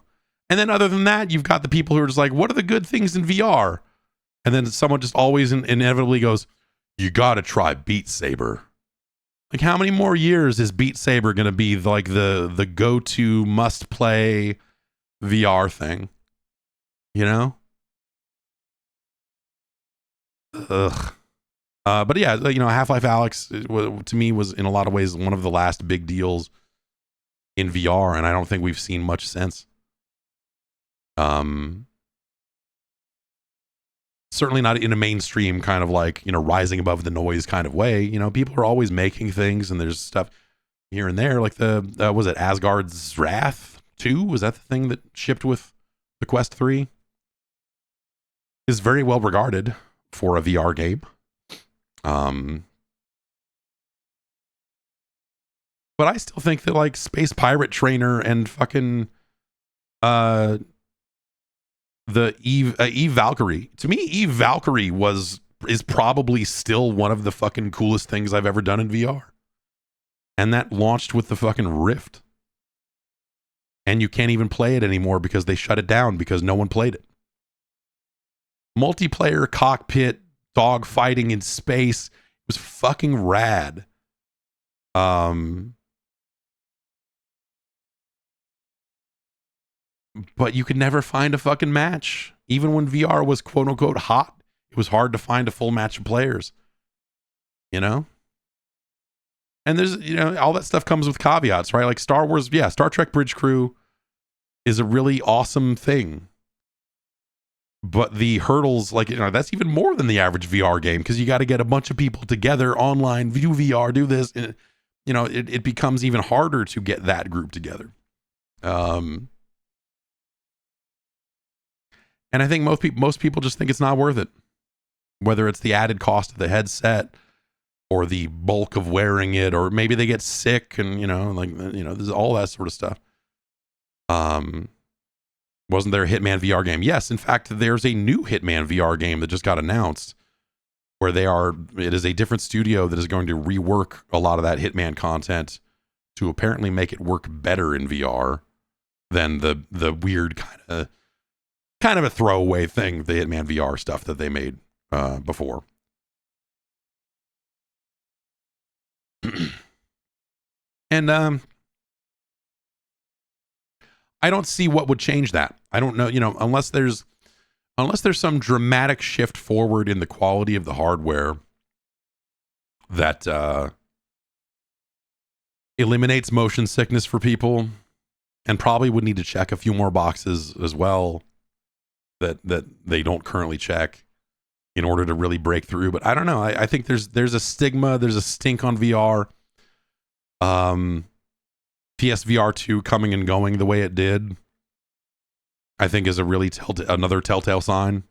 And then other than that, you've got the people who are just like, what are the good things in VR? And then someone just always inevitably goes, you got to try Beat Saber. Like, how many more years is Beat Saber going to be like the go-to must-play VR thing? You know? Ugh. But yeah, you know, Half-Life Alyx, to me, was in a lot of ways one of the last big deals in VR, and I don't think we've seen much since. Certainly not in a mainstream kind of like, you know, rising above the noise kind of way. You know, people are always making things, and there's stuff here and there, like was it Asgard's Wrath 2? Was that the thing that shipped with the Quest 3? Is very well regarded for a VR game. But I still think that like Space Pirate Trainer and fucking the Eve Valkyrie. To me, Eve Valkyrie is probably still one of the fucking coolest things I've ever done in VR. And that launched with the fucking Rift. And you can't even play it anymore because they shut it down because no one played it. Multiplayer cockpit dog fighting in space. It was fucking rad. But you could never find a fucking match. Even when VR was quote unquote hot, it was hard to find a full match of players. You know? And there's, you know, all that stuff comes with caveats, right? Like Star Wars, yeah, Star Trek Bridge Crew is a really awesome thing. But the hurdles, like, you know, that's even more than the average VR game because you got to get a bunch of people together online, view VR, do this. And, you know, it becomes even harder to get that group together. And I think most people just think it's not worth it. Whether it's the added cost of the headset, or the bulk of wearing it, or maybe they get sick and, there's all that sort of stuff. Wasn't there a Hitman VR game? Yes, in fact, there's a new Hitman VR game that just got announced where it is a different studio that is going to rework a lot of that Hitman content to apparently make it work better in VR than the weird kind of a throwaway thing, the Hitman VR stuff that they made before. And I don't see what would change that. I don't know, unless there's some dramatic shift forward in the quality of the hardware that eliminates motion sickness for people, and probably would need to check a few more boxes as well that they don't currently check in order to really break through. But I don't know. I think there's a stigma, there's a stink on VR. PSVR 2 coming and going the way it did, I think is a really another telltale sign.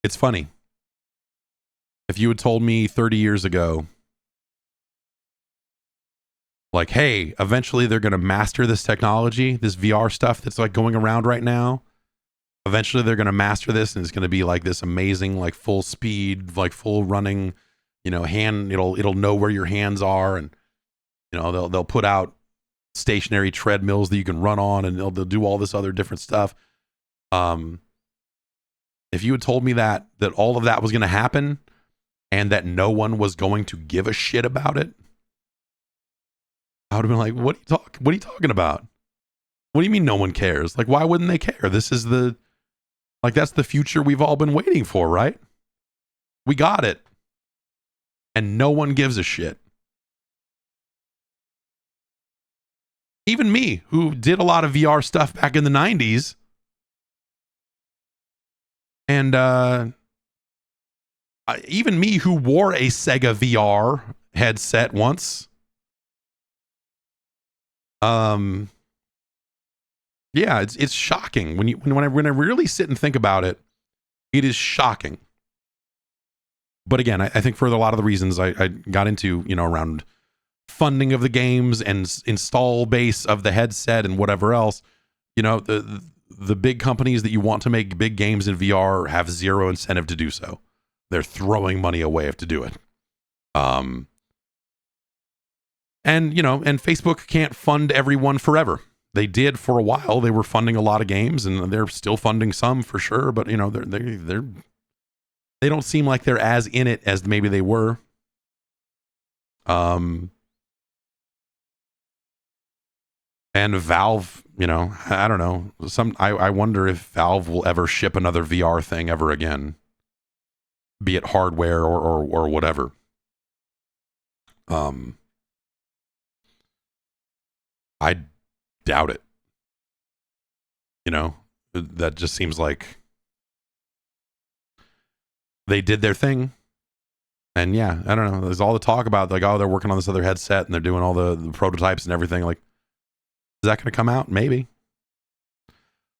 It's funny. If you had told me 30 years ago, like, hey, eventually they're going to master this technology, this VR stuff that's like going around right now. Eventually they're going to master this and it's going to be like this amazing, like full speed, like full running, hand, it'll know where your hands are. And, they'll put out stationary treadmills that you can run on, and they'll do all this other different stuff. If you had told me that all of that was going to happen and that no one was going to give a shit about it, I would have been like, what are you talking about? What do you mean no one cares? Like, why wouldn't they care? This is that's the future we've all been waiting for, right? We got it. And no one gives a shit. Even me, who did a lot of VR stuff back in the 90s. And even me, who wore a Sega VR headset once. Yeah, it's shocking when I really sit and think about it. It is shocking. But again, I think for a lot of the reasons I got into, around funding of the games and install base of the headset and whatever else, the big companies that you want to make big games in VR have zero incentive to do so. They're throwing money away to do it. And Facebook can't fund everyone forever. They did for a while. They were funding a lot of games, and they're still funding some for sure. But they don't seem like they're as in it as maybe they were. And Valve, I don't know. I wonder if Valve will ever ship another VR thing ever again, be it hardware or whatever. I doubt it. That just seems like they did their thing. And yeah, I don't know. There's all the talk about like, oh, they're working on this other headset and they're doing all the prototypes and everything. Like, is that going to come out? Maybe.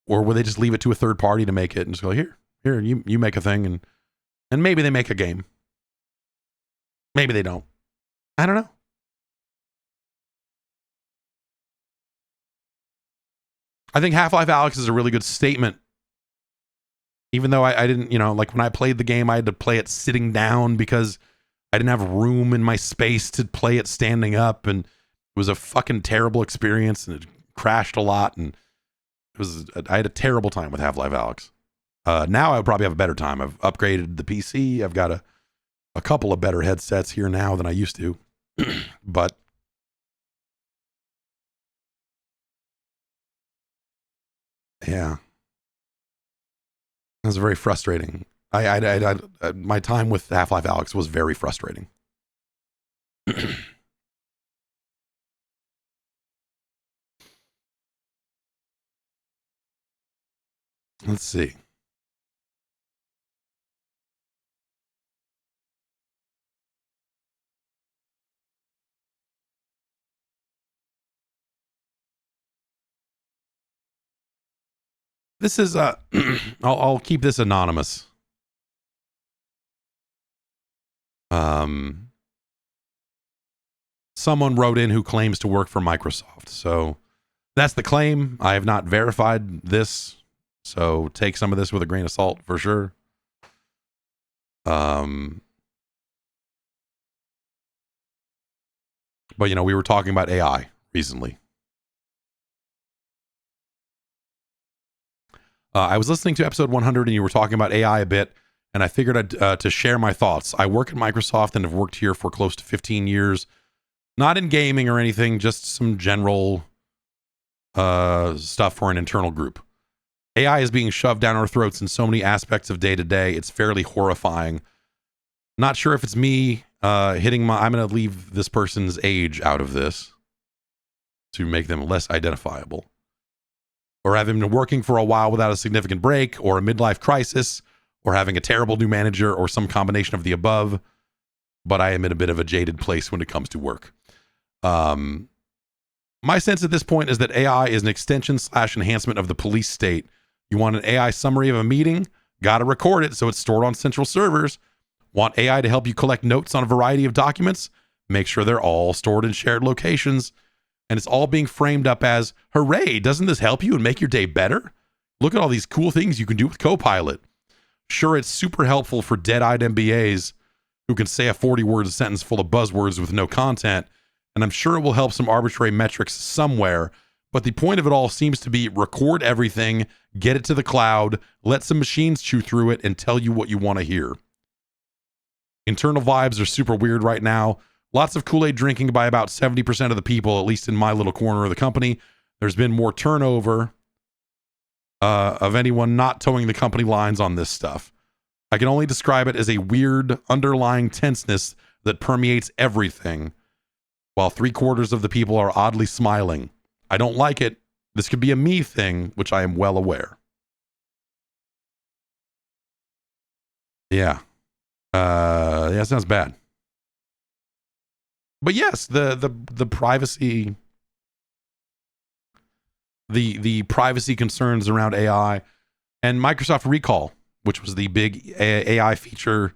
Or will they just leave it to a third party to make it and just go, here, you make a thing, and maybe they make a game. Maybe they don't. I don't know. I think Half-Life Alyx is a really good statement. Even though I didn't, like when I played the game, I had to play it sitting down because I didn't have room in my space to play it standing up. And it was a fucking terrible experience, and it crashed a lot. And I had a terrible time with Half-Life Alyx. Now I would probably have a better time. I've upgraded the PC. I've got a couple of better headsets here now than I used to. But yeah, it was very frustrating. My time with Half-Life Alyx was very frustrating. Let's see. This is I'll keep this anonymous. Someone wrote in who claims to work for Microsoft. So that's the claim. I have not verified this, so take some of this with a grain of salt for sure. But you know, we were talking about AI recently. I was listening to episode 100 and you were talking about AI a bit, and I figured I'd to share my thoughts. I work at Microsoft and have worked here for close to 15 years. Not in gaming or anything, just some general stuff for an internal group. AI is being shoved down our throats in so many aspects of day to day. It's fairly horrifying. Not sure if it's me hitting my... I'm going to leave this person's age out of this to make them less identifiable. Or having been working for a while without a significant break, or a midlife crisis, or having a terrible new manager, or some combination of the above. But I am in a bit of a jaded place when it comes to work. My sense at this point is that AI is an extension / enhancement of the police state. You want an AI summary of a meeting? Got to record it so it's stored on central servers. Want AI to help you collect notes on a variety of documents? Make sure they're all stored in shared locations. And it's all being framed up as, hooray, doesn't this help you and make your day better? Look at all these cool things you can do with Copilot. Sure, it's super helpful for dead-eyed MBAs who can say a 40-word sentence full of buzzwords with no content, and I'm sure it will help some arbitrary metrics somewhere, but the point of it all seems to be record everything, get it to the cloud, let some machines chew through it, and tell you what you want to hear. Internal vibes are super weird right now. Lots of Kool-Aid drinking by about 70% of the people, at least in my little corner of the company. There's been more turnover of anyone not towing the company lines on this stuff. I can only describe it as a weird underlying tenseness that permeates everything, while 3/4 of the people are oddly smiling. I don't like it. This could be a me thing, which I am well aware. Yeah. Yeah, sounds bad. But yes, the privacy, the privacy concerns around AI and Microsoft Recall, which was the big AI feature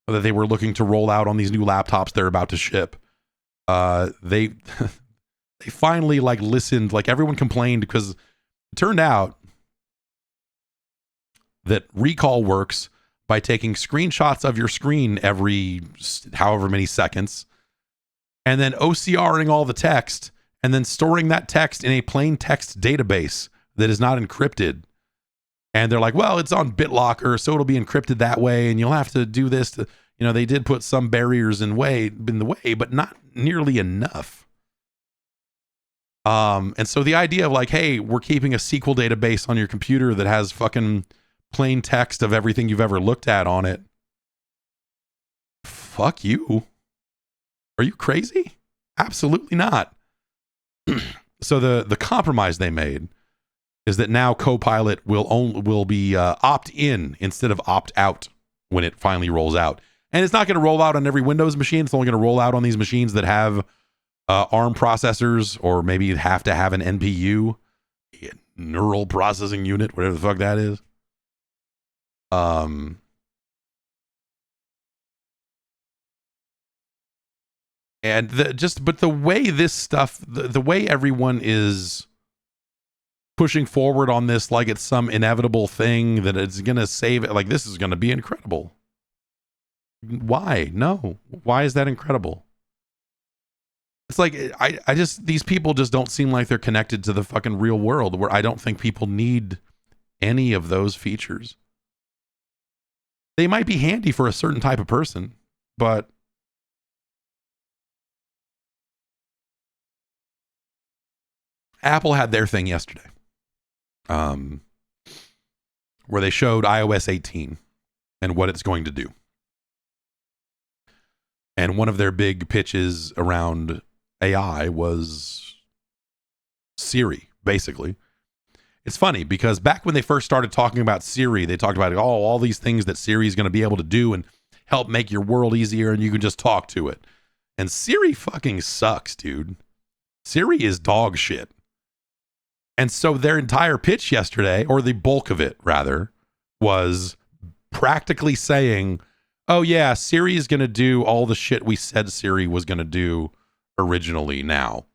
that they were looking to roll out on these new laptops they're about to ship. They they finally like listened. Like everyone complained because it turned out that Recall works by taking screenshots of your screen every however many seconds, and then OCRing all the text, and then storing that text in a plain text database that is not encrypted. And they're like, well, it's on BitLocker, so it'll be encrypted that way, and you'll have to do this to, you know, they did put some barriers in the way, but not nearly enough. And so the idea of like, hey, we're keeping a SQL database on your computer that has fucking plain text of everything you've ever looked at on it. Fuck you. Are you crazy? Absolutely not. So the compromise they made is that now Copilot will be opt-in instead of opt-out when it finally rolls out. And it's not going to roll out on every Windows machine. It's only going to roll out on these machines that have ARM processors, or maybe have to have an NPU, neural processing unit, whatever the fuck that is. And but the way this stuff, the way everyone is pushing forward on this like it's some inevitable thing that it's going to save it, like this is going to be incredible. Why? No. Why is that incredible? It's like, I just, these people just don't seem like they're connected to the fucking real world, where I don't think people need any of those features. They might be handy for a certain type of person, but Apple had their thing yesterday, where they showed iOS 18 and what it's going to do. And one of their big pitches around AI was Siri, basically. It's funny because back when they first started talking about Siri, they talked about all these things that Siri is going to be able to do and help make your world easier, and you can just talk to it. And Siri fucking sucks, dude. Siri is dog shit. And so their entire pitch yesterday, or the bulk of it rather, was practically saying, oh yeah, Siri is going to do all the shit we said Siri was going to do originally now.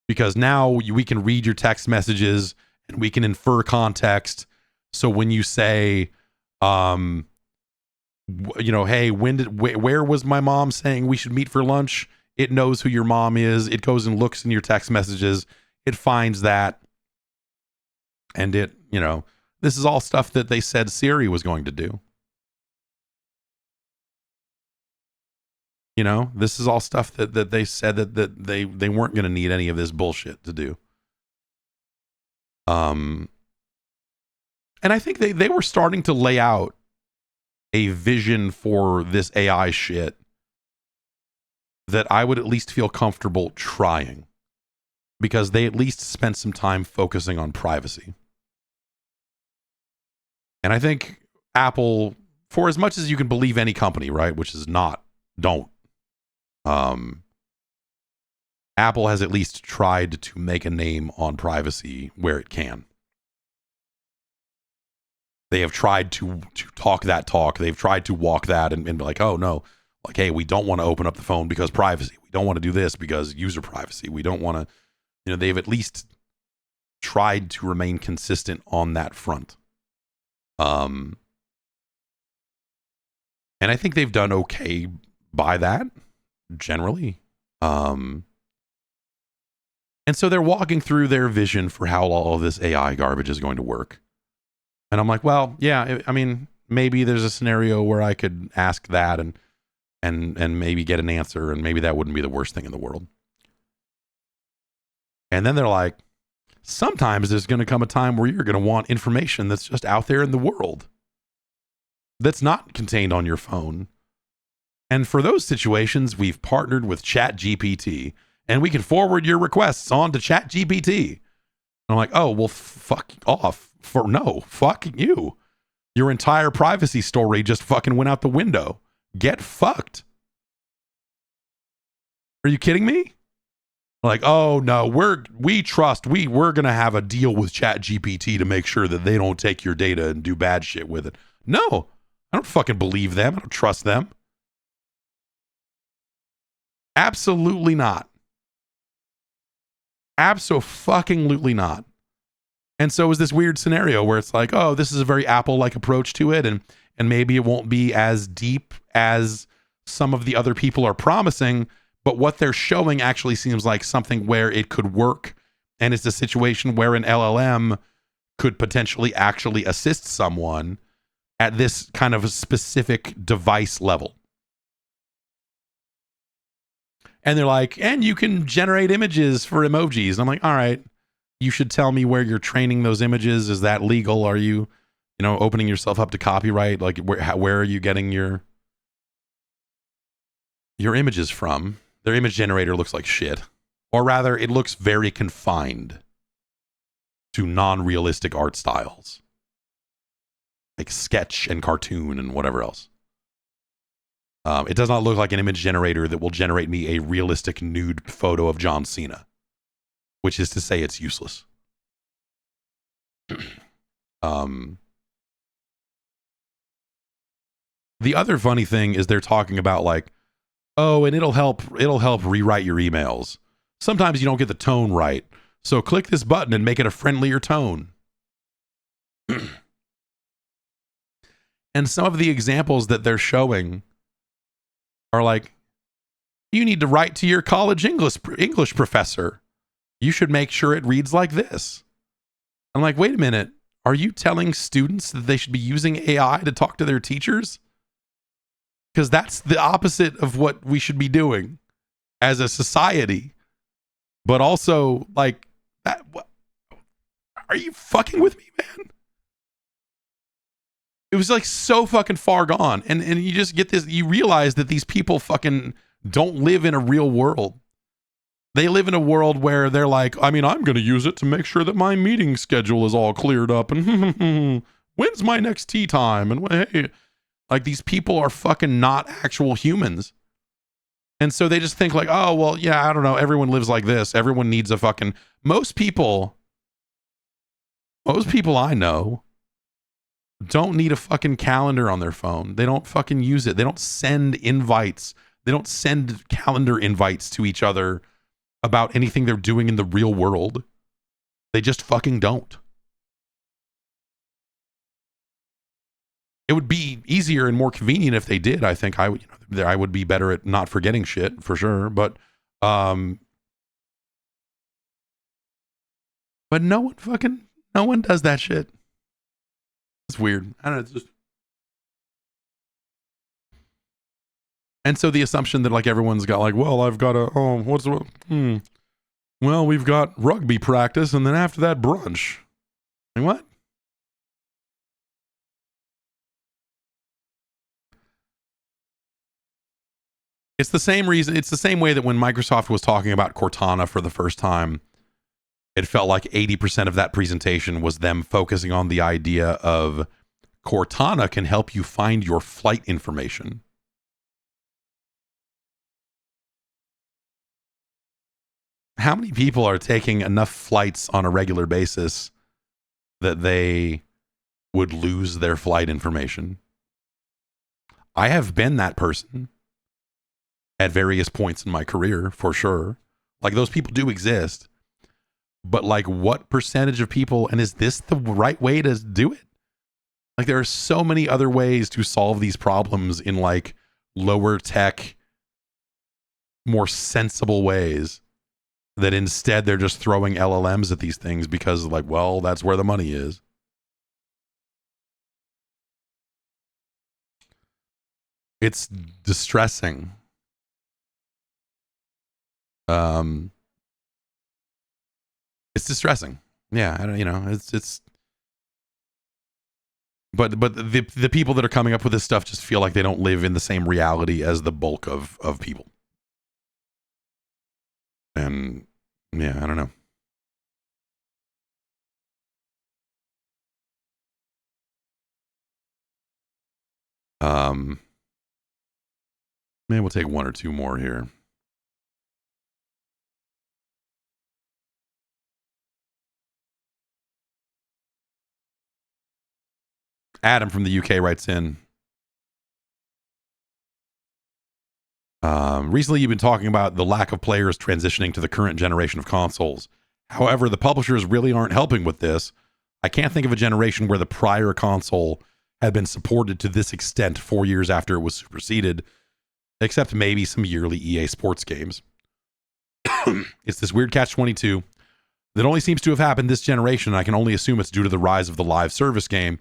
Because now we can read your text messages and we can infer context. So when you say, hey, where was my mom saying we should meet for lunch? It knows who your mom is. It goes and looks in your text messages. It finds that. And this is all stuff that they said Siri was going to do. This is all stuff that they said that they weren't going to need any of this bullshit to do. And I think they were starting to lay out a vision for this AI shit that I would at least feel comfortable trying, because they at least spent some time focusing on privacy. And I think Apple, for as much as you can believe any company, right, which is don't. Apple has at least tried to make a name on privacy where it can. They have tried to talk that talk. They've tried to walk that and be like, oh no, like, hey, we don't want to open up the phone because privacy. We don't want to do this because user privacy. We don't want to, they've at least tried to remain consistent on that front. And I think they've done okay by that, generally. And so they're walking through their vision for how all of this AI garbage is going to work. And I'm like, well, yeah, I mean, maybe there's a scenario where I could ask that and maybe get an answer, and maybe that wouldn't be the worst thing in the world. And then they're like, sometimes there's going to come a time where you're going to want information that's just out there in the world, that's not contained on your phone. And for those situations, we've partnered with ChatGPT, and we can forward your requests on to ChatGPT. I'm like, oh, well, fuck off. Fuck you. Your entire privacy story just fucking went out the window. Get fucked. Are you kidding me? Like, oh no, we're going to have a deal with ChatGPT to make sure that they don't take your data and do bad shit with it. No, I don't fucking believe them. I don't trust them. Absolutely not. Abso-fucking-lutely not. And so it was this weird scenario where it's like, oh, this is a very Apple-like approach to it, and maybe it won't be as deep as some of the other people are promising, but what they're showing actually seems like something where it could work, and it's a situation where an LLM could potentially actually assist someone at this kind of a specific device level. And they're like, and you can generate images for emojis. And I'm like, all right, you should tell me where you're training those images. Is that legal? Are you, opening yourself up to copyright? Like, where are you getting your images from? Their image generator looks like shit. Or rather, it looks very confined to non-realistic art styles, like sketch and cartoon and whatever else. It does not look like an image generator that will generate me a realistic nude photo of John Cena, which is to say it's useless. The other funny thing is they're talking about like, oh, and it'll help rewrite your emails. Sometimes you don't get the tone right, so click this button and make it a friendlier tone. And some of the examples that they're showing are like, you need to write to your college English professor. You should make sure it reads like this. I'm like, wait a minute. Are you telling students that they should be using AI to talk to their teachers? Because that's the opposite of what we should be doing as a society. But also, like, that. Are you fucking with me, man? It was like so fucking far gone. And you just get this, you realize that these people fucking don't live in a real world. They live in a world where they're like, I mean, I'm going to use it to make sure that my meeting schedule is all cleared up. And when's my next tea time? And hey, like, these people are fucking not actual humans. And so they just think like, oh, well, yeah, I don't know. Everyone lives like this. Everyone needs a fucking, most people Most people I know don't need a fucking calendar on their phone. They don't fucking use it. They don't send invites. They don't send calendar invites to each other about anything they're doing in the real world. They just fucking don't. It would be easier and more convenient if they did. I think I would be better at not forgetting shit for sure. But no one does that shit. It's weird. I don't know. It's just. And so the assumption that like everyone's got like, well, I've got well, we've got rugby practice and then after that brunch. Like what? It's the same reason. It's the same way that when Microsoft was talking about Cortana for the first time, it felt like 80% of that presentation was them focusing on the idea of Cortana can help you find your flight information. How many people are taking enough flights on a regular basis that they would lose their flight information? I have been that person at various points in my career, for sure. Like, those people do exist. But, like, what percentage of people, and is this the right way to do it? Like, there are so many other ways to solve these problems in, like, lower tech, more sensible ways, that instead they're just throwing LLMs at these things because, like, well, that's where the money is. It's distressing. It's distressing. Yeah, I don't, it's. But the people that are coming up with this stuff just feel like they don't live in the same reality as the bulk of people. And yeah, I don't know. Maybe we'll take one or two more here. Adam from the UK writes in. Recently, you've been talking about the lack of players transitioning to the current generation of consoles. However, the publishers really aren't helping with this. I can't think of a generation where the prior console had been supported to this extent 4 years after it was superseded, except maybe some yearly EA Sports games. It's this weird catch-22 that only seems to have happened this generation, and I can only assume it's due to the rise of the live service game.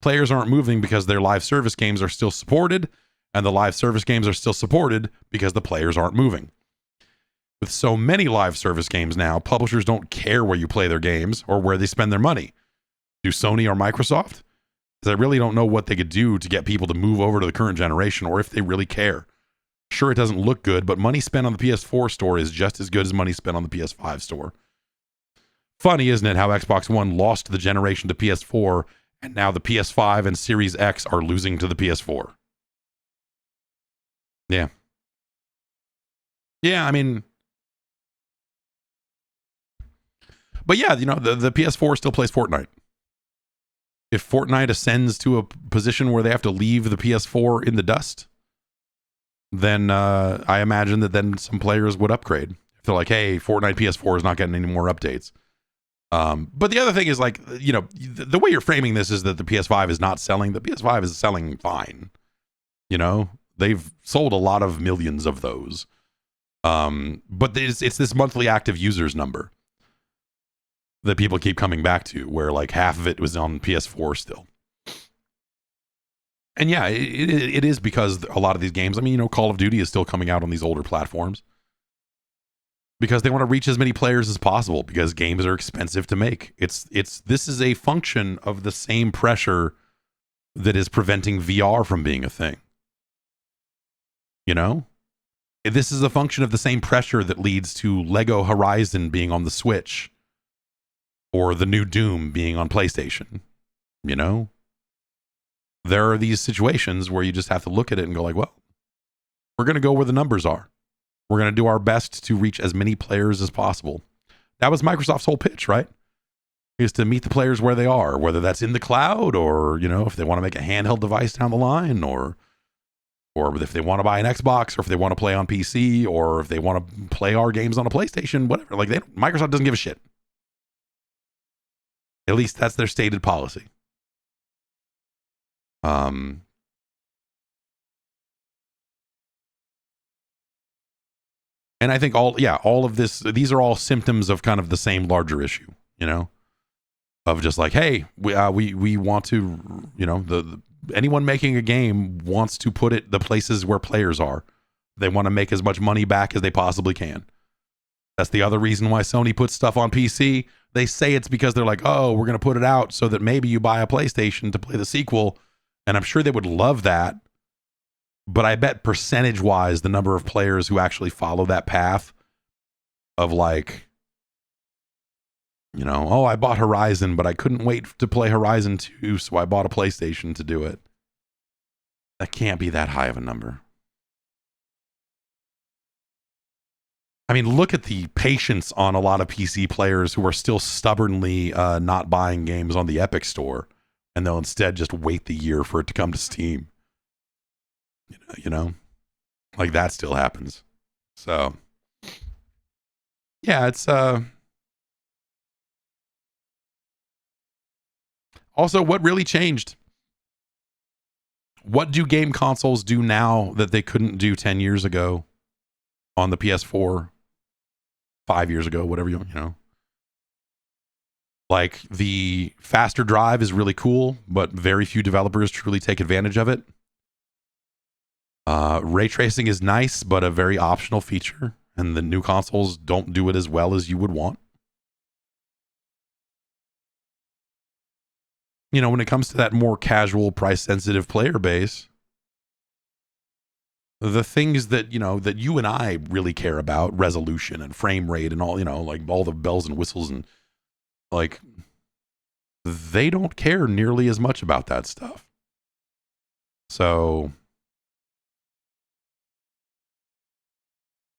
Players aren't moving because their live service games are still supported, and the live service games are still supported because the players aren't moving. With so many live service games now, publishers don't care where you play their games or where they spend their money. Do Sony or Microsoft? Because I really don't know what they could do to get people to move over to the current generation, or if they really care. Sure, it doesn't look good, but money spent on the PS4 store is just as good as money spent on the PS5 store. Funny, isn't it, how Xbox One lost the generation to PS4, and now the PS5 and Series X are losing to the PS4. Yeah. Yeah, I mean... But yeah, the PS4 still plays Fortnite. If Fortnite ascends to a position where they have to leave the PS4 in the dust, then I imagine that then some players would upgrade. If they're like, hey, Fortnite PS4 is not getting any more updates. But the other thing is, like, the way you're framing this is that the PS5 is not selling. The PS5 is selling fine. They've sold a lot of millions of those. But it's this monthly active users number that people keep coming back to, where like half of it was on PS4 still. And yeah, it is because a lot of these games, I mean, Call of Duty is still coming out on these older platforms because they want to reach as many players as possible, because games are expensive to make. This is a function of the same pressure that is preventing VR from being a thing. This is a function of the same pressure that leads to Lego Horizon being on the Switch or the new Doom being on PlayStation. There are these situations where you just have to look at it and go like, well, we're going to go where the numbers are. We're going to do our best to reach as many players as possible. That was Microsoft's whole pitch, right? is to meet the players where they are, whether that's in the cloud or, if they want to make a handheld device down the line, or if they want to buy an Xbox, or if they want to play on PC, or if they want to play our games on a PlayStation, whatever. Like, Microsoft doesn't give a shit. At least that's their stated policy. And I think all of this, these are all symptoms of kind of the same larger issue, of just like, hey, we want to, anyone making a game wants to put it the places where players are. They want to make as much money back as they possibly can. That's the other reason why Sony puts stuff on PC. They say it's because they're like, oh, we're going to put it out so that maybe you buy a PlayStation to play the sequel. And I'm sure they would love that. But I bet percentage-wise, the number of players who actually follow that path of like, oh, I bought Horizon, but I couldn't wait to play Horizon 2, so I bought a PlayStation to do it. That can't be that high of a number. I mean, look at the patience on a lot of PC players who are still stubbornly not buying games on the Epic Store, and they'll instead just wait the year for it to come to Steam. Like that still happens. So, yeah, it's also, what really changed? What do game consoles do now that they couldn't do 10 years ago on the PS4, 5 years ago, whatever you know? Like, the faster drive is really cool, but very few developers truly take advantage of it. Ray tracing is nice, but a very optional feature, and the new consoles don't do it as well as you would want. When it comes to that more casual, price-sensitive player base, the things that, that you and I really care about, resolution and frame rate and all, like all the bells and whistles, and like, they don't care nearly as much about that stuff. So,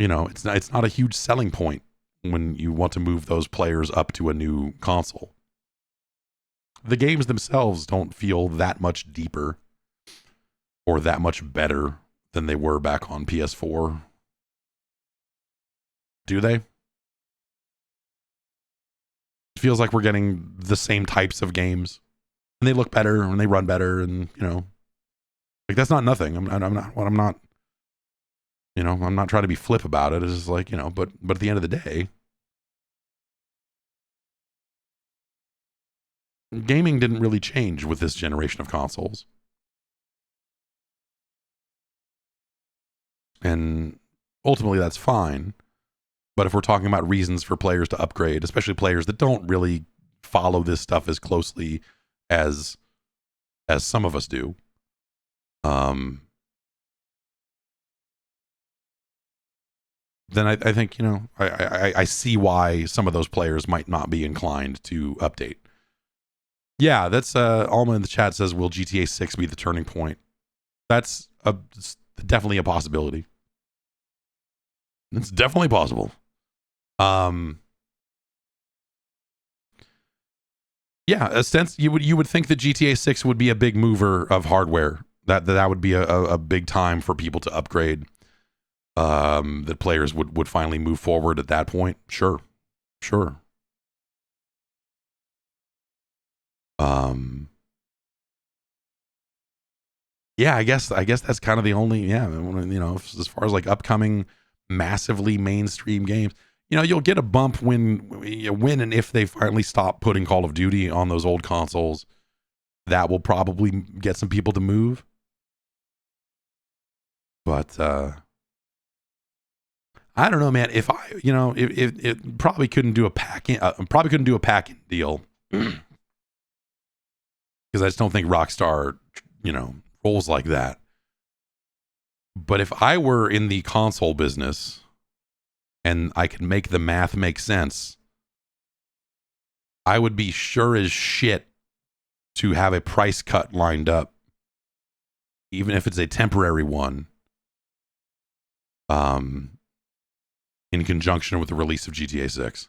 it's not a huge selling point when you want to move those players up to a new console. The games themselves don't feel that much deeper or that much better than they were back on PS4. Do they? It feels like we're getting the same types of games, and they look better and they run better, and like, that's not nothing. I'm not trying to be flip about it. It's just like, but at the end of the day, gaming didn't really change with this generation of consoles. And ultimately, that's fine. But if we're talking about reasons for players to upgrade, especially players that don't really follow this stuff as closely as some of us do, then I think, I see why some of those players might not be inclined to update. Yeah, that's Alma in the chat says, will GTA 6 be the turning point? That's definitely a possibility. It's definitely possible. Yeah, a sense you would think that GTA 6 would be a big mover of hardware. That would be a big time for people to upgrade. That players would finally move forward at that point. Sure. Yeah, I guess that's kind of the only, as far as like upcoming massively mainstream games, you'll get a bump when and if they finally stop putting Call of Duty on those old consoles. That will probably get some people to move. But I don't know, man. If it probably couldn't do a pack-in deal, because I just don't think Rockstar, rolls like that. But if I were in the console business and I could make the math make sense, I would be sure as shit to have a price cut lined up, even if it's a temporary one, in conjunction with the release of GTA 6.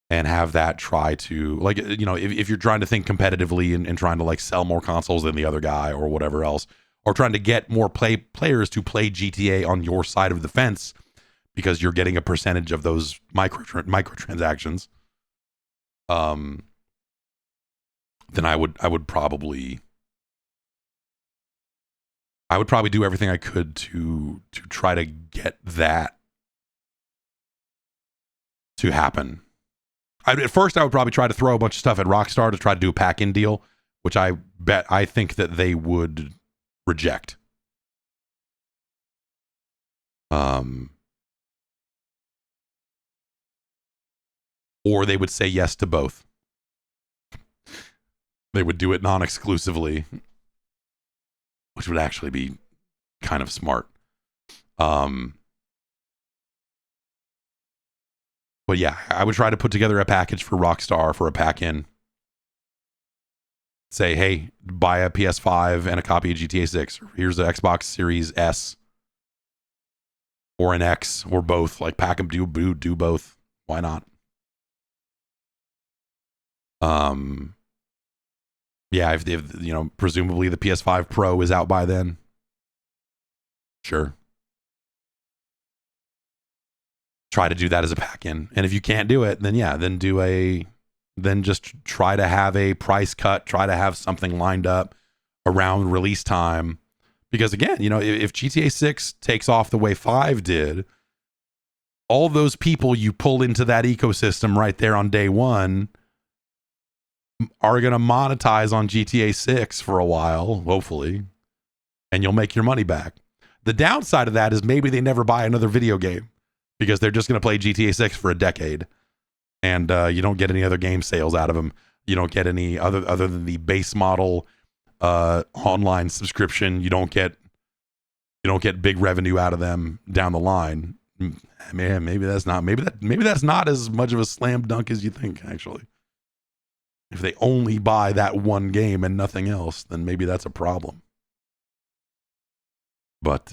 and have that try to, like, if you're trying to think competitively and trying to like sell more consoles than the other guy or whatever else, or trying to get more players to play GTA on your side of the fence because you're getting a percentage of those microtransactions, then I would probably do everything I could to try to get that to happen. At first, I would probably try to throw a bunch of stuff at Rockstar to try to do a pack-in deal, which I think that they would reject. Or they would say yes to both. They would do it non-exclusively, which would actually be kind of smart. But yeah, I would try to put together a package for Rockstar for a pack-in. Say, hey, buy a PS5 and a copy of GTA 6. Here's the Xbox Series S or an X or both. Like, pack them, do both. Why not? Yeah, if presumably the PS5 Pro is out by then. Sure. Try to do that as a pack-in. And if you can't do it, then just try to have a price cut, try to have something lined up around release time. Because again, if GTA 6 takes off the way 5 did, all those people you pull into that ecosystem right there on day one are going to monetize on GTA 6 for a while, hopefully, and you'll make your money back. The downside of that is maybe they never buy another video game because they're just going to play GTA 6 for a decade, and you don't get any other game sales out of them. You don't get any other than the base model online subscription. You don't get big revenue out of them down the line. Man, maybe that's not as much of a slam dunk as you think, actually. If they only buy that one game and nothing else, then maybe that's a problem. But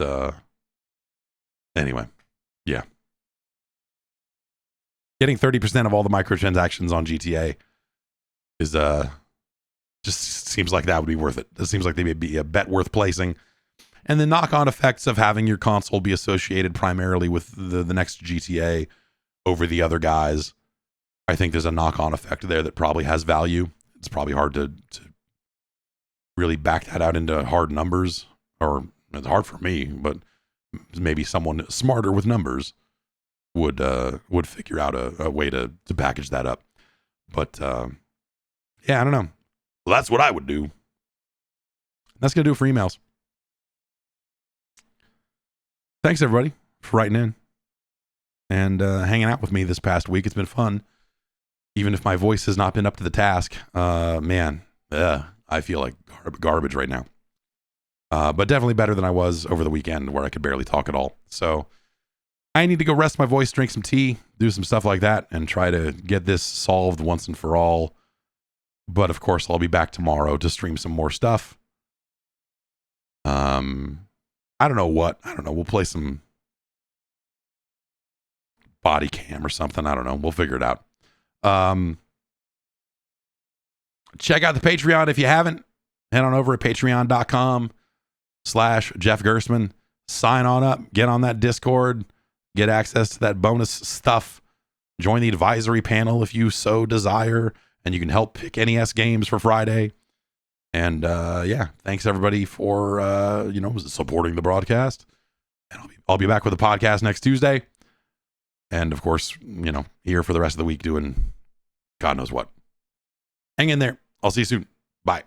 anyway, yeah. Getting 30% of all the microtransactions on GTA is just seems like that would be worth it. It seems like they would be a bet worth placing. And the knock-on effects of having your console be associated primarily with the next GTA over the other guys, I think there's a knock-on effect there that probably has value. It's probably hard to really back that out into hard numbers, or it's hard for me, but maybe someone smarter with numbers would figure out a way to package that up. But yeah, I don't know. Well, that's what I would do. That's going to do it for emails. Thanks, everybody, for writing in and hanging out with me this past week. It's been fun. Even if my voice has not been up to the task, I feel like garbage right now. But definitely better than I was over the weekend where I could barely talk at all. So I need to go rest my voice, drink some tea, do some stuff like that, and try to get this solved once and for all. But of course, I'll be back tomorrow to stream some more stuff. I don't know what. I don't know. We'll play some Bodycam or something. I don't know. We'll figure it out. Check out the Patreon if you haven't. Head on over at patreon.com/Jeff Gerstmann. Sign on up. Get on that Discord. Get access to that bonus stuff. Join the advisory panel if you so desire. And you can help pick NES games for Friday. And yeah, thanks everybody for supporting the broadcast. And I'll be back with a podcast next Tuesday. And of course, here for the rest of the week doing God knows what. Hang in there. I'll see you soon. Bye.